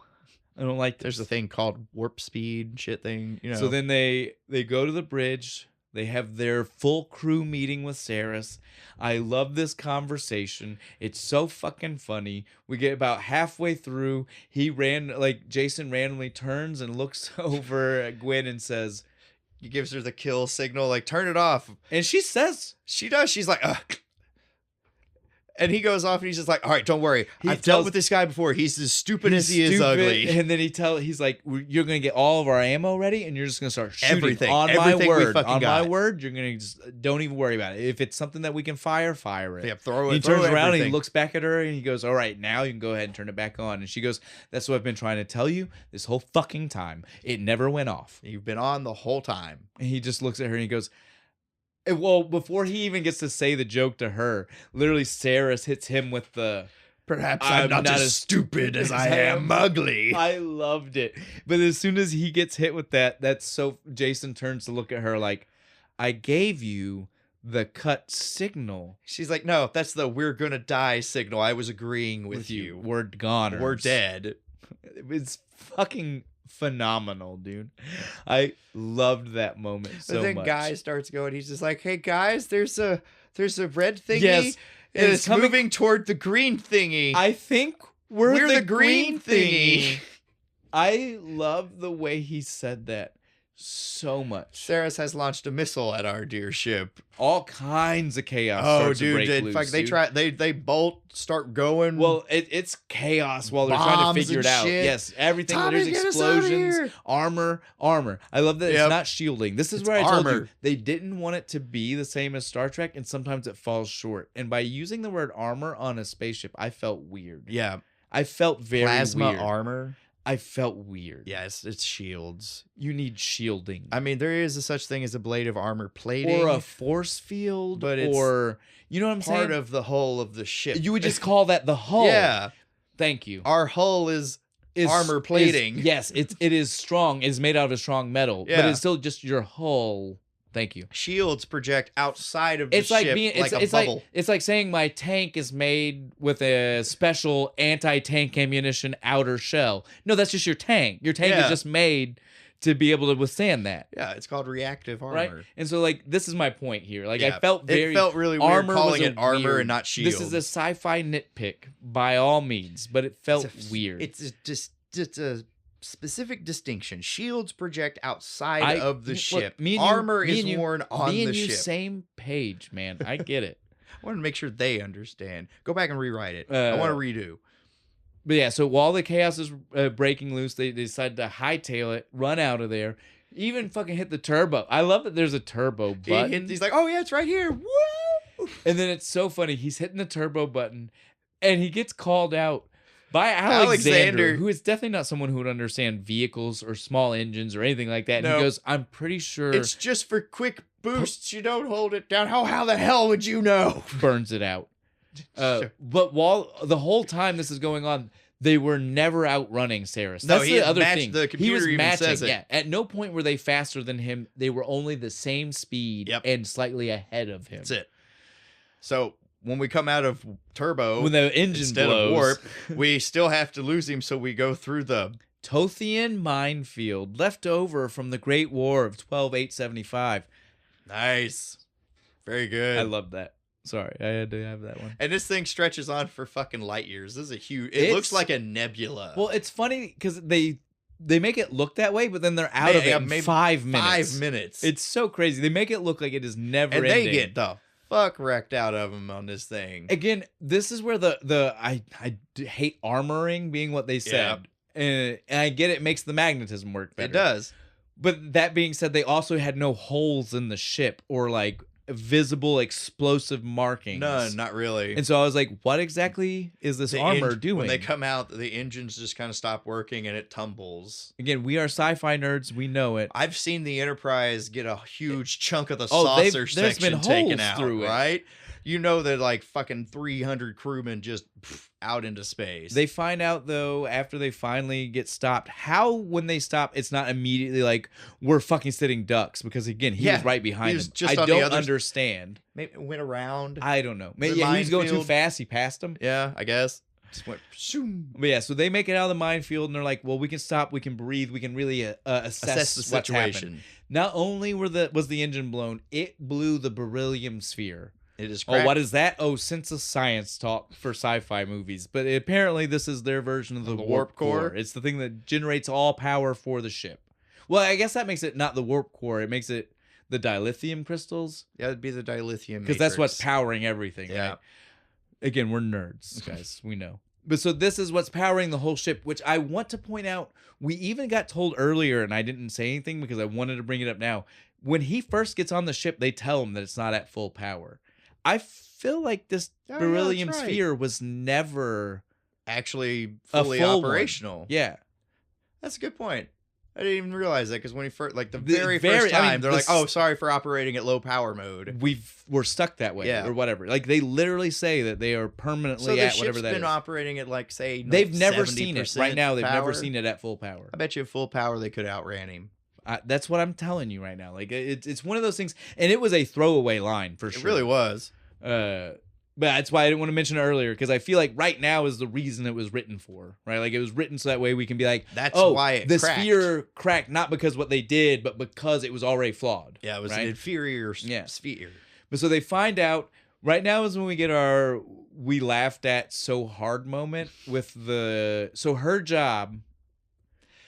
I don't like this." There's a thing called warp speed shit thing. You know. So then they go to the bridge. They have their full crew meeting with Saris. I love this conversation. It's so fucking funny. We get about halfway through. Jason randomly turns and looks over at Gwen and says, he gives her the kill signal, like, turn it off. and she says, She does. She's like, ugh. And he goes off and he's just like, all right, don't worry. He I've tells- dealt with this guy before. He's as stupid as he is stupid. ugly. And then he's like, you're going to get all of our ammo ready and you're just going to start shooting. Everything. On Everything my we word. fucking On got. my word, you're going to just, don't even worry about it. If it's something that we can fire it. Yeah, throw it. He throw turns around and he everything. looks back at her and he goes, all right, now you can go ahead and turn it back on. And she goes, that's what I've been trying to tell you this whole fucking time. It never went off. You've been on the whole time. And he just looks at her and he goes, well, before he even gets to say the joke to her, literally Saris hits him with the, Perhaps I'm I'm not not as stupid as I am ugly. I loved it. But as soon as he gets hit with that, Jason turns to look at her like, I gave you the cut signal. She's like, no, that's the we're gonna die signal. I was agreeing with you. We're gone. We're dead. It's fucking phenomenal, dude. I loved that moment so But then much. Guy starts going. He's just like, hey guys, there's a red thingy. Yes. And It's it's coming- moving toward the green thingy. I think we're the the green thingy. I love the way he said that so much. Saris has launched a missile at our dear ship. All kinds of chaos. Oh, starts to dude! break In loose, fact, dude. they bolt, start going. Well, it's chaos while they're trying to Bombs figure and it out. shit. Yes, everything. Tommy, There's get us outta explosions, here. armor. I love that Yep. it's not shielding. This is It's where I told you armor. they didn't want it to be the same as Star Trek, and sometimes it falls short. And by using the word armor on a spaceship, I felt weird. yeah, I felt very plasma weird. armor. I felt weird. Yeah, it's shields. You need shielding. I mean, there is a such thing as a blade of armor plating, Or a force field, but it's or you know what I'm saying? part of the hull of the ship. You would just call that the hull. Yeah, Thank you. our hull is armor plating. Yes, it is strong. It's made out of a strong metal, but Yeah. it's still just your hull. Thank you. Shields project outside of the It's ship like being like a it's bubble. like it's like saying my tank is made with a special anti-tank ammunition outer shell. No, that's just your tank. Your tank is Yeah. just made to be able to withstand that. Yeah, it's called reactive armor. Right? And so like this is my point here. Like I Yeah, felt very it felt really weird armor calling was it armor weird. and not shield. This is a sci-fi nitpick by all means, but it felt weird. It's just a specific distinction. Shields project outside of the look, ship. me and you- Armor me is and you- worn on me the and you ship. same page, man. I get it. I want to make sure they understand. Go back and rewrite it. I want to redo. But yeah, so while the chaos is breaking loose, they decide to hightail it, run out of there, even fucking hit the turbo. I love that there's a turbo button. He's like, oh yeah, it's right here. Woo! And then it's so funny. He's hitting the turbo button, and he gets called out by Alexander, who is definitely not someone who would understand vehicles or small engines or anything like that. And No. he goes, I'm pretty sure It's just for quick boosts. You don't hold it down. How the hell would you know? burns it out. But while the whole time this is going on, they were never outrunning Saris. No, That's he the had other matched- thing. the He computer was even matching. says it. Yeah, at no point were they faster than him. They were only the same speed Yep. and slightly ahead of him. That's it. So when we come out of turbo, When the engine instead blows, of warp, we still have to lose him. So we go through the Tothian minefield left over from the Great War of 12875. nice, very good. I love that. Sorry, I had to have that one. And this thing stretches on for fucking light years. This is a huge. It It's- looks like a nebula. Well, it's funny because they make it look that way, but then they're out of it in maybe 5 minutes. 5 minutes. It's so crazy. They make it look like it is never and ending. they get the fuck wrecked out of them on this thing. Again, this is where I hate armoring being what they said. And I get it makes the magnetism work better. It does. But that being said, they also had no holes in the ship or like visible explosive markings. None, not really. And so I was like, what exactly is this armor doing? When they come out, the engines just kind of stop working and it tumbles. Again, we are sci-fi nerds. We know it. I've seen the Enterprise get a huge chunk of the saucer section taken out, through right? You know that like fucking 300 crewmen just out into space. They find out though after they finally get stopped how when they stop it's not immediately like we're fucking sitting ducks because again he was right behind them. I don't understand. Maybe it went around. I don't know. Maybe he was going too fast. He passed him. Yeah, I guess. Just went. But yeah, so they make it out of the minefield and they're like, well, we can stop. We can breathe. We can really assess the situation. Not only was the engine blown, it blew the beryllium sphere. It is cracked. Oh, what is that? Oh, sense of science talk for sci-fi movies. But apparently this is their version of the warp core. It's the thing that generates all power for the ship. Well, I guess that makes it not the warp core. It makes it the dilithium crystals. Yeah, it'd be the dilithium because that's what's powering everything. Yeah. Right? Again, we're nerds, guys. We know. But so this is what's powering the whole ship, which I want to point out. We even got told earlier, and I didn't say anything because I wanted to bring it up now. When he first gets on the ship, they tell him that it's not at full power. I feel like this beryllium sphere was never actually fully operational. Yeah. That's a good point. I didn't even realize that because when he first, like the very first time, they're like, "Oh, sorry for operating at low power mode. We're stuck that way, or whatever." Like they literally say that they are permanently at whatever that is. So the ship's been operating at like say they've never seen it right now. They've never seen it at full power. I bet you at full power they could have outran him. That's what I'm telling you right now. Like it's one of those things, and it was a throwaway line for sure. It really was. But that's why I didn't want to mention it earlier because I feel like right now is the reason it was written for, right? Like it was written so that way we can be like, that's why it cracked. Sphere cracked not because what they did, but because it was already flawed. Yeah, it was an inferior sphere. But so they find out right now is when we get our we laughed at so hard moment with her job.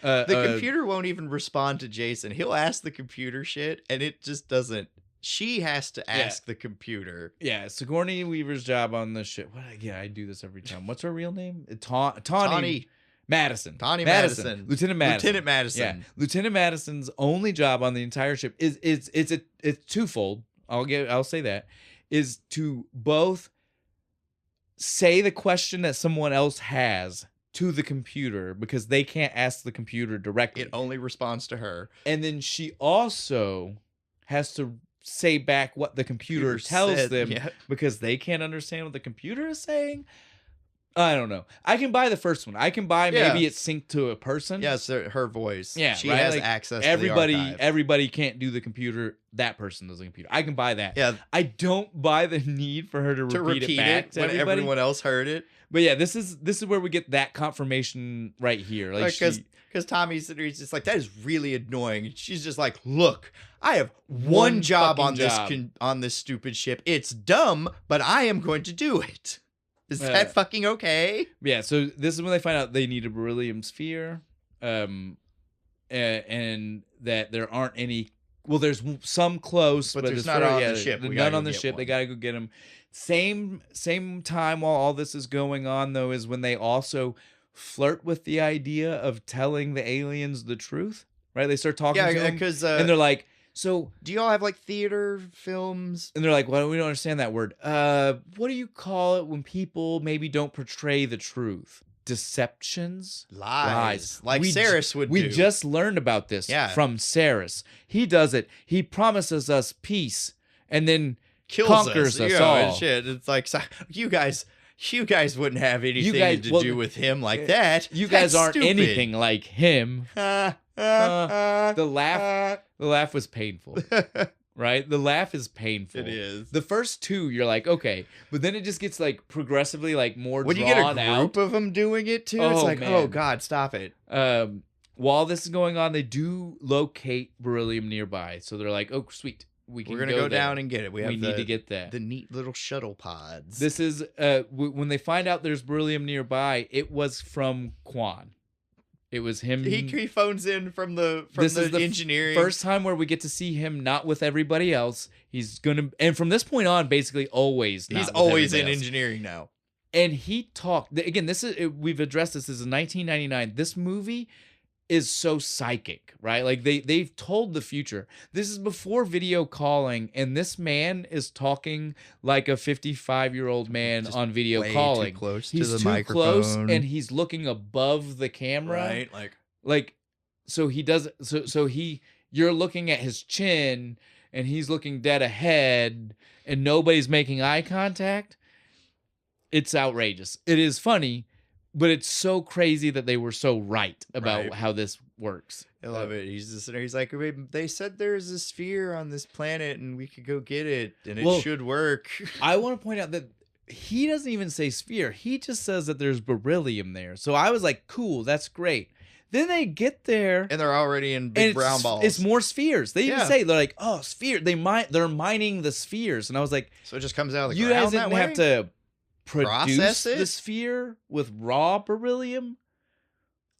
The computer won't even respond to Jason. He'll ask the computer shit, and it just doesn't. She has to ask the computer. Yeah, Sigourney Weaver's job on the ship. I do this every time. What's her real name? Tawny Madison. Tawny Madison. Lieutenant Madison. Yeah. Lieutenant Madison's only job on the entire ship is it's twofold. I'll say that is to both say the question that someone else has to the computer because they can't ask the computer directly. It only responds to her. And then she also has to say back what the computer tells them because they can't understand what the computer is saying. I don't know. I can buy the first one. I can buy maybe it's synced to a person. Yes, her voice. Yeah, she has access. Everybody, to the archive. Everybody can't do the computer. That person does the computer. I can buy that. Yeah, I don't buy the need for her to repeat it back to when everybody. Everyone else heard it. But yeah, this is where we get that confirmation right here. Like because Tommy's just like, that is really annoying. She's just like, look, I have one job on this stupid ship. It's dumb, but I am going to do it. Is that fucking okay? Yeah, so this is when they find out they need a beryllium sphere, and that there aren't any. Well, there's some close, but there's not on the ship. None on the ship. They gotta go get them. Same time while all this is going on, though, is when they also flirt with the idea of telling the aliens the truth. Right? They start talking to them, and they're like, "So, do y'all have like theater films?" And they're like, "Well, we don't understand that word. What do you call it when people maybe don't portray the truth? Deceptions, lies. Like Saris would do. We just learned about this from Saris. He does it. He promises us peace, and then conquers us all. And shit. It's like you guys wouldn't have anything to do with him like that. You guys aren't anything like him." The laugh was painful. Right? The laugh is painful. It is. The first two, you're like, okay. But then it just gets like progressively like more when drawn you out. get a group of them doing it too, it's like, man. Oh God, stop it. While this is going on, they do locate beryllium nearby. So they're like, oh, sweet. We're going to go down and get it. We need to get that. The neat little shuttle pods. This is, when they find out there's beryllium nearby, it was from Quan. It was him. He phones in from the engineering. First time where we get to see him not with everybody else. He's gonna, and from this point on, basically always. He's always in engineering now. And he talked again. This is we've addressed this. This is 1999. This movie is so psychic, right? Like they've told the future. This is before video calling, and this man is talking like a 55-year-old man Just on video way calling. too close He's to the too microphone. close, and he's looking above the camera. Right? Like so he does so you're looking at his chin, and he's looking dead ahead, and nobody's making eye contact. It's outrageous. It is funny, but it's so crazy that they were so right about how this works. I love it. He's just sitting there, he's like, they said there's a sphere on this planet and we could go get it and it should work. I want to point out that he doesn't even say sphere. He just says that there's beryllium there. So I was like, cool, that's great. Then they get there and they're already in big brown balls. It's more spheres. They even say, they're like, oh, sphere. They're mining the spheres. And I was like, so it just comes out of the you ground guys didn't have to produce the it? Sphere with raw beryllium?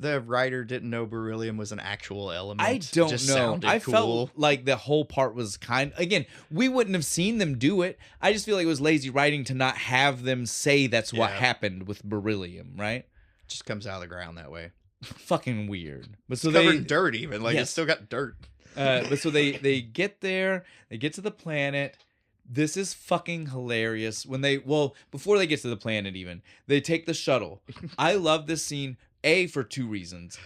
The writer didn't know beryllium was an actual element. I don't just know. I cool. felt like the whole part was again, we wouldn't have seen them do it. I just feel like it was lazy writing to not have them say that's what happened with beryllium, right? Just comes out of the ground that way. Fucking weird. But so it's covered in dirt even. Like it's still got dirt. But so they get there, they get to the planet. This is fucking hilarious. Before they get to the planet even, they take the shuttle. I love this scene, for two reasons.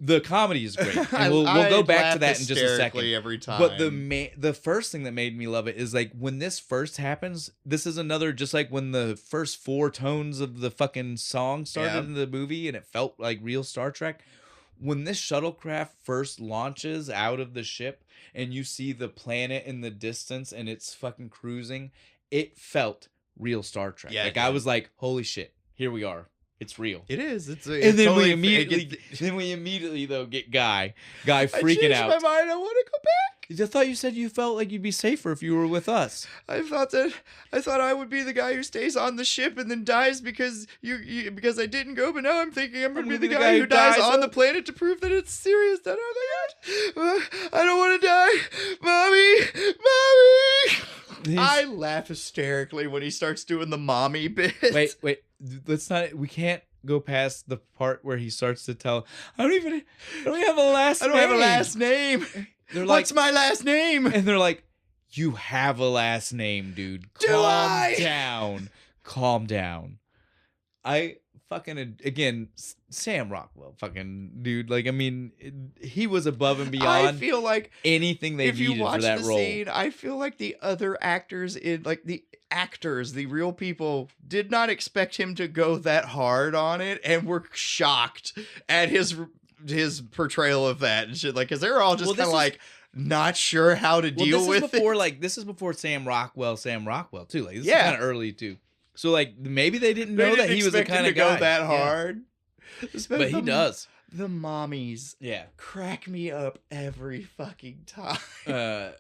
The comedy is great. And we'll go back to that in just a second. Every time. But the first thing that made me love it is like when this first happens, this is another, just like when the first 4 tones of the fucking song started in the movie and it felt like real Star Trek. When this shuttlecraft first launches out of the ship and you see the planet in the distance and it's fucking cruising, it felt real Star Trek. Yeah, I was like, holy shit, here we are. It's real. It is. And then totally we immediately though get Guy freaking out. I changed my mind. I want to go back. I thought you said you felt like you'd be safer if you were with us. I thought I would be the guy who stays on the ship and then dies because because I didn't go. But now I'm thinking I'm going to be the guy who dies on the planet to prove that it's serious. That I don't want to die, mommy. I laugh hysterically when he starts doing the mommy bit. Wait. Let's not. We can't go past the part where he starts to tell. I don't have a last name. I don't have a last name. They're like, what's my last name? And they're like, you have a last name, dude. Calm down. I fucking again, Sam Rockwell, fucking dude. Like, I mean, he was above and beyond. I feel like anything they needed for that role. Scene, I feel like the other actors the real people, did not expect him to go that hard on it and were shocked at his portrayal of that and shit. Like, because they're all just kind of like not sure how to deal with it. This is before Sam Rockwell too. Like, this is kind of early too. So like maybe they didn't know that he was the kind of guy go that hard. But he does. The mommies crack me up every fucking time.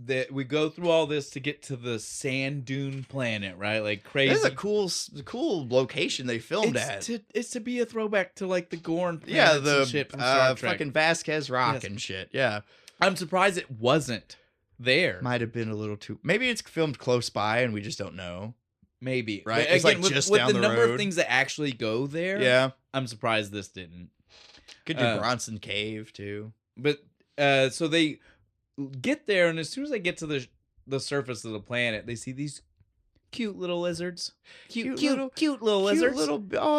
That we go through all this to get to the sand dune planet, right? Like crazy. This is a cool location they filmed it's to be a throwback to like the Gorn planets the shit from Star Trek. fucking Vasquez Rock and shit. Yeah. I'm surprised it wasn't there. Might have been a little too. Maybe it's filmed close by and we just don't know. Maybe. Right. But it's again, like just with down the road. number of things that actually go there. Yeah. I'm surprised this didn't. Could do Bronson Cave too. But so they get there, and as soon as they get to the surface of the planet, they see these cute little lizards. Cute little lizards.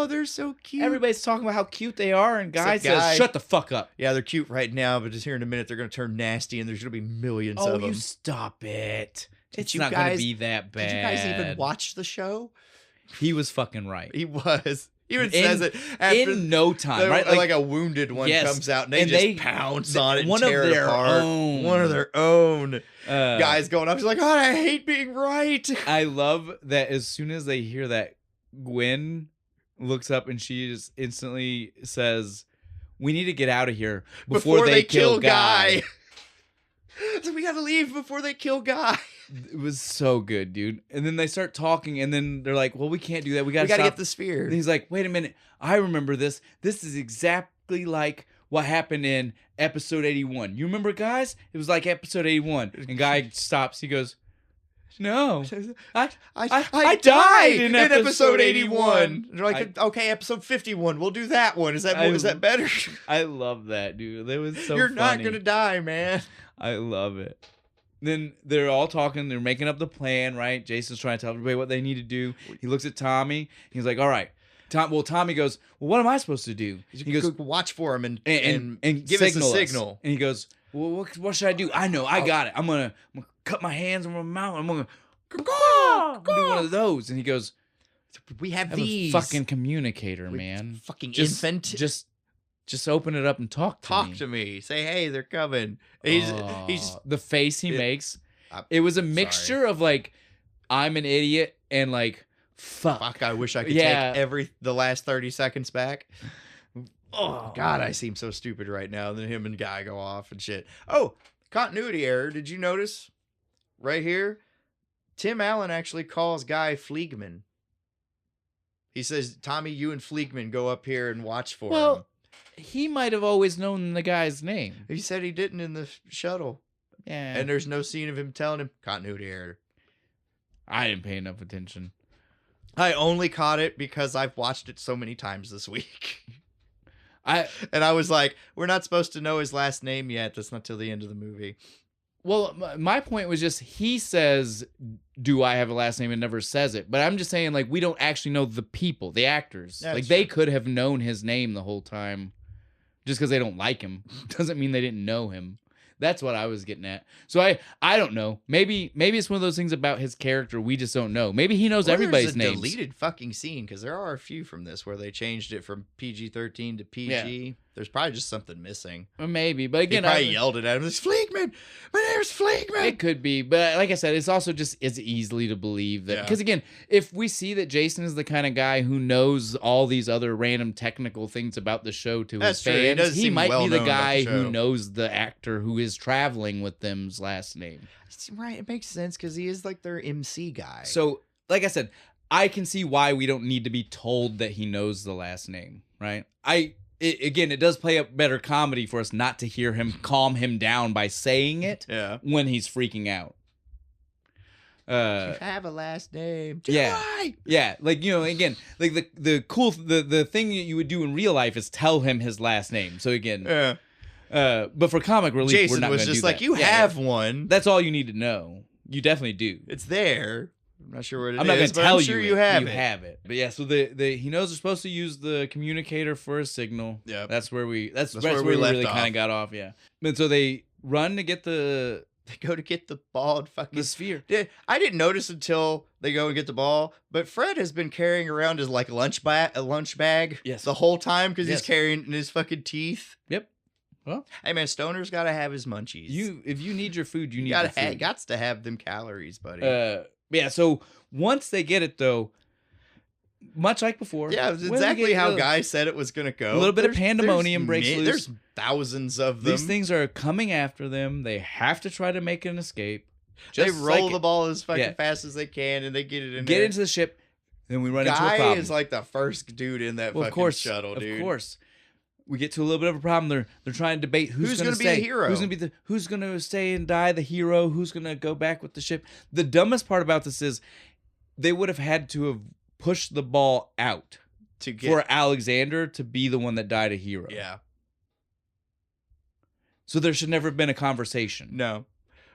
They're so cute. Everybody's talking about how cute they are, and Guy says, "Shut the fuck up." Yeah, they're cute right now, but just here in a minute they're gonna turn nasty, and there's gonna be millions of them. Oh, you stop it! It's not gonna be that bad. Did you guys even watch the show? He was fucking right. He was. He even says it after in no time, right? Like a wounded one comes out and they just pounce on it and tear it apart. One of their own guys going up. He's like, "God, I hate being right." I love that as soon as they hear that, Gwen looks up and she just instantly says, "We need to get out of here before they kill Guy." So we gotta leave before they kill Guy. It was so good, dude. And then they start talking, and then they're like, "Well, we can't do that. We gotta get the sphere." And he's like, "Wait a minute. I remember this. This is exactly like what happened in episode 81. You remember, guys? It was like episode 81." And Guy stops. He goes, No. I died in episode 81. They're like, okay, episode 51. We'll do that one. Is that better? I love that, dude. That was so You're funny. not going to die, man. I love it. Then they're all talking. They're making up the plan, right? Jason's trying to tell everybody what they need to do. He looks at Tommy. He's like, all right. Tommy goes, well, what am I supposed to do? He goes, watch for him and give us a signal. And he goes, well, what should I do? I know. I got it. I'm going to cut my hands on my mouth. I'm going to do one of those. And he goes, we have I'm these. a fucking communicator, man. Fucking infant. Just open it up and talk to me. Say, hey, they're coming. He's the face he makes. It was a mixture of like, I'm an idiot and like, fuck. I wish I could take the last 30 seconds back. Oh God, I seem so stupid right now. And then him and Guy go off and shit. Oh, continuity error. Did you notice right here? Tim Allen actually calls Guy Fleegman. He says, Tommy, you and Fleegman go up here and watch for him. He might have always known the guy's name. He said he didn't in the shuttle. Yeah. And there's no scene of him telling him. Continuity error. I didn't pay enough attention. I only caught it because I've watched it so many times this week. And I was like, we're not supposed to know his last name yet. That's not till the end of the movie. Well, my point was just, he says, do I have a last name, and never says it. But I'm just saying, like, we don't actually know the people, the actors. That's like, they could have known his name the whole time. Just because they don't like him doesn't mean they didn't know him. That's what I was getting at. So I don't know. Maybe it's one of those things about his character we just don't know. Maybe he knows everybody's names. There's a deleted fucking scene, because there are a few from this where they changed it from PG-13 to PG. Yeah. There's probably just something missing. Or maybe, but again, he probably yelled it at him. It's Fleegman. My name's Fleegman. It could be, but like I said, it's also just it's easily to believe that because again, if we see that Jason is the kind of guy who knows all these other random technical things about the show to his fans, he might be the guy who knows the actor who is traveling with them's last name. Right, it makes sense because he is like their MC guy. So, like I said, I can see why we don't need to be told that he knows the last name, right? Again, it does play up better comedy for us not to hear him calm him down by saying it when he's freaking out. You have a last name. Yeah. Like, you know, again, like the thing that you would do in real life is tell him his last name. So again, but for comic relief, Jason we're not was just like, you have one. That's all you need to know. You definitely do. It's there. I'm not sure what it is. I'm not going to tell you. You have it. But yeah, so he knows they're supposed to use the communicator for a signal. Yeah, that's where we really kind of got off. Yeah, and so they run to get They go to get the ball and fucking the sphere. I didn't notice until they go and get the ball, but Fred has been carrying around his like lunch bag the whole time because he's carrying in his fucking teeth. Yep. Well, hey man, Stoner's got to have his munchies. If you need your food, you need your food. Gots to have them calories, buddy. Yeah, so once they get it, though, much like before. Yeah, it's exactly how Guy said it was going to go. A little bit of pandemonium breaks loose. There's thousands of them. These things are coming after them. They have to try to make an escape. They roll the ball as fucking fast as they can, and they get it in there. Get into the ship, then we run into a problem. Guy is like the first dude in that fucking shuttle, dude. Of course. We get to a little bit of a problem. They're trying to debate who's going to be the hero. Who's going to stay and die the hero? Who's going to go back with the ship? The dumbest part about this is they would have had to have pushed the ball out for Alexander to be the one that died a hero. Yeah. So there should never have been a conversation. No.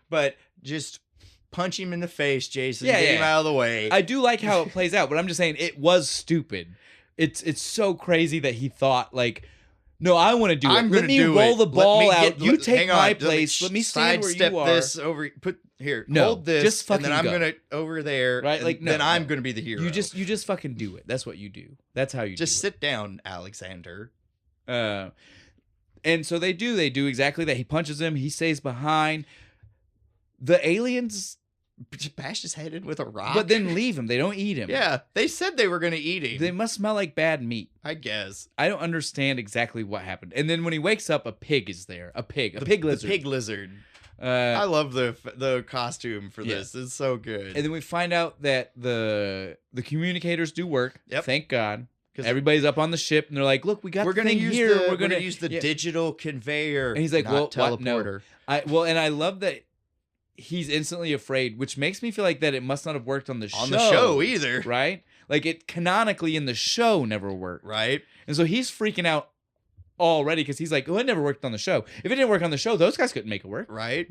But just punch him in the face, Jason. Get him out of the way. I do like how it plays out, but I'm just saying it was stupid. It's so crazy that he thought like, no, I want to do it. Let me roll the ball out. You take my place. Let me stand where you are. This over. Hold this. Just fucking and then I'm gonna over there. Right? Like then I'm gonna be the hero. You just fucking do it. That's what you do. That's how you just sit down, Alexander. And so they do. They do exactly that. He punches him. He stays behind. The aliens bash his head in with a rock, but then leave him. They don't eat him. Yeah, they said they were going to eat him. They must smell like bad meat, I guess. I don't understand exactly what happened. And then when he wakes up, a pig is there. A pig lizard. The pig lizard. I love the costume for this. It's so good. And then we find out that the communicators do work. Yep. Thank God. Because everybody's up on the ship and they're like, "Look, we got the thing here. We're gonna use the digital conveyor." And he's like, "Well, teleporter." What? No. And I love that. he's instantly afraid, which makes me feel like that it must not have worked on the show. On the show either. Right? Like it canonically in the show never worked. Right. And so he's freaking out already because he's like, oh, it never worked on the show. If it didn't work on the show, those guys couldn't make it work. Right.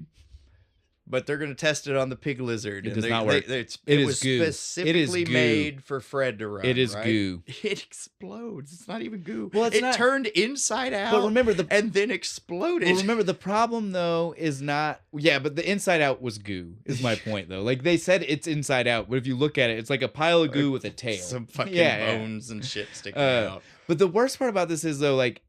But they're going to test it on the pig lizard. It does not work. It is was goo. specifically made for Fred to run. It is right? goo. It explodes. It's not even goo. Well, it turned inside out. But remember and then exploded. Well, remember the problem though is not. Yeah, but the inside out was goo. Is my point though. Like they said, it's inside out, but if you look at it, it's like a pile of goo with a tail, some fucking bones and shit sticking out. But the worst part about this is though, like.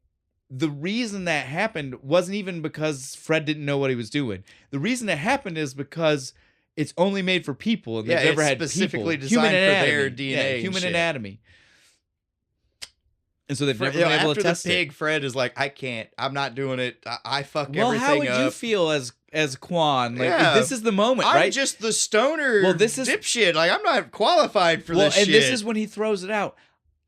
The reason that happened wasn't even because Fred didn't know what he was doing. The reason it happened is because it's only made for people, and they've never had specifically people. designed Human for their anatomy. DNA. Human shit. anatomy. And so they've never been able to test it. After the pig, Fred is like, I can't. I'm not doing it. I fuck everything up. Well, how would you feel as Quan? Like, this is the moment, I'm right? just the stoner this is dipshit. Like, I'm not qualified for this shit. And this is when he throws it out.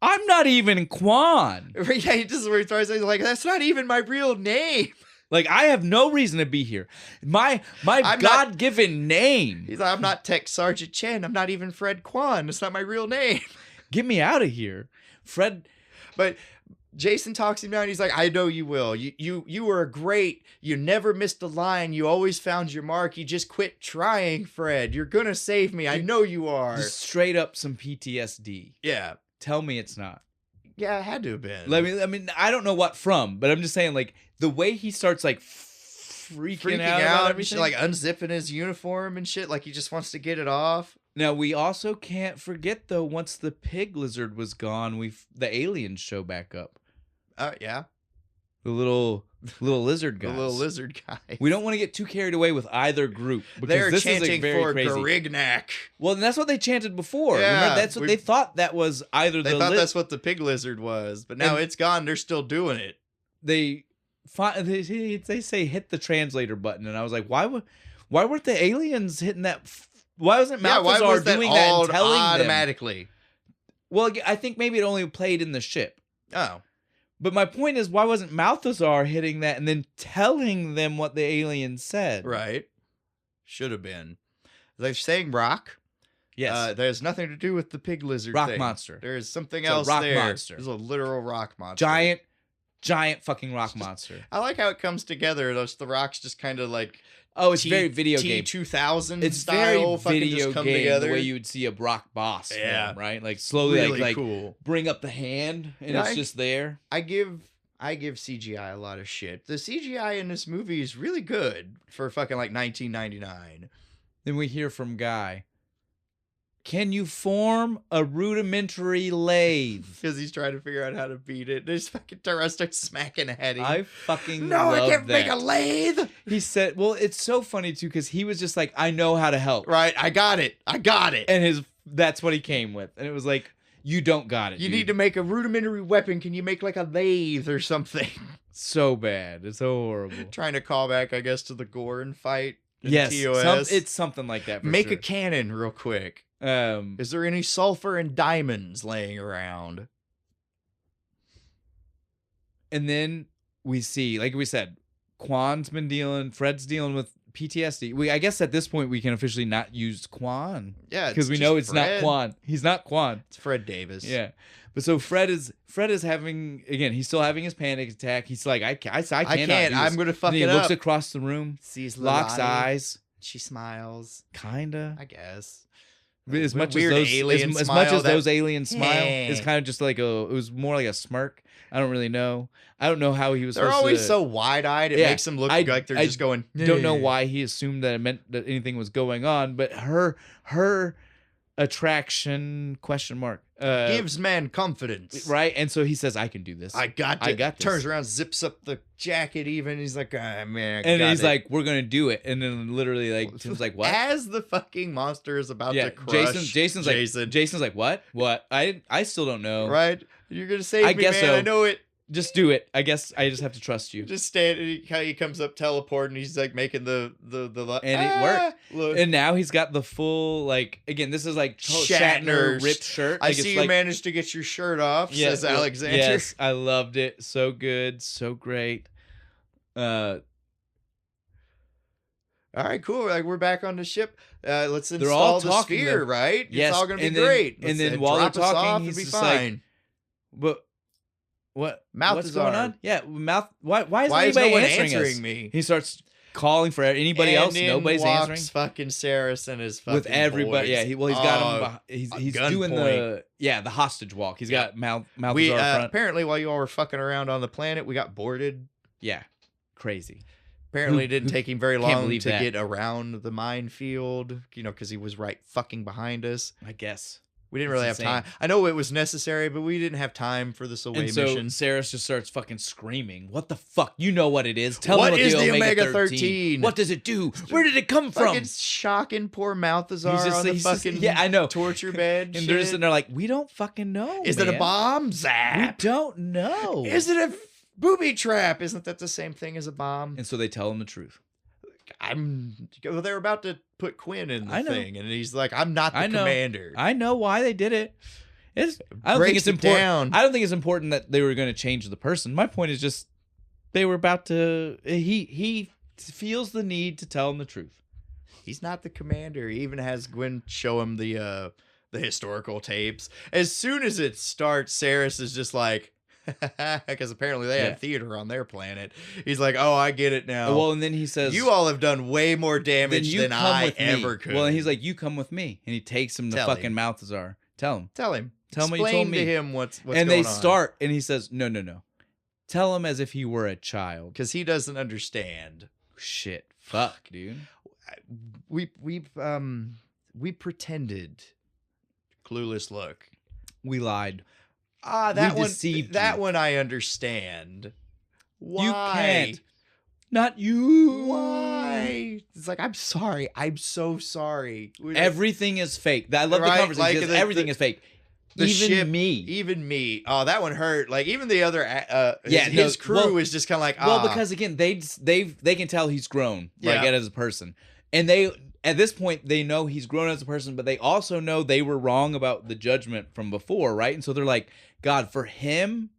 I'm not even Quan. Yeah, this is where he throws it. He's like, that's not even my real name. Like, I have no reason to be here. My God-given name. He's like, I'm not Tech Sergeant Chen. I'm not even Fred Quan. It's not my real name. Get me out of here. Fred. But Jason talks him down. He's like, I know you will. You were great. You never missed a line. You always found your mark. You just quit trying, Fred. You're going to save me. I know you are. Just straight up some PTSD. Yeah. Tell me it's not. Yeah, it had to have been. I mean, I don't know what from, but I'm just saying, like, the way he starts, like, freaking out about everything. Like, unzipping his uniform and shit. Like, he just wants to get it off. Now, we also can't forget, though, once the pig lizard was gone, the aliens show back up. Yeah. The little lizard guys. The little lizard guys. We don't want to get too carried away with either group. They're this chanting is very for crazy. Garignac. Well, that's what they chanted before. Yeah, remember, that's what they thought that was either They thought that's what the pig lizard was, but now it's gone. They're still doing it. They say hit the translator button, and I was like, why weren't the aliens hitting that? Why wasn't Malthazar doing that and telling automatically? Them? Well, I think maybe it only played in the ship. Oh. But my point is, why wasn't Malthazar hitting that and then telling them what the aliens said? Right. Should have been. They're saying rock. Yes. There's nothing to do with the pig lizard rock thing. monster. There's something it's else a rock there. Monster. There's a literal rock monster. Giant fucking rock monster. I like how it comes together. The rocks just kind of like... Oh, it's very video game. T-2000 it's style. Very video just come game together. The way you would see a Rock boss form, right? Like slowly really like cool. Bring up the hand and it's just there. I give CGI a lot of shit. The CGI in this movie is really good for fucking like 1999. Then we hear from Guy. Can you form a rudimentary lathe? Because he's trying to figure out how to beat it. There's fucking Tara starts smacking a head. I fucking no, love I can't that. make a lathe. He said, well, it's so funny too because he was just like, I know how to help. Right, I got it. And that's what he came with, and it was like, you don't got it. You need to make a rudimentary weapon. Can you make like a lathe or something? So bad. It's so horrible. Trying to call back, I guess, to the Gorn fight. Yes, TOS. It's something like that. Make a cannon real quick. Is there any sulfur and diamonds laying around? And then we see, like we said, Fred's dealing with PTSD. I guess at this point we can officially not use Quan. Yeah, because we know it's not Quan. He's not Quan. It's Fred Davis. Yeah, but so Fred is having he's still having his panic attack. He's like, I can't. I'm gonna fuck it up. He looks across the room, sees locks eyes. She smiles. Kinda, I guess. As much as those aliens smile, it's kind of just like it was more like a smirk. I don't really know. I don't know how he was. They're always so wide-eyed. It makes them look like they're just going. Don't know why he assumed that it meant that anything was going on, but her attraction ? Gives man confidence, right? And so he says, "I can do this. I got this." Turns around, zips up the jacket. Even he's like, man, and he's like, "We're gonna do it." And then literally, like, Tim's like, "What?" As the fucking monster is about to crush Jason's like, "What? What? I still don't know." Right? You're gonna save me, man. So. I know it. Just do it. I guess I just have to trust you. Just stand. He comes up teleporting. He's like making the and it worked. Look. And now he's got the full again. This is like Shatner ripped shirt. I see you managed to get your shirt off. Yeah, says Alexander. Yes, I loved it. So good, so great. all right, cool. Like we're back on the ship. Let's They're all install the talking sphere, though. right? Yes, It's all gonna be and then- great. and then while they're drop us talking, off, he's it'll be just like, fine. But what's Malthazar. going on? Yeah, mouth. Why isn't Why is anybody no one answering answering us? me? He starts calling for anybody else. in Nobody's walks answering. fucking Saris and his fucking With everybody, boys. yeah. He's got him. He's doing gunpoint. the hostage walk. He's got Malthazar We front. apparently while you all were fucking around on the planet, we got boarded. Yeah, crazy. Apparently, it didn't take him very can't long believe to that. get around the minefield. You know, because he was right fucking behind us. I guess. We didn't really have insane. time. I know it was necessary, but we didn't have time for this away And so mission. Saris just starts fucking screaming. What the fuck? You know what it is. Tell What me is what the the Omega Omega-13. 13? What does it do? Where did it come from? Fucking shocking poor Malthazar He's just- on the he's just- fucking yeah, I know. torture bed. And shit. they're just sitting there like, we don't fucking know. Is it a man. bomb? We Zap. don't know. Is it a booby trap? Isn't that the same thing as a bomb? And so they tell him the truth. Well, they're about to put Quinn in the I know. thing, and he's like, "I'm not the I know. commander." I know why they did it. I don't think Breaks it's it important. down. I don't think it's important that they were going to change the person. My point is just they were about to. He feels the need to tell him the truth. He's not the commander. He even has Gwen show him the historical tapes. As soon as it starts, Saris is just like, because apparently they Yeah. had theater on their planet. He's like, "Oh, I get it now. Well, and then he says, you all have done way more damage you than come I with me." ever could." Well, and he's like, you come with me. And he takes him to Tell fucking him. Malthazar. Tell him. "Tell him. Tell him what you Explain told me." to him what's and going they on. start, and he says, no. Tell him as if he were a child. Because he doesn't understand. Shit. Fuck, dude. We pretended. Clueless look. We lied. That one. deceived That you. one I understand. Why? You can't. Not you. Why? It's like, I'm sorry. I'm so sorry. Everything is fake. I love Right? the conversation. Like because the- everything the- is fake. The Even ship, me. Even me. Oh, that one hurt. Like even the other. Yeah, his no, crew well- is just kind of like. Well, because again, they can tell he's grown, Yeah. like as a person, and they at this point they know he's grown as a person, but they also know they were wrong about the judgment from before, right? And so they're like, God, for him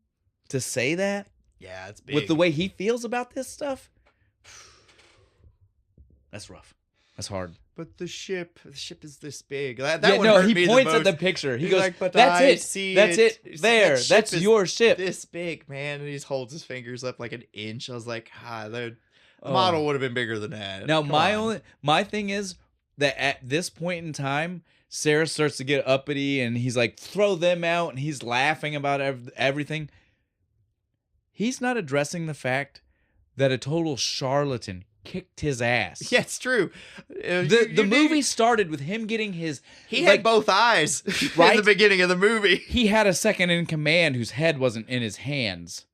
to say that yeah, it's big. with the way he feels about this stuff, that's rough. That's hard. But the ship is this big. That Yeah, one no, hurt he me points the at the most. picture. He He's goes, like, "But "That's I it. see That's it. it. There. That ship That's is your ship." This big, man." And he holds his fingers up like an inch. I was like, the Oh. model would have been bigger than that. Now Come on. my thing is that at this point in time, Sarah starts to get uppity, and he's like, "Throw them out," and he's laughing about everything. He's not addressing the fact that a total charlatan kicked his ass. Yeah, it's true. The movie started with him getting his. He like, had both eyes in Right? the beginning of the movie. He had a second in command whose head wasn't in his hands.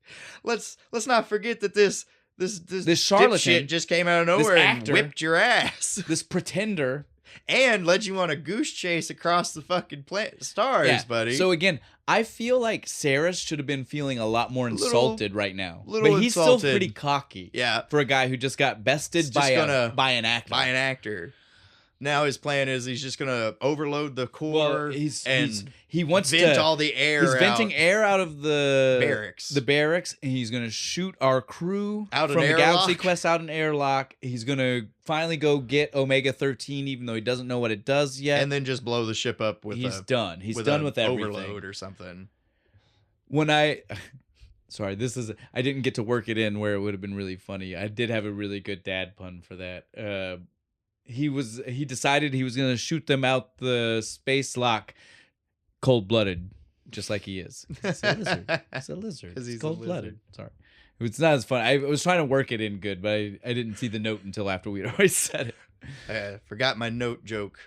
Let's not forget that this charlatan, dipshit just came out of nowhere and actor- whipped your ass This pretender. and led you on a goose chase across the fucking stars, buddy. So again, I feel like Saris should have been feeling a lot more insulted right now. little But he's insulted. still pretty cocky. Yeah. For a guy who just got bested He's by just by an actor. by an actor. Now his plan is he's just gonna overload the core he wants vent to all the air. He's venting air out of the barracks. The barracks, and he's gonna shoot our crew Out an from the Galaxy airlock? Quest out an airlock. He's gonna finally go get Omega 13, even though he doesn't know what it does yet. and then just blow the ship up with he's done. He's done a with everything. overload or something. When sorry, I didn't get to work it in where it would have been really funny. I did have a really good dad pun for that. He decided he was gonna shoot them out the space lock cold-blooded, just like he is. It's a lizard. It's a lizard. 'Cause he's It's a cold-blooded. lizard. Sorry. It's not as fun. I was trying to work it in good, but I didn't see the note until after we'd already said it. I forgot my note joke.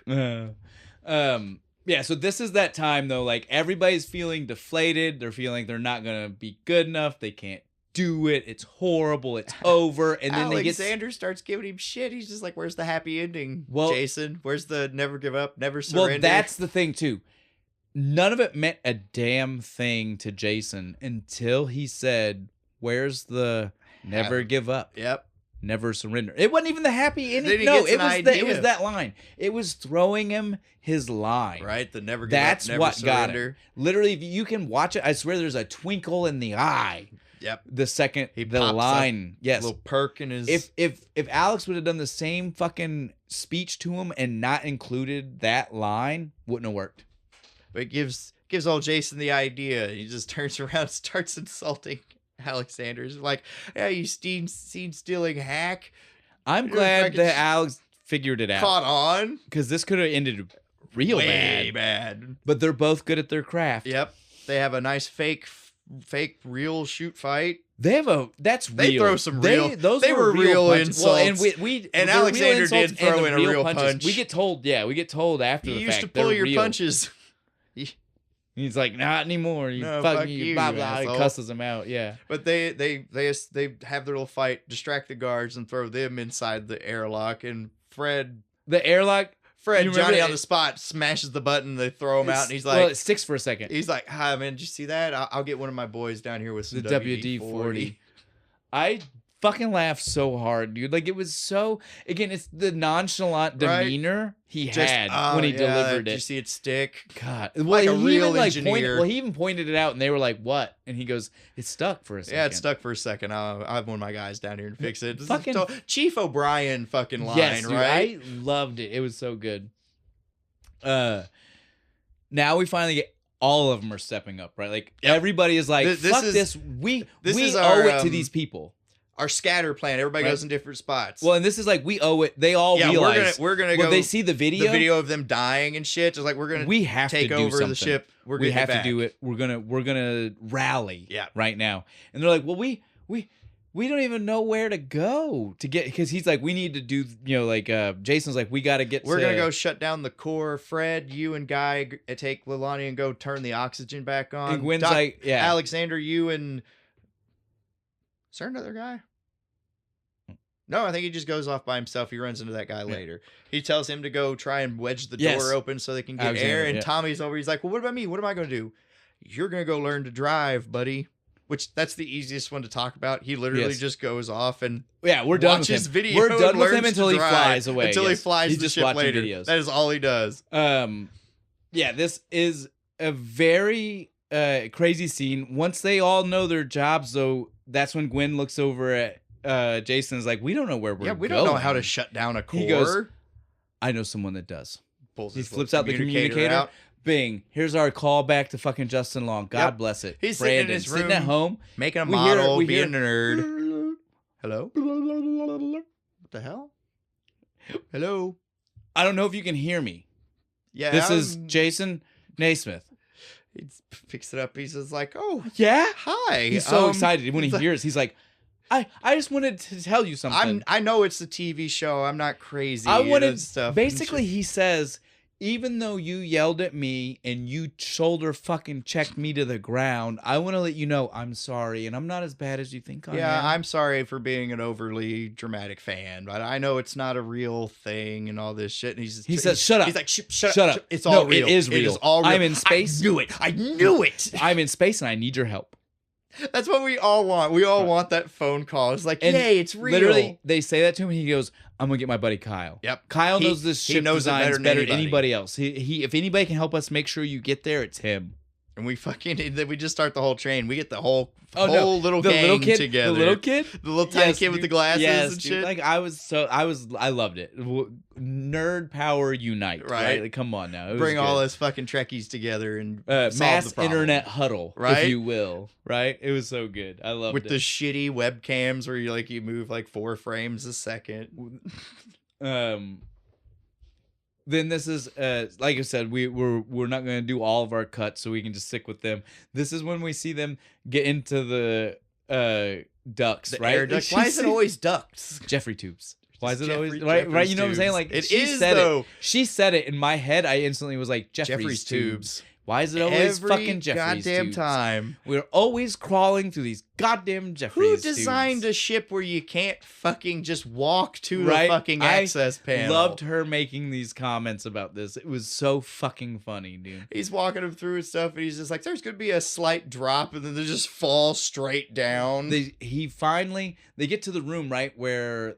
Yeah, so this is that time though, like everybody's feeling deflated. They're feeling they're not gonna be good enough. They can't do it. It's horrible. It's over. And then Alexander starts giving him shit. He's just like, "Where's the happy ending, Well- Jason? Where's the never give up, never surrender?" Well, that's the thing too. None of it meant a damn thing to Jason until he said, "Where's the never give up, Yep. never surrender?" It wasn't even the happy ending. Then he No, gets it an was it was idea. that line. It was throwing him his line. Right. The never give That's up, never what got surrender. him. Literally, if you can watch it, I swear there's a twinkle in the eye Yep. The second He the pops line, up, yes. little perk in his. If Alex would have done the same fucking speech to him and not included that line, wouldn't have worked. But it gives old Jason the idea. He just turns around and starts insulting Alexander. He's like, yeah, you scene stealing hack. I'm glad that Alex figured it out. Caught on. Because this could have ended real way bad. But they're both good at their craft. Yep. They have a nice fake real shoot fight. They have a They throw some real. They were real insults. Well, and Alexander did throw in a real punch. We get told after the fact. You used to pull your punches. He's like, not anymore. You fuck you, blah blah. He cusses him out. Yeah. But they have their little fight, distract the guards, and throw them inside the airlock. And Johnny on the spot smashes the button. They throw him out, and he's like, well, it sticks for a second. He's like, hi man, did you see that? I'll get one of my boys down here with some the WD-40. I fucking laughed so hard, dude. Like, it was so, again, it's the nonchalant demeanor he had when he delivered it. Did you see it stick? God. Well, like a real engineer. He even pointed it out, and they were like, what? And he goes, it stuck for a second. Yeah, it stuck for a second. I'll have one of my guys down here and fix it. Chief O'Brien fucking line, yes, dude, right? I loved it. It was so good. Now we finally get all of them are stepping up, right? Like, everybody is like, fuck this. We owe it to these people. Our scatter plan. Everybody goes in different spots. Well, and this is like, we owe it. They all realize. We're gonna go. They see the video of them dying and shit. Just like, we have to take over the ship. We have to do it. We're gonna rally. Right now. And they're like, well, we don't even know where to go to get, because he's like, we need to do, Jason's like, we got to get. We're gonna go shut down the core. Fred, you and Guy take Leilani and go turn the oxygen back on. And Gwen's like, yeah. Alexander, you and. Is there another guy? No, I think he just goes off by himself. He runs into that guy later. He tells him to go try and wedge the door open so they can get air. And Tommy's over. He's like, well, what about me? What am I going to do? You're going to go learn to drive, buddy. Which, that's the easiest one to talk about. He literally just goes off and we're done with him. Video we're done with him until he flies away. Until he flies the ship later. Videos. That is all he does. This is a very crazy scene. Once they all know their jobs, though, that's when Gwen looks over at Jason's like, we don't know where we're going. We don't know how to shut down a core. He goes, I know someone that does. He flips out the communicator. Out. Bing. Here's our call back to fucking Justin Long. God bless it. He's Brandon, sitting in his room, sitting at home. Making a model, being a nerd. Hello? What the hell? Hello? I don't know if you can hear me. Yeah. This is Jason Naismith. He picks it up. He's just like, oh, yeah? Hi. He's so excited when he hears. He's like, I just wanted to tell you something. I know it's a TV show. I'm not crazy. I wanted stuff. Basically, he says, even though you yelled at me and you shoulder fucking checked me to the ground, I want to let you know I'm sorry, and I'm not as bad as you think I am. Yeah, I'm sorry for being an overly dramatic fan, but I know it's not a real thing and all this shit. And he says, shut up. He's like, shut up. It's all real. It is real. It is all real. I'm in space. I knew it. I'm in space, and I need your help. That's what we all want. We all want that phone call. It's like, yay, it's real. Literally, they say that to him, and he goes, I'm going to get my buddy Kyle. Yep. Kyle knows this ship designs better than anybody else. He if anybody can help us make sure you get there, it's him. And we just start the whole train. We get the whole little gang together. The little kid? The little tiny kid with the glasses and shit. Like, I loved it. Nerd power unite. Right? Like, come on now. Bring all us fucking Trekkies together and mass internet huddle, if you will. Right? It was so good. I loved it. With the shitty webcams where you move like 4 frames a second. Then this is like I said, we're not going to do all of our cuts, so we can just stick with them. This is when we see them get into the ducts, right? Air ducts. Why is it always ducts? Jeffrey tubes. Why is it always right? You know what I'm saying? Like, it is though. She said it in my head. I instantly was like, Jeffrey's tubes. Why is it always fucking Jeffrey's goddamn tubes? time? We're always crawling through these goddamn Jeffrey's tubes. Who designed tubes? a ship where you can't fucking just walk to the fucking access panel? I loved her making these comments about this. It was so fucking funny, dude. He's walking him through and stuff, and he's just like, there's going to be a slight drop, and then they just fall straight down. They get to the room, right, where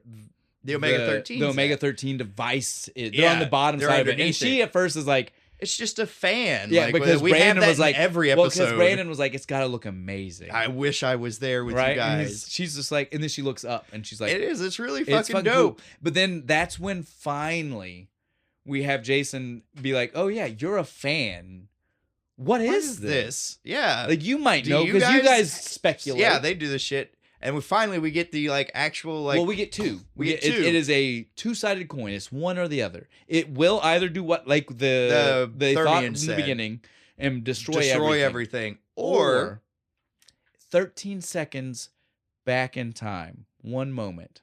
the Omega-13 device is. They're on the bottom side of it. And she at first is like, It's just a fan. Yeah, like, because we Brandon have that was like, in every well, episode. because Brandon was like, it's got to look amazing. I wish I was there with you And guys. she's just like, and then she looks up and she's like, It is. It's really it's fucking dope. Cool. But then that's when finally we have Jason be like, oh yeah, you're a fan. What is this? Yeah. Like you might know because you guys speculate. Yeah, they do this shit. And we get the like actual like. Well, we get two. We get two. It is a two-sided coin. It's one or the other. It will either do what like the they thought in the beginning and destroy everything, or 13 seconds back in time. One moment.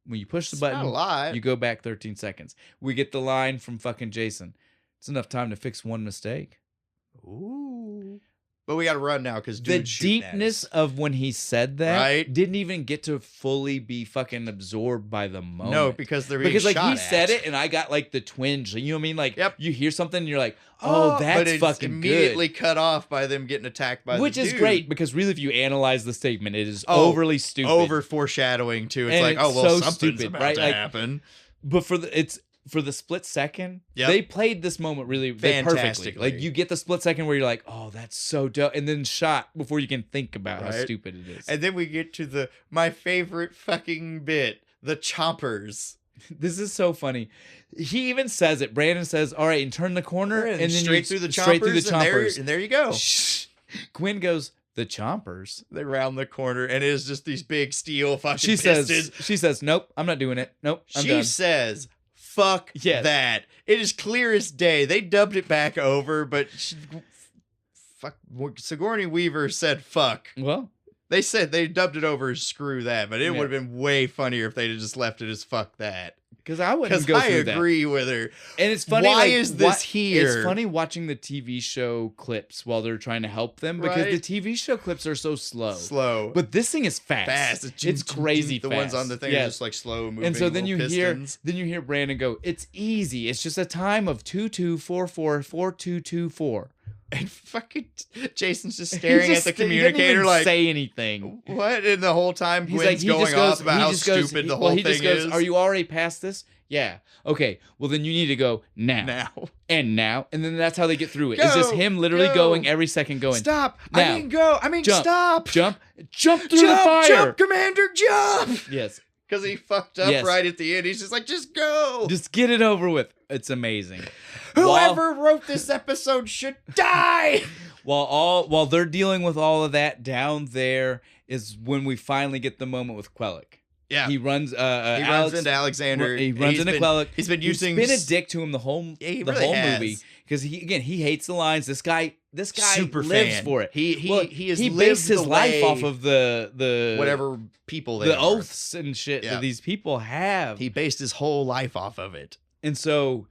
When you push the button, not a lot. You go back 13 seconds. We get the line from fucking Jason. It's enough time to fix one mistake. Ooh. But we got to run now because the deepness of when he said that didn't even get to fully be fucking absorbed by the moment. No, because they're being like shot he said it, and I got like the twinge. You know what I mean? Like you hear something, and you're like, oh, that's but it's fucking immediately good. cut off by them getting attacked by which the is dude. great because really, if you analyze the statement, it is overly stupid, over foreshadowing too. It's and like, it's oh well, so something's stupid, about right? to Like, happen. But for the split second, they played this moment really perfectly. Like you get the split second where you're like, oh, that's so dope, and then shot before you can think about how stupid it is. And then we get to my favorite fucking bit, the chompers. This is so funny. He even says it. Brandon says, all right, and turn the corner, and then straight through the chompers. And there you go. Quinn goes, the chompers. They round the corner, and it is just these big steel fucking pistons. She says, nope, I'm not doing it. Nope, I'm done. She says, fuck that. It is clear as day. They dubbed it back over, but Sigourney Weaver said fuck. Well, they said they dubbed it over as screw that, but it would have been way funnier if they'd just left it as fuck that. Because I wouldn't go through that. Because I agree with her. And it's funny. Why is this here? It's funny watching the TV show clips while they're trying to help them because the TV show clips are so slow. But this thing is fast. It's crazy fast. The ones on the thing are just like slow moving. And so then you pistons. hear Brandon go, it's easy. It's just a time of 22444224. And fucking Jason's just staring at the communicator he doesn't like say anything. What? And the whole time Gwen's going off about how stupid the whole thing is. Are you already past this? Yeah. Okay. Well, then you need to go now. And now. And then that's how they get through it. It's just him literally going every second going. Stop. Now. I mean go. I mean jump, stop. Jump through the fire. Jump, Commander, jump. Yes. Because he fucked up right at the end. He's just like, just go. Just get it over with. It's amazing. Whoever wrote this episode should die. While they're dealing with all of that down there is when we finally get the moment with Quellic. Yeah, he runs. Runs into Alexander. He runs into Quellic. He's been been a dick to him the whole movie because he hates the lines. This guy super lives fan. for it. He based his life off of the whatever people the oaths and shit that these people have. He based his whole life off of it, and so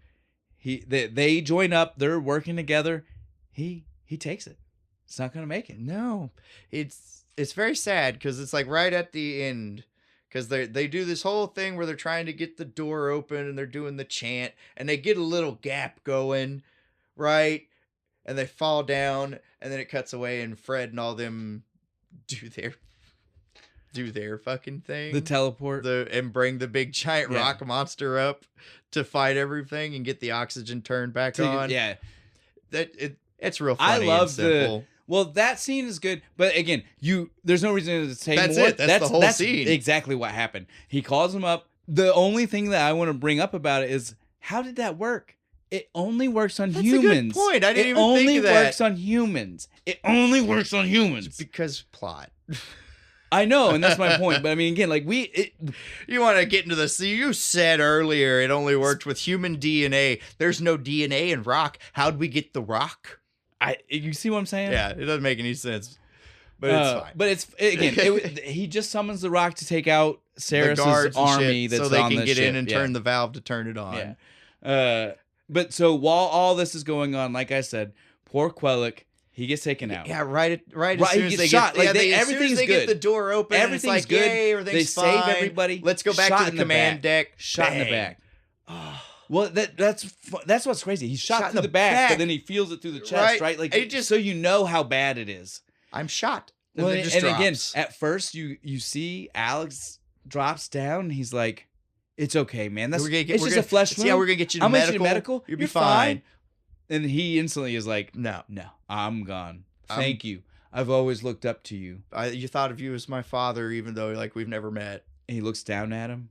they join up. They're working together. He takes it. It's not gonna make it. No, it's very sad because it's like right at the end. Because they do this whole thing where they're trying to get the door open and they're doing the chant and they get a little gap going, right? And they fall down and then it cuts away and Fred and all them do their fucking thing. The teleport. And bring the big giant rock monster up to fight everything and get the oxygen turned back on. Yeah. It's real funny and simple. Well, that scene is good, but again, there's no reason to say that's more. It. That's the whole scene. Exactly what happened. He calls him up. The only thing that I want to bring up about it is how did that work? It only works on humans. That's a good point. I didn't even think of that. It only works on humans. It only works on humans because plot. I know, and that's my point. But I mean, again, like you want to get into this. You said earlier it only worked with human DNA. There's no DNA in rock. How'd we get the rock? You see what I'm saying? Yeah, it doesn't make any sense, but it's fine. But he just summons the rock to take out Saris's army that's so they on can the get ship. in and turn the valve to turn it on. Yeah. But so while all this is going on, like I said, poor Quellic, he gets taken out. Yeah, right as soon as they shot. Get, everything's good. Get the door open, everything's it's like, good. Yay, everything's they fine. Save everybody. Let's go back to the command deck. Shot in the back. Well, that's what's crazy. He's shot through the back, but then he feels it through the chest, right? Like so you know how bad it is. I'm shot. Well, and again, at first you see Alex drops down. And he's like, "It's okay, man. It's just a flesh wound. Yeah, we're gonna get you to medical. Medical. You'll be fine." And he instantly is like, No. I'm gone. Thank you. I've always looked up to you. You thought of you as my father, even though like we've never met. And he looks down at him.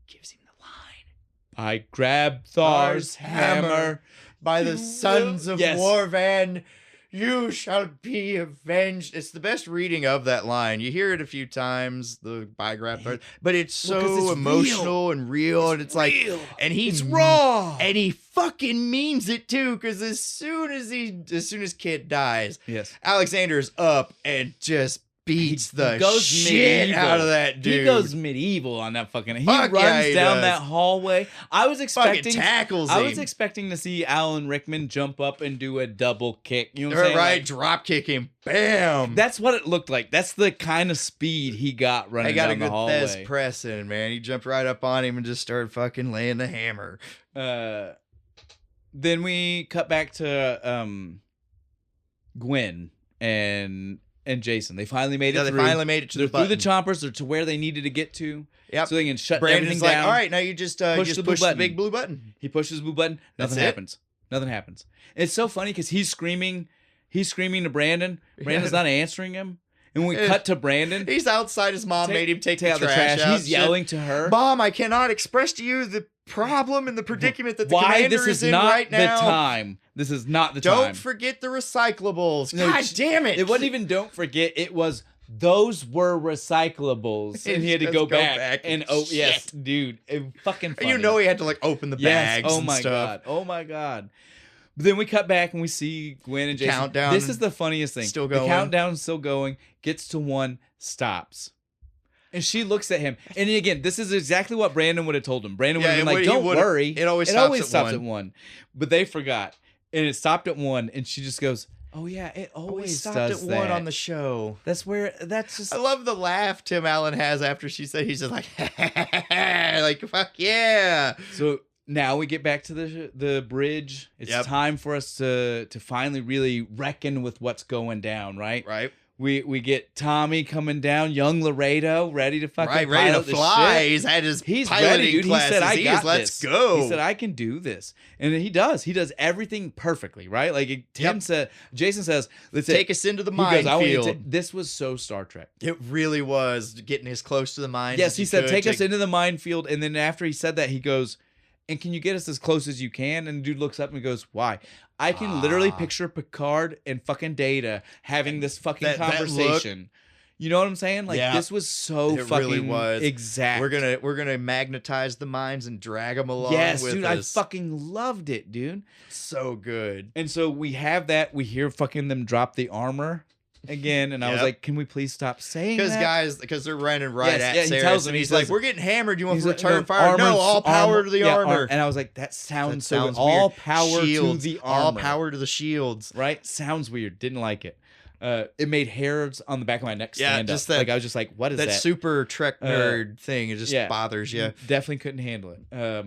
He gives him the line. I grabbed Thar's hammer. By the sons of Warvan, you shall be avenged. It's the best reading of that line. You hear it a few times, the by grab Thar, but it's so emotional and real, and it's like, and it's raw, and he fucking means it too. Because as soon as Kid dies, Alexander's up and just beats the shit out of that dude. He goes medieval on that fucking. He runs down that hallway. I was expecting tackles him. I was expecting to see Alan Rickman jump up and do a double kick. You know what I'm saying? Right, like, drop kick him. Bam. That's what it looked like. That's the kind of speed he got running down the hallway. I got a good Thez pressing, man. He jumped right up on him and just started fucking laying the hammer. Then we cut back to Gwen and Jason. They finally made it through. They finally made it to the button. Through the chompers. They're to where they needed to get to. Yep. So they can shut Brandon's everything down. All right, now you just push the big blue button. He pushes the blue button. Nothing happens. Nothing happens. It's so funny because he's screaming to Brandon. Brandon's not answering him. And when we cut to Brandon, he's outside. His mom made him take the trash out. He's yelling to her. Mom, I cannot express to you the problem and the predicament that the commander is in right now. This is not the time. This is not the time. Don't forget the recyclables. God damn it. It wasn't even don't forget. It was those were recyclables. And he had to go back. And yes, dude. It fucking funny. You know he had to like open the bags oh and my stuff. God. Oh my God. But then we cut back and we see Gwen and Jason. Countdown. This is the funniest thing. Still going. The countdown's still going. Gets to 1, stops. And she looks at him. And again, this is exactly what Brandon would have told him. Brandon would have been like, don't worry. It always stops at 1. But they forgot. And it stopped at 1. And she just goes, oh yeah, it always stopped does at that. 1 on the show. That's just. I love the laugh Tim Allen has after she said, he's just like, like, fuck yeah. So now we get back to the bridge. It's time for us to finally really reckon with what's going down, right? Right. We get Tommy coming down, young Laredo, ready to fucking ready to fly. Ship. He's had his piloting ready, dude. classes. He said, "I got Let's this. go." He said, "I can do this," and he does. He does everything perfectly, right? Like Jason says, "Let's take us into the minefield." This was so Star Trek. It really was getting as close to the mine. Yes, he said, "Take us into the minefield," and then after he said that, he goes, "And can you get us as close as you can?" And the dude looks up and goes, "Why?" I can literally picture Picard and fucking Data having this fucking conversation. You know what I'm saying? Like this was so fucking really was. Exact. We're gonna magnetize the mines and drag them along. Yes, with dude, us. I fucking loved it, dude. So good. And so we have that. We hear fucking them drop the armor again, and I was like, "Can we please stop saying that?" Because they're running right at Sarah, he tells him, and he's like, "We're getting hammered. You want to return like, fire? No, all power to the armor." And I was like, "That sounds so weird. All power to the armor. All power to the shields." Right? Sounds weird. Didn't like it. It made hairs on the back of my neck stand up. Like I was just like, "What is that?" That super Trek nerd thing. It just bothers you. Definitely couldn't handle it.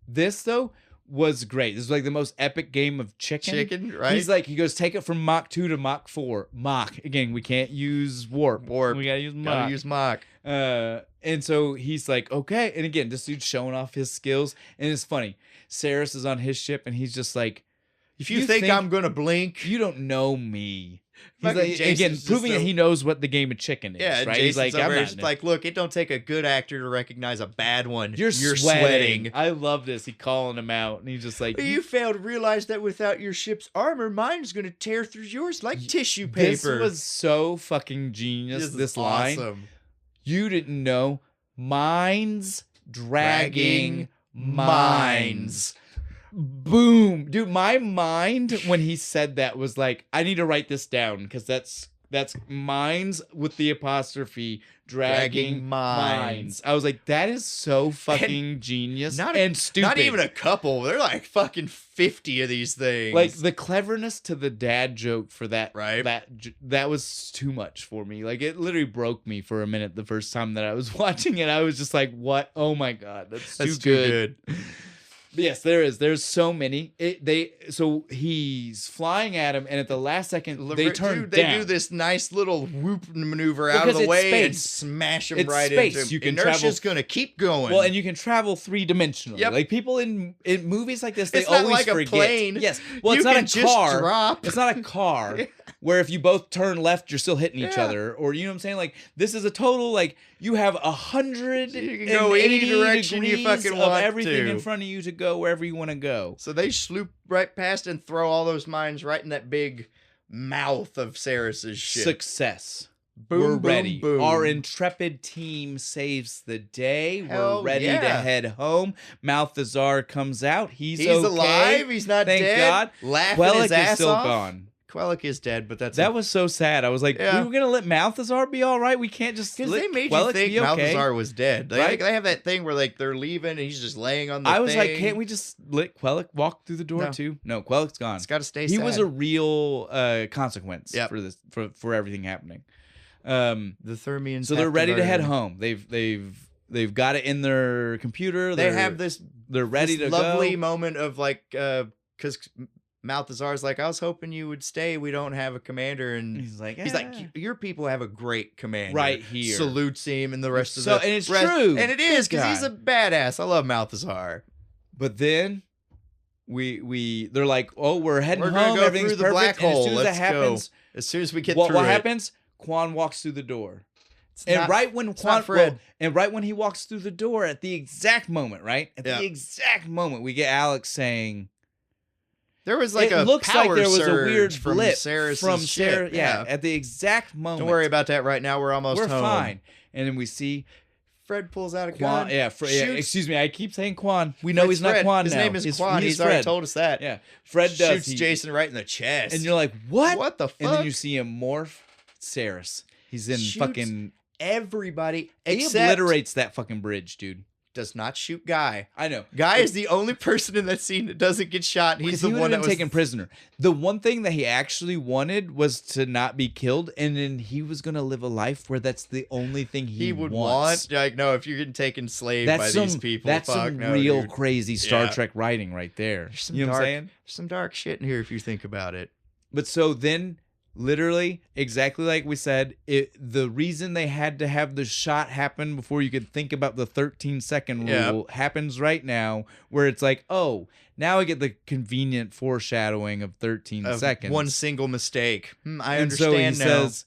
This though was great. This is like the most epic game of chicken. Right? He goes, take it from Mach 2 to Mach 4. Mach. Again, we can't use warp. We gotta use Mach. And so he's like, okay. And again, this dude's showing off his skills. And it's funny. Saris is on his ship and he's just like, if you think I'm gonna blink, you don't know me. He's like, again, proving that he knows what the game of chicken is. Yeah, right? Jason's He's like, I'm just like, look, it don't take a good actor to recognize a bad one. You're sweating. I love this. He calling him out, and he's just like, you fail to realize that without your ship's armor, mine's gonna tear through yours like tissue paper. This was so fucking genius. This line, awesome. You didn't know, mines dragging mines. Boom, dude, my mind when he said that was like, I need to write this down because that's mines with the apostrophe dragging mines. I was like, that is so fucking genius and stupid. Not even a couple. They're like fucking 50 of these things. Like the cleverness to the dad joke for that, right? That was too much for me. Like it literally broke me for a minute the first time that I was watching it. I was just like, what? Oh my God, that's too good. Yes, there's so many. So he's flying at him, and at the last second they turn down. They do this nice little whoop maneuver out of the way and smash him right into him. You can Inertia's gonna keep going. Well, and you can travel 3-dimensionally. Yep. Like people in movies like this, they it's not always like forget. A plane. Yes. Well, it's you not can a just car. Drop. It's not a car. Where if you both turn left, you're still hitting each Yeah. other, or you know what I'm saying? Like this is a total like you have 100. You can go any direction you fucking want of everything to. in front of you to go wherever you want to go. So they sloop right past and throw all those mines right in that big mouth of Saris's ship. Success. Boom, We're boom, ready. boom. Our intrepid team saves the day. Hell We're ready yeah. to head home. Malthazar comes out. He's okay. alive. He's not Thank dead. God. Laughing Quellic his ass is still off. gone. Quellic is dead, but that was so sad. I was like, Yeah. we were gonna let Malthazar be all right. We can't just because let they made Quellic you think be okay. Malthazar was dead. They, Right? they have that thing where like they're leaving and he's just laying on the I was thing. like, can't we just let Quellic walk through the door No. too? No, Quellic's gone. It's got to stay. He sad. was a real consequence Yep. for this for everything happening. The Thermians. So they're ready to head home. They've got it in their computer. They have this. They're ready this to lovely go. moment of like, because Malthazar's like, I was hoping you would stay. We don't have a commander, and He's like, your people have a great commander right here. Salutes him, and the rest of So the and it's rest, true, and it is because guy. he's a badass. I love Malthazar. But then they're like, oh, we're heading We're home. gonna go Everything's through the perfect. black And hole. as soon as Let's that happens, go. As soon as we get what through it, happens? Quan walks through the door. It's And not- right when it's Quan not Fred. and right when he walks through the door, at the exact moment, right? At Yeah. the exact moment, we get Alex saying, there was like it a looks like power there was a surge weird from blip Saris's from ship. Sarah. Yeah, at the exact moment. Don't worry about that right now. We're almost We're home. fine. And then we see Fred pulls out a Quan. gun. Yeah, shoots. excuse me. I keep saying Quan. We know Fred's he's not Fred. Quan His now. name is Quan. He's already told us that. Yeah, Fred does. Shoots Jason right in the chest. And you're like, what? What the fuck? And then you see him morph. Saris. He's in Shoots fucking. everybody He except obliterates that fucking bridge, dude. does not shoot Guy. I know. Guy is the only person in that scene that doesn't get shot. And he's the he one that been was taken prisoner. The one thing that he actually wanted was to not be killed, and then he was gonna live a life where that's the only thing he would wants. want. Like, no, if you're getting taken slave That's by some, these people, that's fuck some no, real dude. crazy Star Yeah. Trek writing right there. There's some You know dark, what I'm saying? There's some dark shit in here if you think about it. But so then, literally, exactly like we said, the reason they had to have the shot happen before you could think about the 13-second rule happens right now, where it's like, oh, now I get the convenient foreshadowing of 13 seconds. One single mistake. I and understand so he now. says,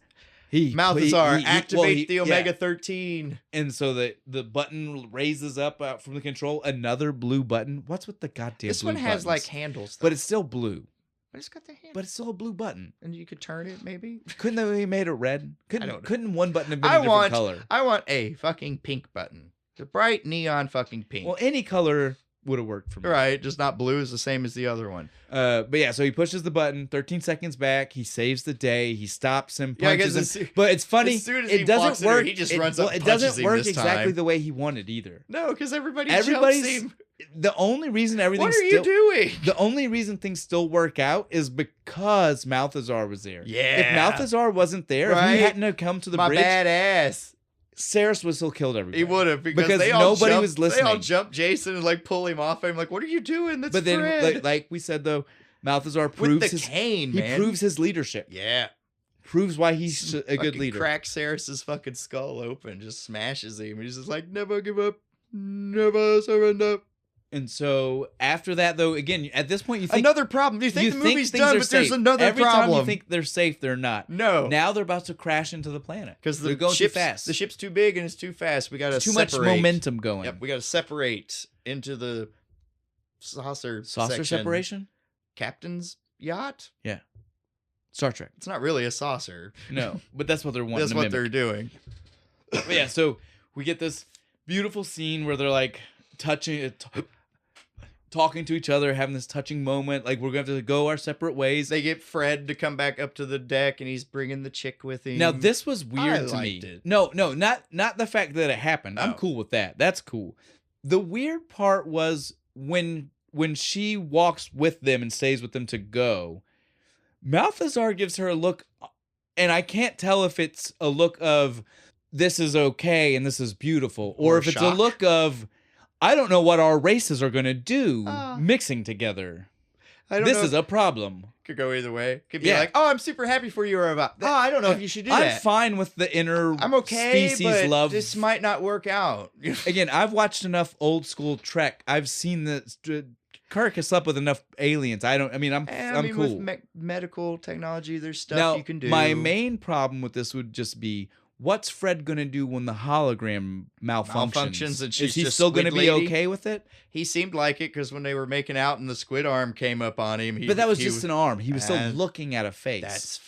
Malthazar, activate the yeah. Omega 13. And so the button raises up out from the control, another blue button. What's with the goddamn This blue one has buttons? like handles, though. But it's still blue. But it's got the handle. But it's still a blue button. And you could turn it, maybe? Couldn't they have made it red? don't know. Couldn't one button have been a different color? I want a fucking pink button. The bright neon fucking pink. Well, any color would have worked for me. Right, just not blue is the same as the other one. But yeah, so he pushes the button, 13 seconds back, he saves the day, he stops him, Yeah, I punches guess him. But it's funny, as soon as he it doesn't walks in there, work. he just runs up and it punches doesn't him work this exactly time. the way he wanted either. No, because everybody jumps him. The only reason everything's What are you doing? The only reason things still work out is because Malthazar was there. Yeah. If Malthazar wasn't there, if Right? he hadn't have come to the My bridge, badass. Saris would still killed everybody. He would have because they all nobody jumped, was They all listening. jumped Jason and like pull him off. I'm like, what are you doing? That's But then, Fred. like we said though, Malthazar with proves the cane, he man. proves his leadership. Yeah. Proves why he's a good Fucking leader. Cracks Saris's fucking skull open, just smashes him. He's just like, never give up, never surrender. And so after that, though, again, at this point, you think Another problem. Do you think the movie's things done, are but there's safe. another Every problem. time you think they're safe, they're not. No. Now they're about to crash into the planet Because they're the going ship's too fast. The ship's too big and it's too fast. We gotta Too much separate. momentum going. Yep, we gotta separate into the saucer section. Separation. Captain's yacht. Yeah. Star Trek. It's not really a saucer. No, but that's what they're wanting. That's to what mimic. they're doing. But yeah, so we get this beautiful scene where they're like talking to each other, having this touching moment. Like, we're going to have to go our separate ways. They get Fred to come back up to the deck, and he's bringing the chick with him. Now, this was weird I to liked me. it. No, not the fact that it happened. I'm Oh. cool with that. That's cool. The weird part was when she walks with them and stays with them to go, Malthazar gives her a look, and I can't tell if it's a look of this is okay and this is beautiful, or if it's a shock. look of I don't know what our races are going to do mixing together. This is a problem. Could go either way. Could be like, oh, I'm super happy for you, or about, oh, I don't know if you should do that. I'm fine with the inner I'm okay, species but love. This might not work out. Again, I've watched enough old school Trek. I've seen the Kirk has slept with enough aliens. I'm cool. With medical technology, there's stuff you can do. My main problem with this would just be, what's Fred gonna do when the hologram malfunctions? And she's Is he just still gonna Squid be Lady? okay with it? He seemed like it because when they were making out and the squid arm came up on him, but that was just an arm. He was still looking at a face. That's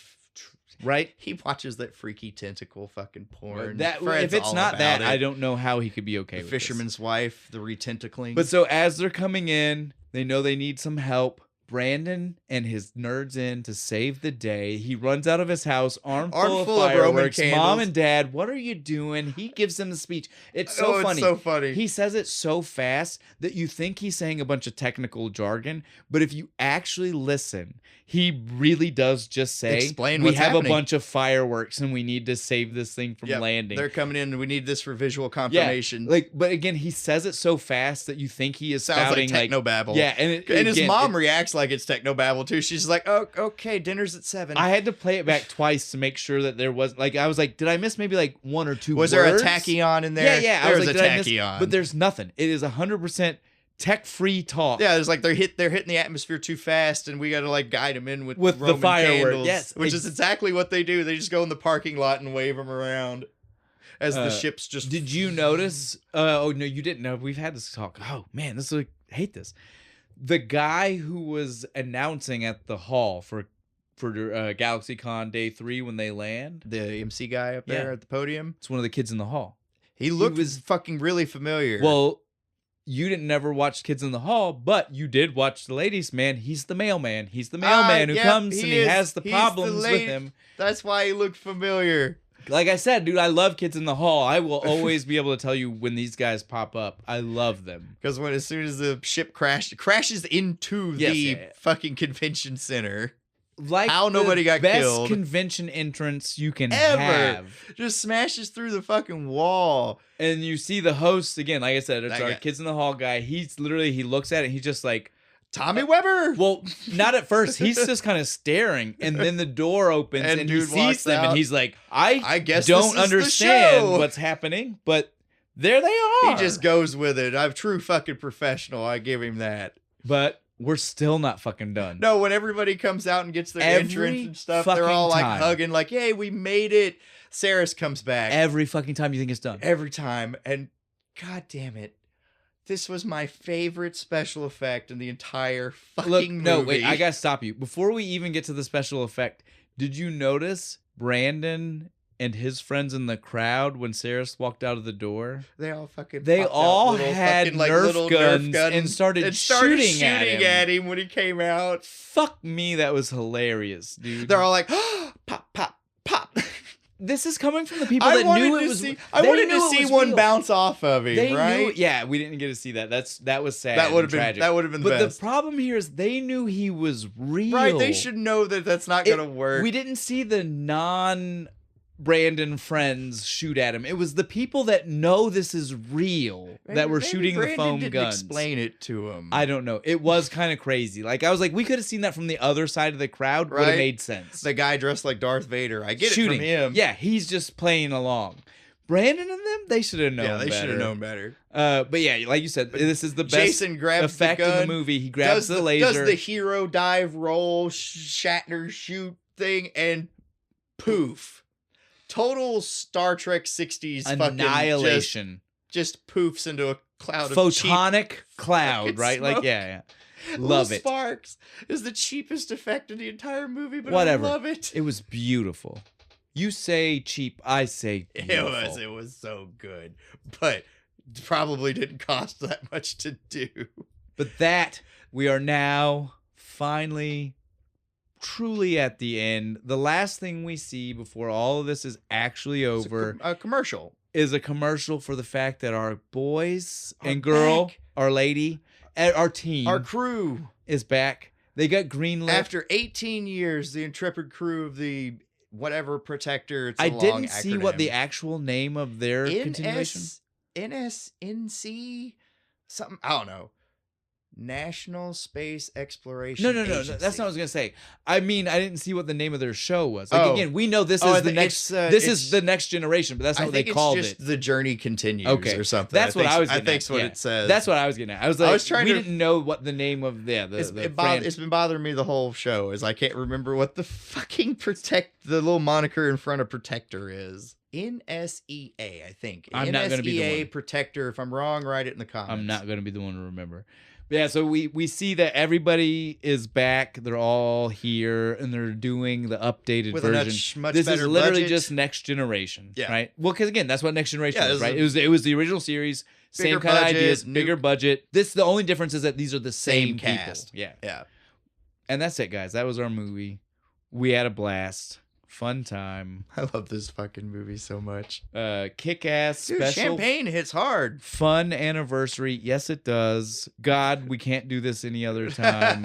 right. He watches that freaky tentacle fucking porn. If it's not that, I don't know how he could be okay with Fisherman's wife, the retentacling. But so as they're coming in, they know they need some help. Brandon and his nerds in to save the day. He runs out of his house, arm full of fireworks. Mom and Dad, what are you doing? He gives them the speech. It's so funny. It's so funny. He says it so fast that you think he's saying a bunch of technical jargon, but if you actually listen, he really does just say, explain we what's have happening. A bunch of fireworks and we need to save this thing from landing. They're coming in and we need this for visual confirmation. Yeah, but again, he says it so fast that you think he is spouting like technobabble. Yeah, and his mom reacts like it's technobabble too. She's like, "Oh, okay, dinner's at 7." I had to play it back twice to make sure that there was I was like, did I miss maybe like one or two? Was words? there a tachyon in there? Yeah. There was like, a tachyon, but there's nothing. It is 100% tech-free talk. Yeah, there's like they're hitting the atmosphere too fast, and we got to like guide them in with Roman the fireworks. Candles, yes, which is exactly what they do. They just go in the parking lot and wave them around as the ships just. Did you notice? Oh no, you didn't know. We've had this talk. Oh man, I hate this. The guy who was announcing at the hall for GalaxyCon Day 3 when they land, the MC guy up there at the podium. It's one of the kids in the hall. He was fucking really familiar. Well, you didn't never watch Kids in the Hall, but you did watch the ladies' man. He's the mailman. He's the mailman who comes and he has the problems with him. That's why he looked familiar. Like I said, dude, I love Kids in the Hall. I will always be able to tell you when these guys pop up. I love them. Because as soon as the ship crashes into the fucking convention center. Like how nobody got killed. Best convention entrance you can ever have. Just smashes through the fucking wall. And you see the host again, like I said, it's our Kids in the Hall guy. He looks at it and he's just like, Tommy Weber. Well, not at first. He's just kind of staring, and then the door opens and he sees them, and he's like, I guess don't understand what's happening, but there they are. He just goes with it. I'm a true fucking professional. I give him that. But we're still not fucking done. No, when everybody comes out and gets their entrance and stuff, they're all like hugging, like, "Hey, we made it." Saris comes back every fucking time you think it's done. Every time, and god damn it. This was my favorite special effect in the entire fucking movie. No, wait, I gotta stop you. Before we even get to the special effect, did you notice Brandon and his friends in the crowd when Saris walked out of the door? They all fucking had Nerf guns and started shooting at him when he came out. Fuck me, that was hilarious, dude. They're all like, oh, pop, pop, pop. This is coming from the people that knew it was. I wanted to see one bounce off of him, right? Yeah, we didn't get to see that. That was sad. That would have been tragic. That would have been the best. But the problem here is they knew he was real. Right? They should know that that's not gonna work. We didn't see the Brandon friends shoot at him. It was the people that know this is real that were shooting the foam guns. Explain it to him. I don't know. It was kind of crazy. Like I was like, we could have seen that from the other side of the crowd. Right? Would have made sense. The guy dressed like Darth Vader. I get it from him. Yeah, he's just playing along. Brandon and them, they should have known better. Yeah, they should have known better. But yeah, like you said, this is the best Jason grabs effect the gun, in the movie. He grabs the laser. Does the hero dive, roll, Shatner shoot thing, and poof. Total Star Trek 60s annihilation. Just poofs into a cloud of photonic cloud, right? Smoke. Like, yeah. Love it. Sparks is the cheapest effect in the entire movie, but whatever. I love it. It was beautiful. You say cheap, I say beautiful. It was so good, but probably didn't cost that much to do. But that, we are now finally truly at the end. The last thing we see before all of this is actually over, a commercial, is a commercial for the fact that our boys and girl, our lady, our team, our crew is back. They got greenlit after 18 years. The intrepid crew of the whatever Protector. It's I didn't see what the actual name of their continuation. NSNC. something, I don't know. National Space Exploration No, no, no, no. Agency. That's not what I was gonna say. I mean, I didn't see what the name of their show was. Like Oh. again, we know this Oh, is I the think next. it's, This it's- is the next generation, but that's not what they called it's just it. The Journey Continues Okay. or something. That's what I was. I Getting think at. that's what Yeah. it says. That's what I was getting at. I was like, I was trying we to- didn't know what the name of the it's franchise. been bothering me the whole show, is I can't remember what the fucking the little moniker in front of Protector is. NSEA, I think. I'm not gonna be the NSEA one. Protector. If I'm wrong, write it in the comments. I'm not going to be the one to remember. But yeah, so we see that everybody is back. They're all here, and they're doing the updated With version. a much This is better literally budget. just Next Generation, Yeah. right? Well, because again, that's what Next Generation Yeah, was, right? It was the original series, same Bigger kind of budget, ideas, bigger budget. The only difference is that these are the same cast. people. Yeah, Yeah. and that's it, guys. That was our movie. We had a blast, fun time, I love this fucking movie so much. kick-ass Dude, special. champagne hits hard. Fun anniversary. Yes, it does. God, we can't do this any other time.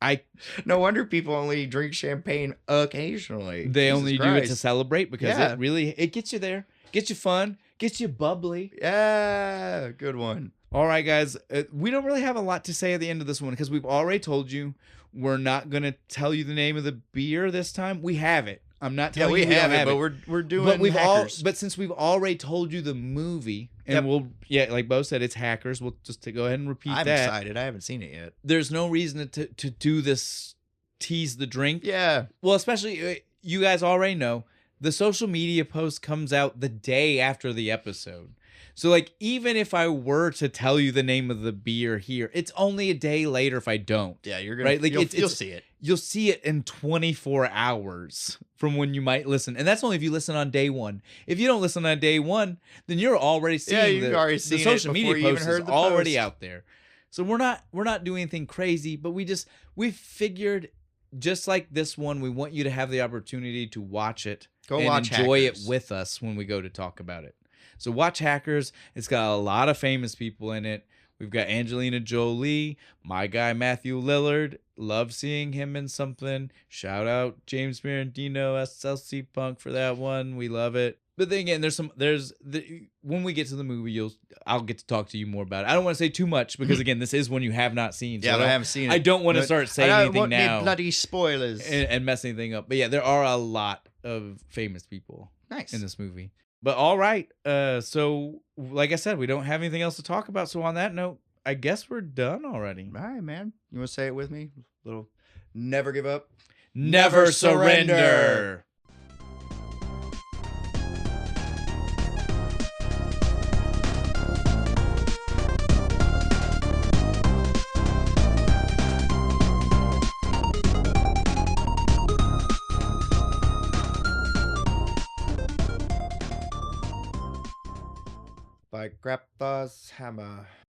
I No wonder people only drink champagne occasionally. They Jesus only do it to Christ. celebrate because Yeah. it gets you there, gets you fun, gets you bubbly. Yeah, good one. All right, guys, we don't really have a lot to say at the end of this one because we've already told you we're not gonna tell you the name of the beer this time. We have it. I'm not Yeah, telling we you we have don't it, but we're doing. But Hackers. but since we've already told you the movie, and Yep. like Beau said, it's Hackers. We'll just go ahead and repeat I'm that. excited. I haven't seen it yet. There's no reason to do this, tease the drink. Yeah. Well, especially you guys already know the social media post comes out the day after the episode. So like even if I were to tell you the name of the beer here, it's only a day later if I don't. Yeah, you're gonna Right? Like you'll see it. You'll see it in 24 hours from when you might listen. And that's only if you listen on day one. If you don't listen on day one, then you're already seeing you've already seen the it social before media you even post heard is the already post. out there. So we're not doing anything crazy, but we figured just like this one, we want you to have the opportunity to watch it Go and watch enjoy Hackers. it with us when we go to talk about it. So watch Hackers. It's got a lot of famous people in it. We've got Angelina Jolie, my guy Matthew Lillard. Love seeing him in something. Shout out James Marandino, SLC Punk for that one. We love it. But then again, when we get to the movie, I'll get to talk to you more about it. I don't want to say too much because again, this is one you have not seen. So Yeah, I haven't seen it. I don't want to start saying I don't anything want now any bloody spoilers. and mess anything up. But yeah, there are a lot of famous people Nice. in this movie. But all right, so like I said, we don't have anything else to talk about. So on that note, I guess we're done already. All right, man. You want to say it with me? Little never give up. Never surrender. By Grandpa's Hammer.